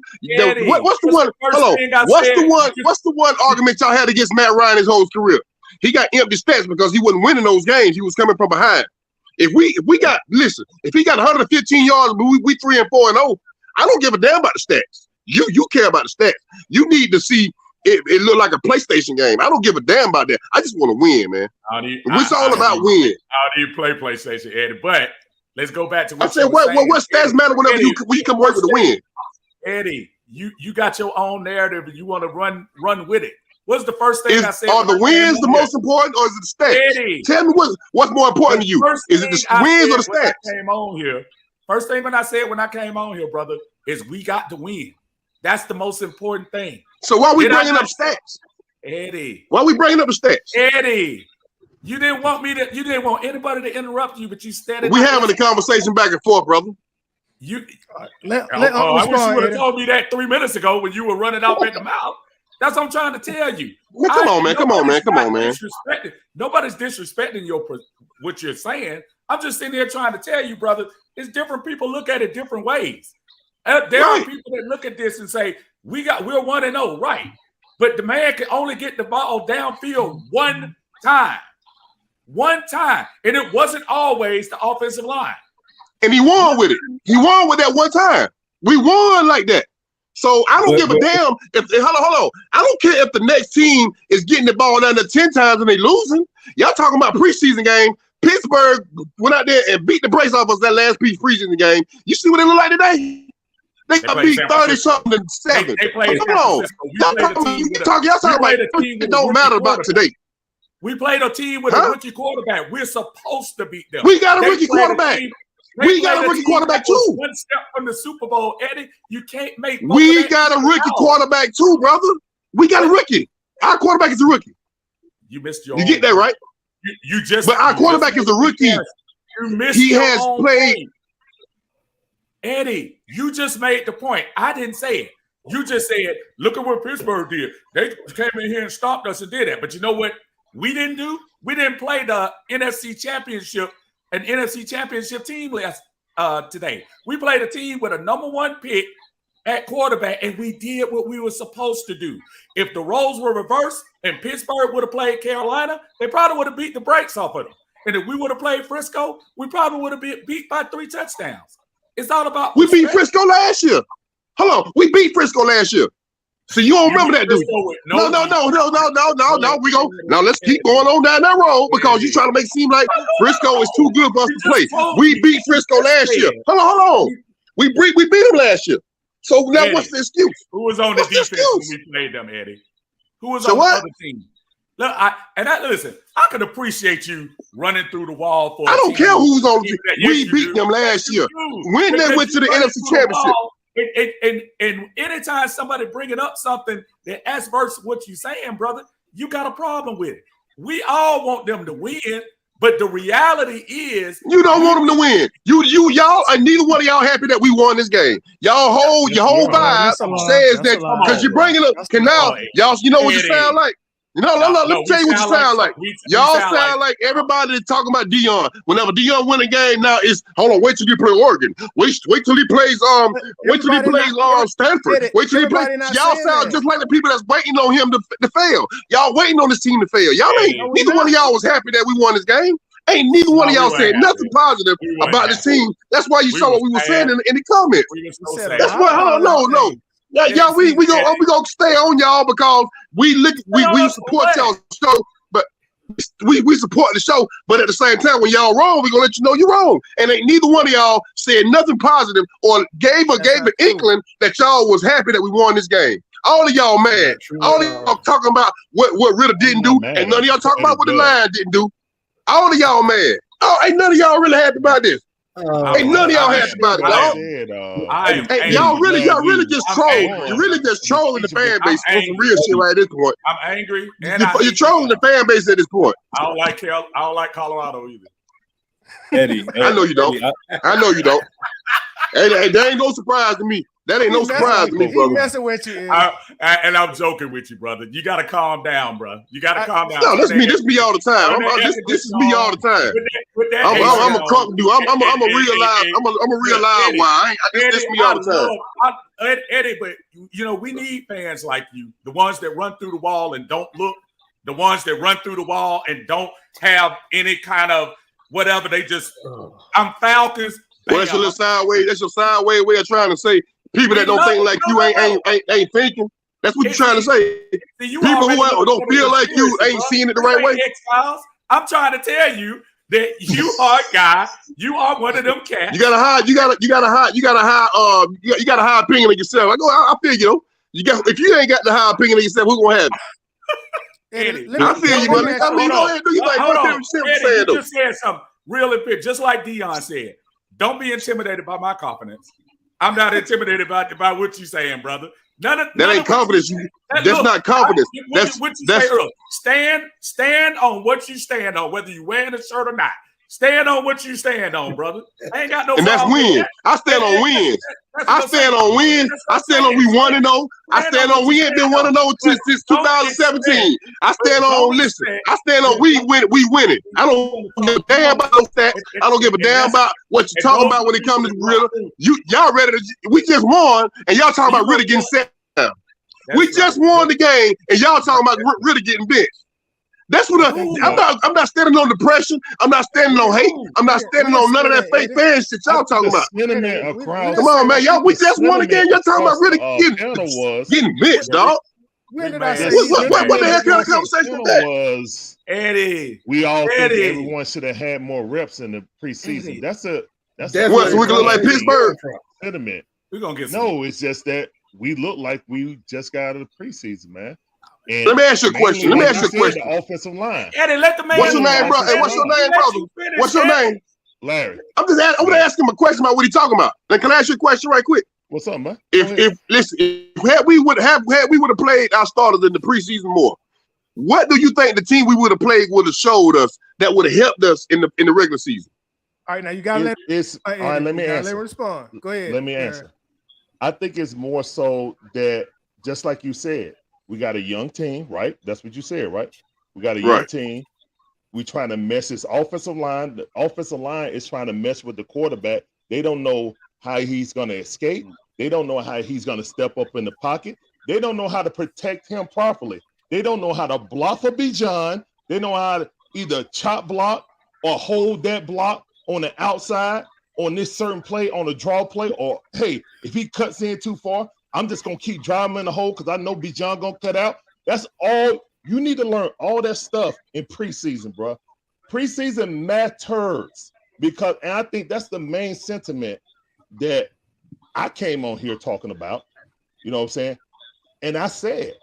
What's the one? Hold on. What's the one argument y'all had against Matt Ryan his whole career? He got empty stats because he wasn't winning those games. He was coming from behind. If he got 115 yards, but we 3-4-0. I don't give a damn about the stats. You care about the stats. You need to see it look like a PlayStation game. I don't give a damn about that. I just want to win, man. It's all about winning. How do you play PlayStation, Eddie? But let's go back to what I said. What stats matter whenever you come away with a win? Eddie, you got your own narrative and you want to run with it. What's the first thing I said? Are the wins the most important, or is it the stats? Eddie, tell me what's more important to you. Is it the wins or the stats? Came on here. First thing when I came on here, brother, is we got to win. That's the most important thing. So why are we bringing up stats? Eddie. Why are we bringing up the stats? Eddie, you didn't want anybody to interrupt you, but you started. We having a conversation back and forth, brother. I wish you would have told me that 3 minutes ago when you were running off at the mouth. That's what I'm trying to tell you. Come on, man. Nobody's disrespecting what you're saying. I'm just sitting here trying to tell you, brother, it's different people look at it different ways. There are people that look at this and say, we're 1-0, right? But the man can only get the ball downfield one time. And it wasn't always the offensive line. And he won with it. He won with that one time. We won like that. So I don't give a damn if hold on. I don't care if the next team is getting the ball down there 10 times and they losing. Y'all talking about preseason game. Pittsburgh went out there and beat the brace off us that last preseason game. You see what it looked like today? They got beat 30-something to 7. They played Come on. Y'all talking about it don't matter about today. We played a team with a rookie quarterback. We're supposed to beat them. We got a rookie quarterback. We got a rookie quarterback too. One step from the Super Bowl, Eddie. You can't make. We got a rookie quarterback too, brother. We got a rookie. Our quarterback is a rookie. You missed your. You get that right? You just. But our quarterback is a rookie. You missed. He has played. Eddie, you just made the point. I didn't say it. You just said, look at what Pittsburgh did. They came in here and stopped us and did that. But you know what we didn't do? We didn't play the NFC Championship, an NFC Championship team today. We played a team with a number 1 pick at quarterback, and we did what we were supposed to do. If the roles were reversed and Pittsburgh would have played Carolina, they probably would have beat the brakes off of them. And if we would have played Frisco, we probably would have been beat by 3 touchdowns. It's all about. We beat Frisco last year. Hold on, we beat Frisco last year. So you don't remember that, do you? No. We go now. Let's keep going on down that road because you're trying to make it seem like Frisco is too good for us to play. We beat Frisco last year. Hold on. We beat them last year. So now what's the excuse? Who was on the defense when we played them, Eddie? Who was on the other team? Look, listen, I could appreciate you running through the wall for. I don't care who's on the team. We beat them last year. When they went to the NFC Championship. And anytime somebody bringing up something that adverse what you're saying, brother, you got a problem with it. We all want them to win, but the reality is you don't want them to win. Y'all, neither one of y'all happy that we won this game. Your whole vibe says that because you're bringing up. Now y'all, you know what you sound like. Let me tell you what you sound like. Y'all sound like everybody that's talking about Dion. Whenever Dion win a game, now it's hold on. Wait till he play Oregon. Wait till he plays. Wait till he plays Stanford. Wait till he plays. Y'all sound just like the people that's waiting on him to fail. Y'all waiting on this team to fail. Y'all ain't. Neither one of y'all was happy that we won this game. Ain't neither one of y'all said nothing positive about this team. That's why you saw what we were saying in the comments. That's why. Hold on, no. Yeah, we gonna stay on y'all because we support y'all show, but we support the show. But at the same time, when y'all wrong, we gonna let you know you're wrong. And ain't neither one of y'all said nothing positive or gave an inkling that y'all was happy that we won this game. All of y'all mad. All of y'all talking about what Ritter didn't do, and none of y'all talking about what the line didn't do. All of y'all mad. Oh, ain't none of y'all really happy about this. Ain't none of y'all happy about it, dog. Y'all really just trolling. You're really just trolling the fan base for some real shit right at this point. I'm angry. You're trolling the fan base at this point. I don't like Colorado either. Eddie, I know you don't. I know you don't. Hey, that ain't no surprise to me. That ain't no surprise to me, brother. He's messing with you. And I'm joking with you, brother. You got to calm down, bro. You got to calm down. No, this is me all the time. This is me all the time. I'm a crunk dude. I'm a realize why. This is me all the time. Eddie, but we need fans like you, the ones that run through the wall and don't look, the ones that run through the wall and don't have any kind of whatever. They just, I'm Falcons. Well, that's your little sideways. That's your sideways way of trying to say people that don't think like you ain't thinking. That's what you're trying to say. People who don't feel like you ain't seeing it the right way. I'm trying to tell you that you are a guy. You are one of them cats. You got a high opinion of yourself. I feel you. If you ain't got the high opinion of yourself, who's gonna have it? I feel you, buddy. I mean, go ahead. You just said something real important, just like Dion said. Don't be intimidated by my confidence. I'm not intimidated by what you're saying, brother. That ain't confidence. That's not confidence. That's stand on what you stand on, whether you're wearing a shirt or not. Stand on what you stand on, brother. I ain't got no. And that's win. I stand on wins. I stand on wins. I stand on we 1-0. I stand on we ain't been 1-0 since 2017. I stand on I stand on we win it. I don't give a damn about those stats. I don't give a damn about what you talking about when it comes to Ritter. Y'all ready to? We just won, and y'all talking about Ritter getting set down. We just won the game, and y'all talking about Ritter getting benched. That's what I'm not standing on depression. I'm not standing on hate. I'm not standing on none of that fake fan shit y'all talking about. Come on, man. Y'all, we just won again. Y'all talking about really getting bitched, dog. What the heck kind of conversation was that? Eddie. We all think everyone should have had more reps in the preseason. That's what, so we can look like Pittsburgh. Sentiment. We're gonna get some. No, it's just that we look like we just got out of the preseason, man. And Let me ask you a question. mainly, Let me like ask you you a said, question. the offensive line. Eddie, let the man. What's your name, bro? Hey, what's your name, brother? What's your name? Larry. I'm gonna ask him a question about what he talking about. Then can I ask you a question right quick? What's up, man? If we would have played our starters in the preseason more, what do you think the team we would have played would have showed us that would have helped us in the regular season? All right, now you gotta let. All right, let me answer. Let me respond. Go ahead. Let me answer. I think it's more so that, just like you said, we got a young team, right? That's what you said, right? We got a young team. We trying to mess this offensive line. The offensive line is trying to mess with the quarterback. They don't know how he's going to escape. They don't know how he's going to step up in the pocket. They don't know how to protect him properly. They don't know how to block for Bijan. They know how to either chop block or hold that block on the outside on this certain play, on a draw play, or, hey, if he cuts in too far, I'm just going to keep driving in the hole because I know Bijan going to cut out. That's all. You need to learn all that stuff in preseason, bro. Preseason matters because, and I think that's the main sentiment that I came on here talking about. You know what I'm saying? And I said,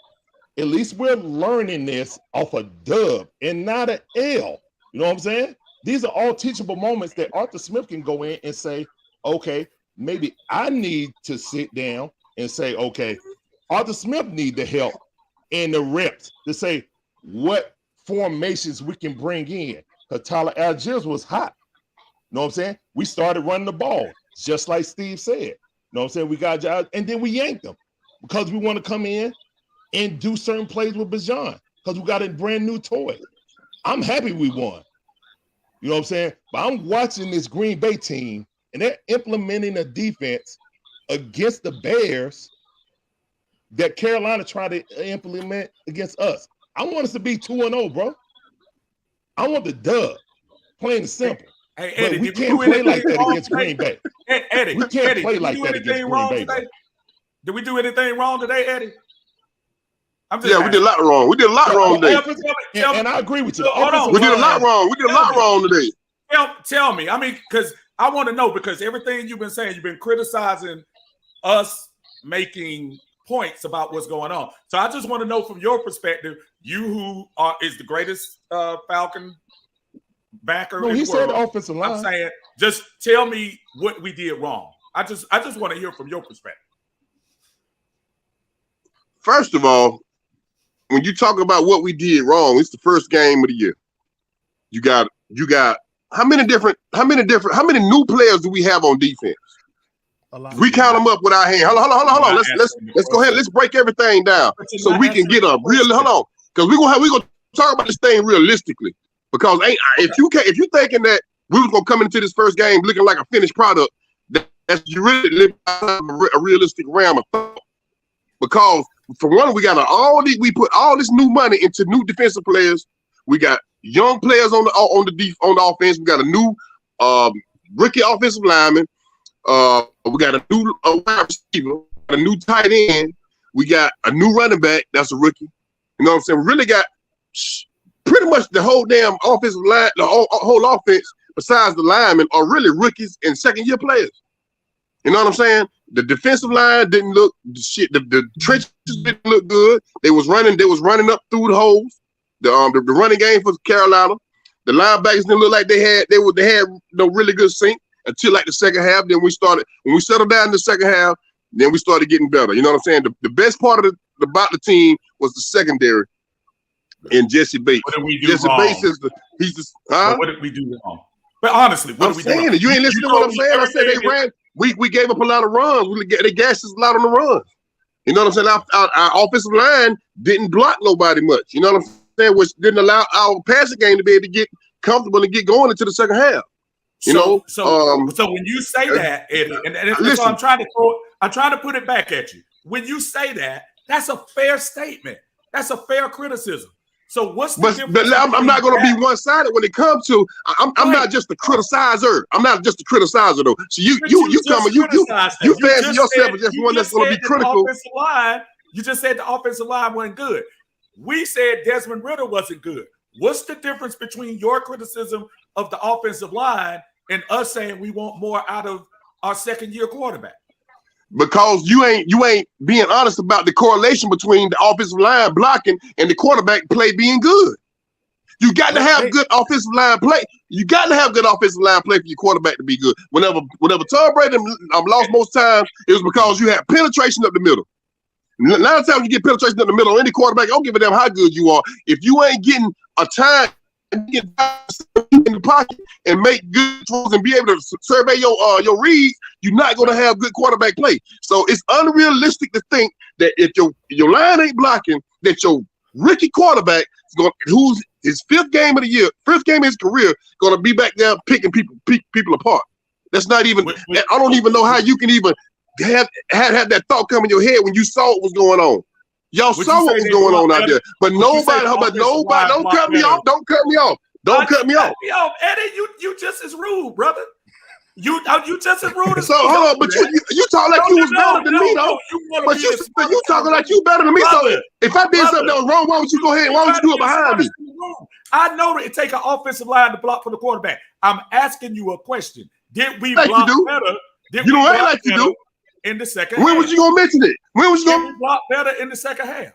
at least we're learning this off a dub and not an L. You know what I'm saying? These are all teachable moments that Arthur Smith can go in and say, okay, maybe I need to sit down and say, okay, Arthur Smith need the help and the reps to say what formations we can bring in. Because Tyler Algiers was hot. You know what I'm saying? We started running the ball, just like Steve said. You know what I'm saying? We got jobs, and then we yanked them because we want to come in and do certain plays with Bijan because we got a brand new toy. I'm happy we won. You know what I'm saying? But I'm watching this Green Bay team, and they're implementing a defense against the Bears that Carolina tried to implement against us. I want us to be 2-0, bro. I want the dub, plain and simple. Hey, Eddie, but we can't play like that against Green Bay. Eddie, we can't play like that against Green Bay. Bro. Did we do anything wrong today, Eddie? We did a lot wrong. We did a lot wrong today. And I agree with you. We did a lot wrong. We did a lot wrong today. Tell me. I mean, because I want to know, because everything you've been saying, you've been criticizing us making points about what's going on. So I just want to know from your perspective, you who is the greatest Falcon backer in the world. He said offensive line. I'm saying, just tell me what we did wrong. I just want to hear from your perspective. First of all, when you talk about what we did wrong, it's the first game of the year. You got how many new players do we have on defense? We count them up with our hand. Hold on. Let's go ahead. Let's break everything down so we can get a real. Hold on, because we're gonna talk about this thing realistically. Because if you thinking that we was gonna come into this first game looking like a finished product, that's you really live a realistic realm of thought. Because for one, we put all this new money into new defensive players. We got young players on the offense. We got a new rookie offensive lineman. We got a new wide receiver, a new tight end. We got a new running back. That's a rookie. You know what I'm saying? We really got pretty much the whole damn offensive line, the whole offense, besides the linemen, are really rookies and second-year players. You know what I'm saying? The defensive line didn't look shit. The trenches didn't look good. They was running up through the holes. The running game for Carolina. The linebackers didn't look like they had no really good sync until like the second half. Then when we settled down in the second half, then we started getting better. You know what I'm saying? The best part about the team was the secondary and Jesse Bates. What did we do Jesse wrong? Bates What did we do wrong? But honestly, what did we do wrong? You ain't listening to what I'm saying. I said they ran. We gave up a lot of runs. They gassed us a lot on the runs. You know what I'm saying? Our offensive line didn't block nobody much. You know what I'm saying? Which didn't allow our passing game to be able to get comfortable and get going into the second half. So when you say that, Eddie, and so I'm trying to put it back at you. When you say that, that's a fair statement. That's a fair criticism. So what's the difference? But I'm not going to be one-sided when it comes to. I'm not just a criticizer. I'm not just a criticizer though. So you fancy yourself as just one that's going to be critical. You just said the offensive line wasn't good. We said Desmond Ridder wasn't good. What's the difference between your criticism of the offensive line and us saying we want more out of our second-year quarterback? because you ain't being honest about the correlation between the offensive line blocking and the quarterback play being good. You got to have good offensive line play. You got to have good offensive line play for your quarterback to be good. Whenever Tom Brady lost most times, it was because you had penetration up the middle. A lot of times you get penetration up the middle on any quarterback, I don't give a damn how good you are. If you ain't getting a time in the pocket and make good throws and be able to survey your reads, you're not going to have good quarterback play. So it's unrealistic to think that if your line ain't blocking, that your rookie quarterback who's his fifth game of his career, going to be back there picking people apart. That's not even. I don't even know how you can even have that thought come in your head when you saw what was going on. Y'all saw what was going on out there, but nobody. Don't cut me off. Don't cut me off. Don't cut me off. Eddie, you just as rude, brother. You just as rude as so. Hold on, but you talk like you was better than me, though. But you talking like you better than me. So if I did something that was wrong, why would you go ahead? Why would you do it behind me? I know that it take an offensive line to block for the quarterback. I'm asking you a question. Did we like block you do. better? Did you we know, like you do. In the second when half? Was you gonna mention it? When was you gonna block better in the second half?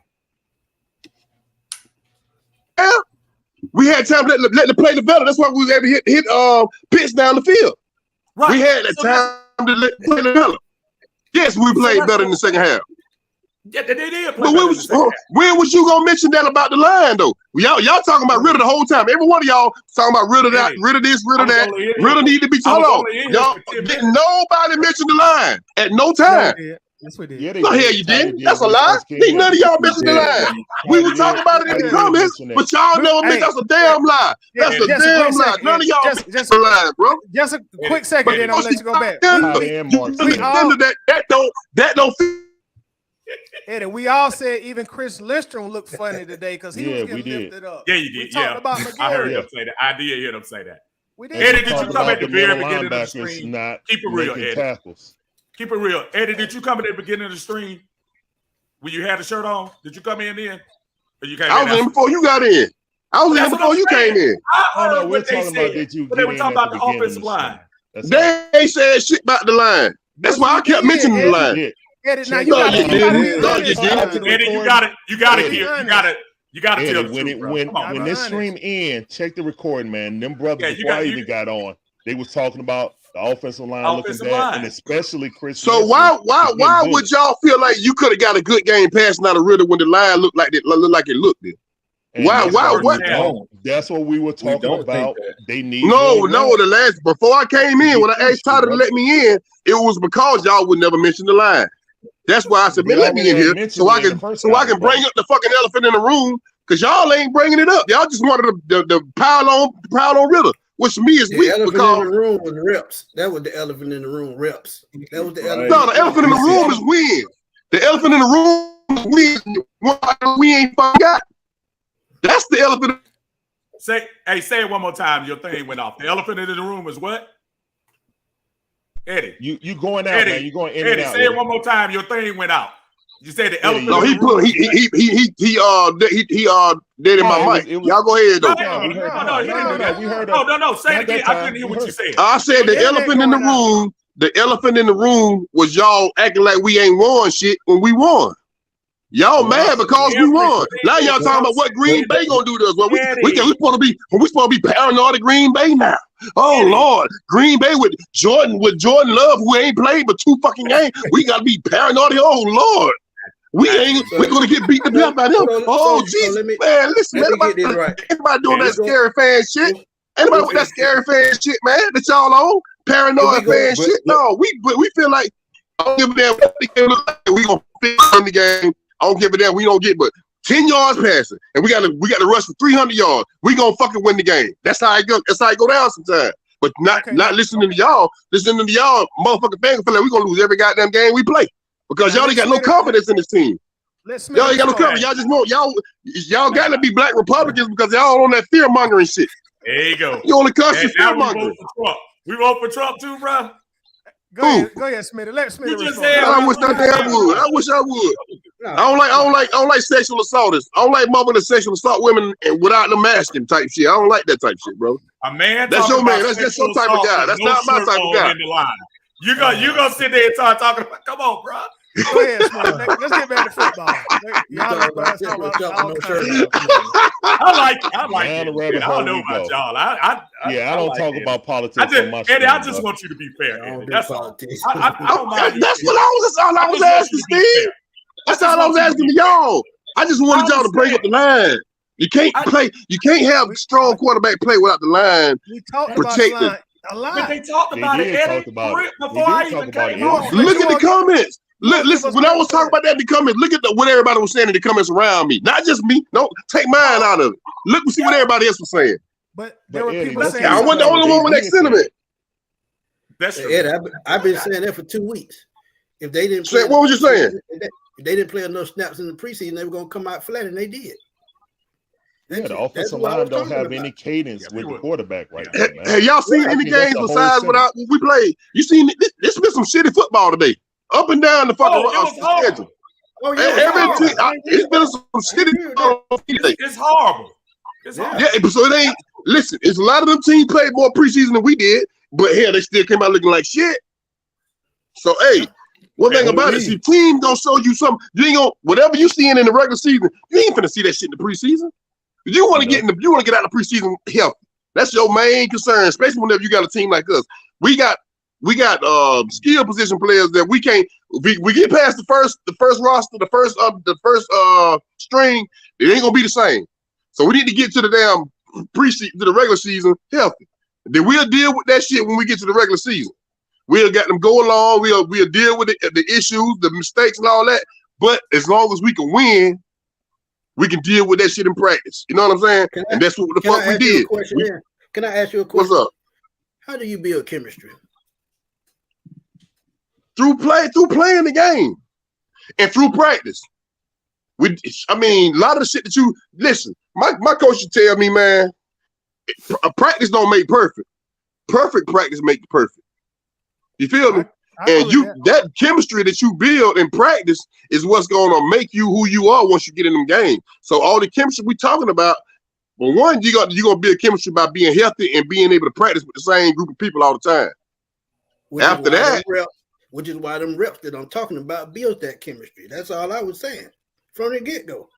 Yeah, we had time to let the play develop. That's why we was able to hit pitch down the field. Right. We had that time to let the play develop. Yes, we played better in the second half. Yeah, they did. But when was you gonna mention that about the line though? Y'all talking about Ritter the whole time. Every one of y'all talking about Ritter that, Ritter this, Ritter that. Ritter need to be hold on. Y'all didn't nobody mention the line at no time. Yes, we did. Yeah, no, hell you didn't. That's a lie. None of y'all mentioned the line. We were talking about it in the comments, but y'all never mentioned. That's a damn lie. That's a damn lie. None of y'all mentioned the line, bro. Just a quick second, then I'll let you go back. That don't fit. Eddie, we all said even Chris Lindstrom looked funny today because he was getting lifted up. Yeah, you did. Talking about McGarry. I heard him say that. I did hear them say that. We did. Eddie, did you come at the very beginning of the stream? Keep it real, Eddie. Tackles. Keep it real. Eddie, did you come at the beginning of the stream when you had the shirt on? Did you come in then? Or you came I was in before you got in. I was in before you came in. I heard what they said. But they were talking about the offensive line. They ain't said shit about the line. That's why I kept mentioning the line. Eddie, now you got to Eddie, you got to tell the truth, when this stream ends, check the recording, man. Them brothers before I even got on, they was talking about the offensive line looking bad, and especially Chris. So why would y'all feel like you could have got a good game passing out of Ritter when the line looked like it looked then? Why? What? That's what we were talking about. They need the last before I came in when I asked Tyler to let me in, it was because y'all would never mention the line. That's why I said, man, let me in here so I can bring up the fucking elephant in the room because y'all ain't bringing it up. Y'all just wanted the pile on Ritter, which to me is weak. The elephant in the room was reps. That was the elephant in the room, reps. That was the elephant. No, the elephant in the room is wins. The elephant in the room is wins. We ain't fucking got. That's the elephant. Say it one more time. Your thing went off. The elephant in the room is what? Eddie, you going out, man. You going in and out. Say it one more time. Your thing went out. You said the elephant. No, he dead in my mic. Y'all go ahead though. No. Say it again. I couldn't hear what you said. I said the elephant in the room. The elephant in the room was y'all acting like we ain't won shit when we won. Y'all mad because we won. Now y'all talking about what Green Bay gonna do to us. Well, we supposed to be paranoid of Green Bay now. Oh Lord, Green Bay with Jordan Love, who ain't played but 2 fucking games. We gotta be paranoid. Oh Lord, we're gonna get beat to death by them. Oh Jesus, man, listen, anybody doing that scary fan shit? Anybody with that scary fan shit, man? That y'all on paranoid fan shit? No, we feel like I don't give a damn what the game look like. We gonna fix the game. I don't give a damn. We don't get but 10 yards passing, and we got to rush for 300 yards. We gonna fucking win the game. That's how it go. That's how it go down sometimes. But not listening to y'all. Listening to y'all, motherfucking fans feel like we gonna lose every goddamn game we play because y'all ain't got no confidence in this team. Y'all ain't got no confidence. Y'all just want y'all got to be black Republicans because y'all on that fear mongering shit. There you go. You only constantly fear mongering. We vote for Trump too, bro. Go ahead, Smitty. Let Smitty respond. I wish I would. I don't like sexual assaulters. I don't like mother to sexual assault women and without them masking type shit. I don't like that type shit, bro. A man. That's your man. That's your type of guy. That's not my type of guy. You gonna sit there and start talking about? Come on, bro. Go ahead, Smart. Let's get back to football. Y'all talk about all kinds of stuff. I like Down the it. rabbit I hole don't know we about go. y'all. I don't like talk Eddie. about politics on my show. Eddie, I just want you to be fair. I don't Eddie. do That's all. politics. I don't mind. That's all I was just want asking, you to be Steve. fair. That's all I was asking to y'all. I just wanted y'all to bring up the line. You can't play. You can't have strong quarterback play without the line. We talked Protect about the line a lot. But they talked about it, Eddie, before I even came on. Look at the comments. Listen, when I was talking about that in the comments, look at what everybody was saying in the comments around me. Not just me. No, take mine out of it. Look and see what everybody else was saying. But there were people Eddie, saying I wasn't the only one with that sentiment. That's true. Ed, I've been saying that for 2 weeks. If they didn't What was you saying? If they didn't play enough snaps in the preseason, they were going to come out flat, and they did. Yeah, the offensive line don't have any cadence with the quarterback right now, man. Hey, y'all seen any games besides without we played? You seen this been some shitty football today. Up and down the fucking schedule. Oh, yeah. It's been some shitty football today. It's horrible. It's horrible. Yeah, so it ain't. Listen, it's a lot of them teams played more preseason than we did, but hell, they still came out looking like shit. So hey, one thing about it, see, team gonna show you something. You ain't gonna whatever you seeing in the regular season, you ain't finna see that shit in the preseason. You want to get out of the preseason healthy. That's your main concern, especially whenever you got a team like us. We got skill position players that we can't. We get past the first roster, the first string. It ain't gonna be the same. So we need to get to the damn preseason, to the regular season healthy. Then we'll deal with that shit when we get to the regular season. We'll get them go along. We'll deal with the issues, the mistakes, and all that. But as long as we can win, we can deal with that shit in practice. You know what I'm saying? And that's what the fuck we did. Can I ask you a question? What's up? How do you build chemistry? Through playing the game and through practice. A lot of the shit that you listen. My coach should tell me, man, practice don't make perfect. Perfect practice make perfect. You feel me? And that chemistry that you build in practice is what's going to make you who you are once you get in them games. So all the chemistry we talking about, well, one, you're gonna build chemistry by being healthy and being able to practice with the same group of people all the time. Which is why them reps that I'm talking about build that chemistry. That's all I was saying from the get-go.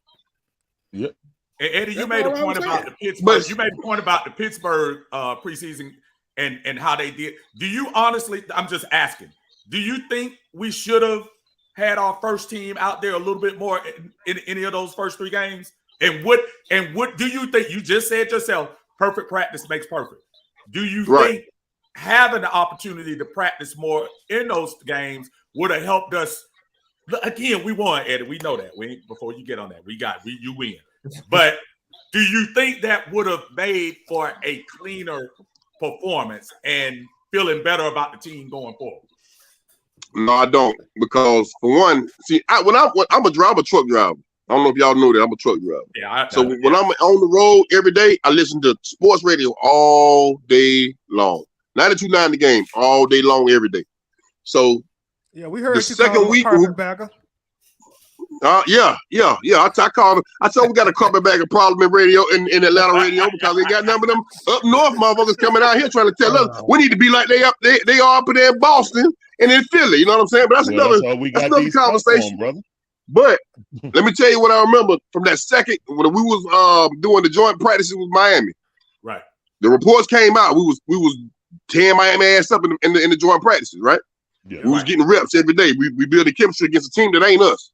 Yep. And Eddie, you made a point about the Pittsburgh. You made a point about the Pittsburgh preseason and how they did. Do you honestly? I'm just asking. Do you think we should have had our first team out there a little bit more in any of those first 3 games? And what do you think? You just said yourself, perfect practice makes perfect. Do you think having the opportunity to practice more in those games would have helped us? Again, we won, Eddie. We know that. Before you get on that, you win. But do you think that would have made for a cleaner performance and feeling better about the team going forward? No, I don't, because for one, see, I'm a truck driver. I don't know if y'all know that I'm a truck driver. Yeah. When I'm on the road every day, I listen to sports radio all day long. 92.9 the game all day long every day. So yeah, we heard the second week. Carpetbagger. Yeah. I called him. I told him we got a carpetbagger problem in radio in Atlanta radio because they got none of them up north motherfuckers coming out here trying to tell us we need to be like they are up there in Boston and in Philly. You know what I'm saying? But that's another conversation, brother. But let me tell you what I remember from that second when we was doing the joint practices with Miami. Right. The reports came out. We was tearing Miami ass up in the joint practices. Right. Yeah. We was getting reps every day. We building chemistry against a team that ain't us.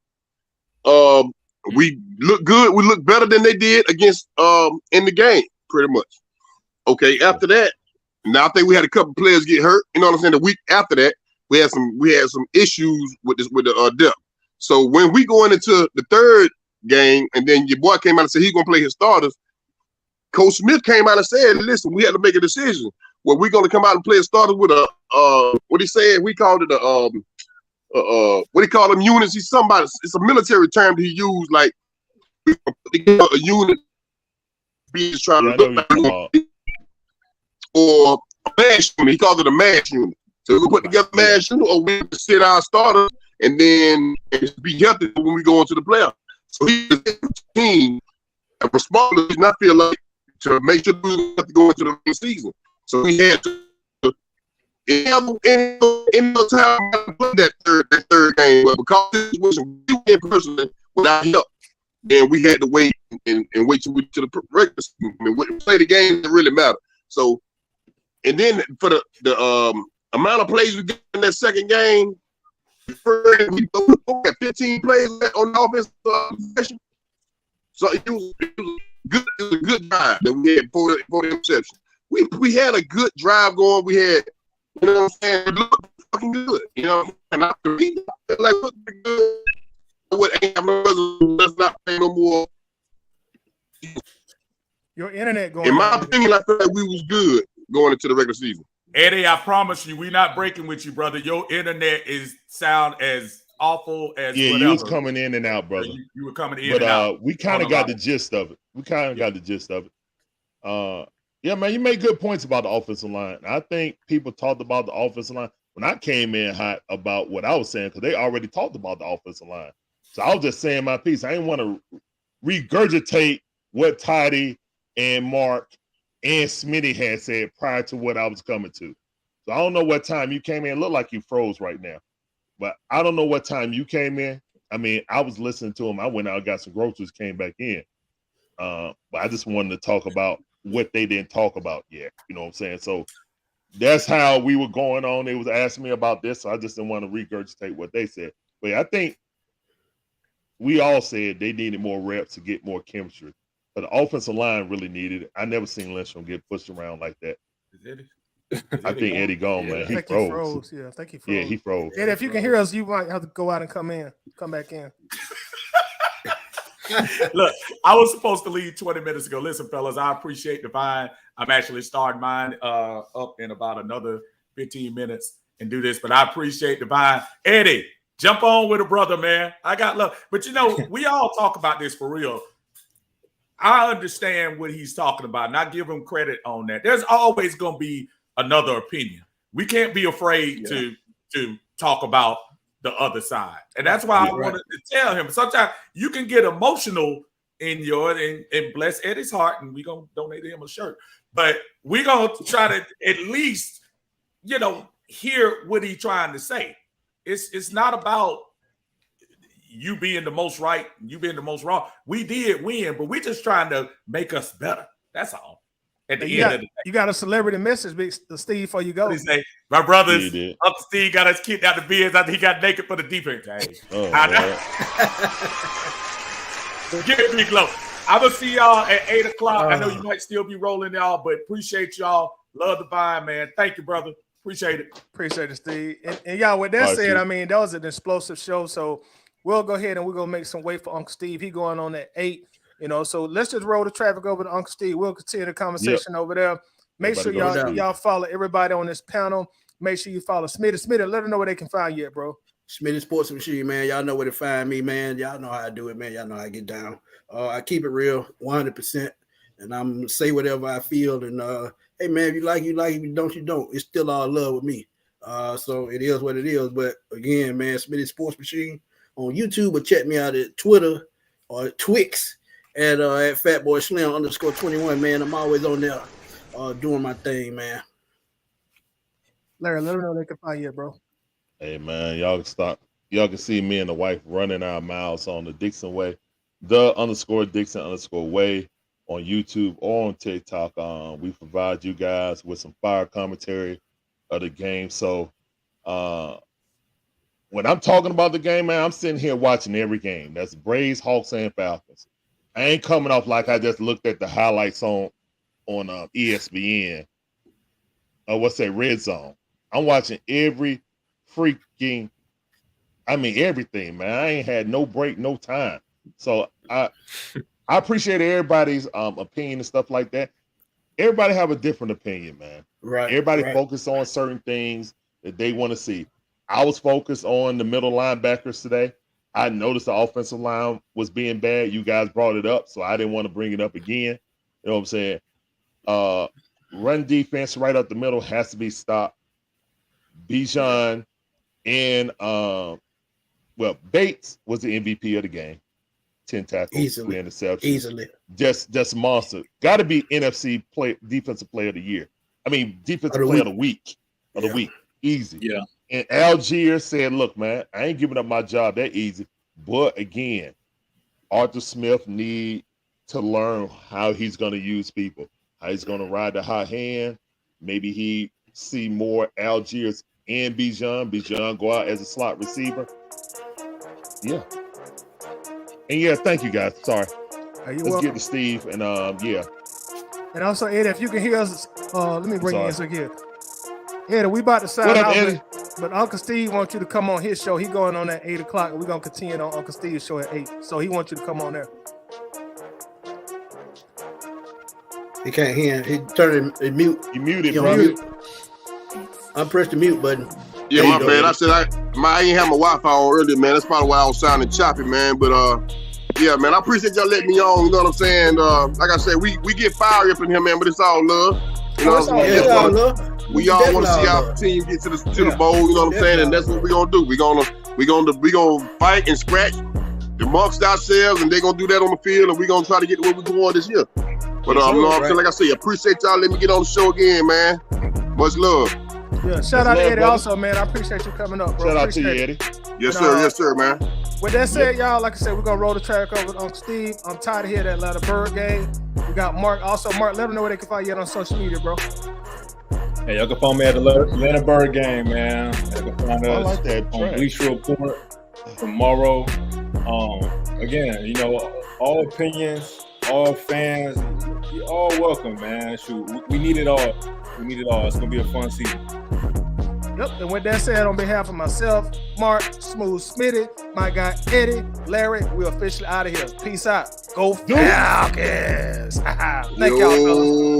We look good. We look better than they did against in the game, pretty much. Okay. After that, now I think we had a couple players get hurt. You know what I'm saying? The week after that, we had some issues with the depth. So when we going into the third game, and then your boy came out and said he's gonna play his starters, Coach Smith came out and said, "Listen, we had to make a decision. Well, we're gonna come out and play a starter with a what he said. We called it a what he call them units. He's somebody. It's a military term that he used, like a unit. He's trying to look like or a mass unit. He called it a mass unit. So we put together a mass unit, or we sit our starters and then be healthy when we go into the playoffs. So he's the team and responsibility not feel like to make sure we have to go into the season. So he had to in in no time to play that third game, but because this was a person without help, then we had to wait and wait till we to the regular season. I mean, we play the game that really matter. So, and then for the amount of plays we got in that second game, we got 15 plays on the offensive possession. So it was good. It was a good drive that we had for the interception. We had a good drive going. We had, you know what I'm saying, it looked fucking good. You know, and I feel like look good. What ain't let's not play no more. Your internet going. In my opinion, I feel like we was good going into the regular season. Eddie, I promise you, we're not breaking with you, brother. Your internet is sound as awful as yeah, whatever. You was coming in and out, brother. You were coming in and out. We kind of got the gist of it. Yeah, man, you made good points about the offensive line. I think people talked about the offensive line when I came in hot about what I was saying because they already talked about the offensive line. So I was just saying my piece. I didn't want to regurgitate what Toddy and Mark and Smitty had said prior to what I was coming to. So I don't know what time you came in. It looked like you froze right now. But I don't know what time you came in. I mean, I was listening to him. I went out, got some groceries, came back in. But I just wanted to talk about what they didn't talk about yet. You know what I'm saying? So that's how we were going on. They was asking me about this, so I just didn't want to regurgitate what they said. But yeah, I think we all said they needed more reps to get more chemistry. But the offensive line really needed it. I never seen Lindstrom get pushed around like that. I think Eddie gone, man. He froze. Yeah, I think he froze. Yeah, he froze. Eddie, if you can hear us, you might have to go out and come back in. Look, I was supposed to leave 20 minutes ago. Listen, fellas, I appreciate the vine. I'm actually starting mine up in about another 15 minutes and do this, but I appreciate the vine. Eddie, jump on with a brother, man. I got love. But, you know, we all talk about this for real. I understand what he's talking about, and I give him credit on that. There's always going to be another opinion. We can't be afraid to talk about the other side. And that's why I wanted to tell him. Sometimes you can get emotional in and bless Eddie's heart, and we're going to donate him a shirt. But we're going to try to at least, you know, hear what he's trying to say. It's not about you being the most right, you being the most wrong. We did win, but we're just trying to make us better. That's all. At the end of the day. You got a celebrity message, Big Steve, before you go. What he say? My brothers, Uncle Steve got us kicked out the beers after he got naked for the defense. Hey. Give it big glow. I will see y'all at 8 o'clock. I know you might still be rolling, y'all, but appreciate y'all. Love the vine, man. Thank you, brother. Appreciate it. Appreciate it, Steve. And y'all, with that said, I mean, that was an explosive show. So we'll go ahead and we're going to make some way for Uncle Steve. He going on at 8. You know, so let's just roll the traffic over to Uncle Steve. We'll continue the conversation over there. Make sure y'all follow everybody on this panel. Make sure you follow Smitty. Let them know where they can find you at, bro. Smitty Sports Machine, man. Y'all know where to find me, man. Y'all know how I do it, man. Y'all know how I get down. I keep it real, 100%. And I'm going to say whatever I feel. And, hey, man, if you like, you like. If you don't, you don't. It's still all love with me. So it is what it is. But, again, man, Smitty Sports Machine on YouTube, or check me out at Twitter or Twix. At Fatboy Slim _21, man. I'm always on there doing my thing, man. Larry, let them know they can find you, bro. Hey, man, y'all can see me and the wife running our mouths on the Dixon Way, _Dixon_Way on YouTube or on TikTok. We provide you guys with some fire commentary of the game. So when I'm talking about the game, man, I'm sitting here watching every game. That's Braves, Hawks, and Falcons. I ain't coming off like I just looked at the highlights on ESPN or Red Zone. I'm watching every freaking, everything, man. I ain't had no break, no time. So I appreciate everybody's opinion and stuff like that. Everybody have a different opinion, man. Right. Everybody focus on certain things that they want to see. I was focused on the middle linebackers today. I noticed the offensive line was being bad. You guys brought it up, so I didn't want to bring it up again. You know what I'm saying? Run defense right up the middle has to be stopped. Bijan and Bates was the MVP of the game. 10 tackles, 3 interceptions. Easily. Just monster. Got to be NFC defensive player of the year. Defensive player of the week. Easy. Yeah. And Algier said, look, man, I ain't giving up my job that easy. But again, Arthur Smith need to learn how he's going to use people, how he's going to ride the hot hand. Maybe he see more Algiers and Bijan go out as a slot receiver. Yeah. And yeah, thank you guys. Sorry. Let's get to Steve and yeah. And also, Eddie, if you can hear us, let me bring you in so here. Eddie, we about to sign What up, out, Eddie? but Uncle Steve wants you to come on his show. He going on at 8 o'clock, and we're gonna continue on Uncle Steve's show at 8. So he wants you to come on there. He can't hear. He turned it mute. You muted, He on bro. mute. I pressed the mute button. Yeah, There my you go, bad. Eddie. I said I ain't have my Wi-Fi on earlier, man. That's probably why I was sounding choppy, man. But yeah, man, I appreciate y'all letting me on. You know what I'm saying? Like I said, we get fired up in here, man. But it's all love. You know what I'm saying? Yeah, all love. We all want to see Definitely our team get to the bowl. You know what I'm saying? And that's what we're gonna do. We gonna fight and scratch amongst ourselves, and they're gonna do that on the field, and we're gonna try to get to where we're going this year. But you know what I'm saying? Like I say, appreciate y'all letting me get on the show again, man. Much love. Yeah, shout out to love, Eddie brother. also, man. I appreciate you coming up, bro. Shout out to you, Appreciate it. Eddie. Yes, And, sir. Yes, sir, man. With that said, y'all, like I said, we're gonna roll the track over with Uncle Steve. I'm tired of hearing that Atlanta Bird game. We got Mark. Also, Mark, let them know where they can find you on social media, bro. Hey, y'all can find me at the Linebacker game, man. Y'all can find I us like that on track. Bleacher Report tomorrow. Again, you know, all opinions, all fans, you're all welcome, man. Shoot, we need it all. We need it all. It's gonna be a fun season. Yep. And with that said, on behalf of myself, Mark, Smooth Smitty, my guy Eddie, Larry, we're officially out of here. Peace out. Go Falcons. Thank y'all, fellas.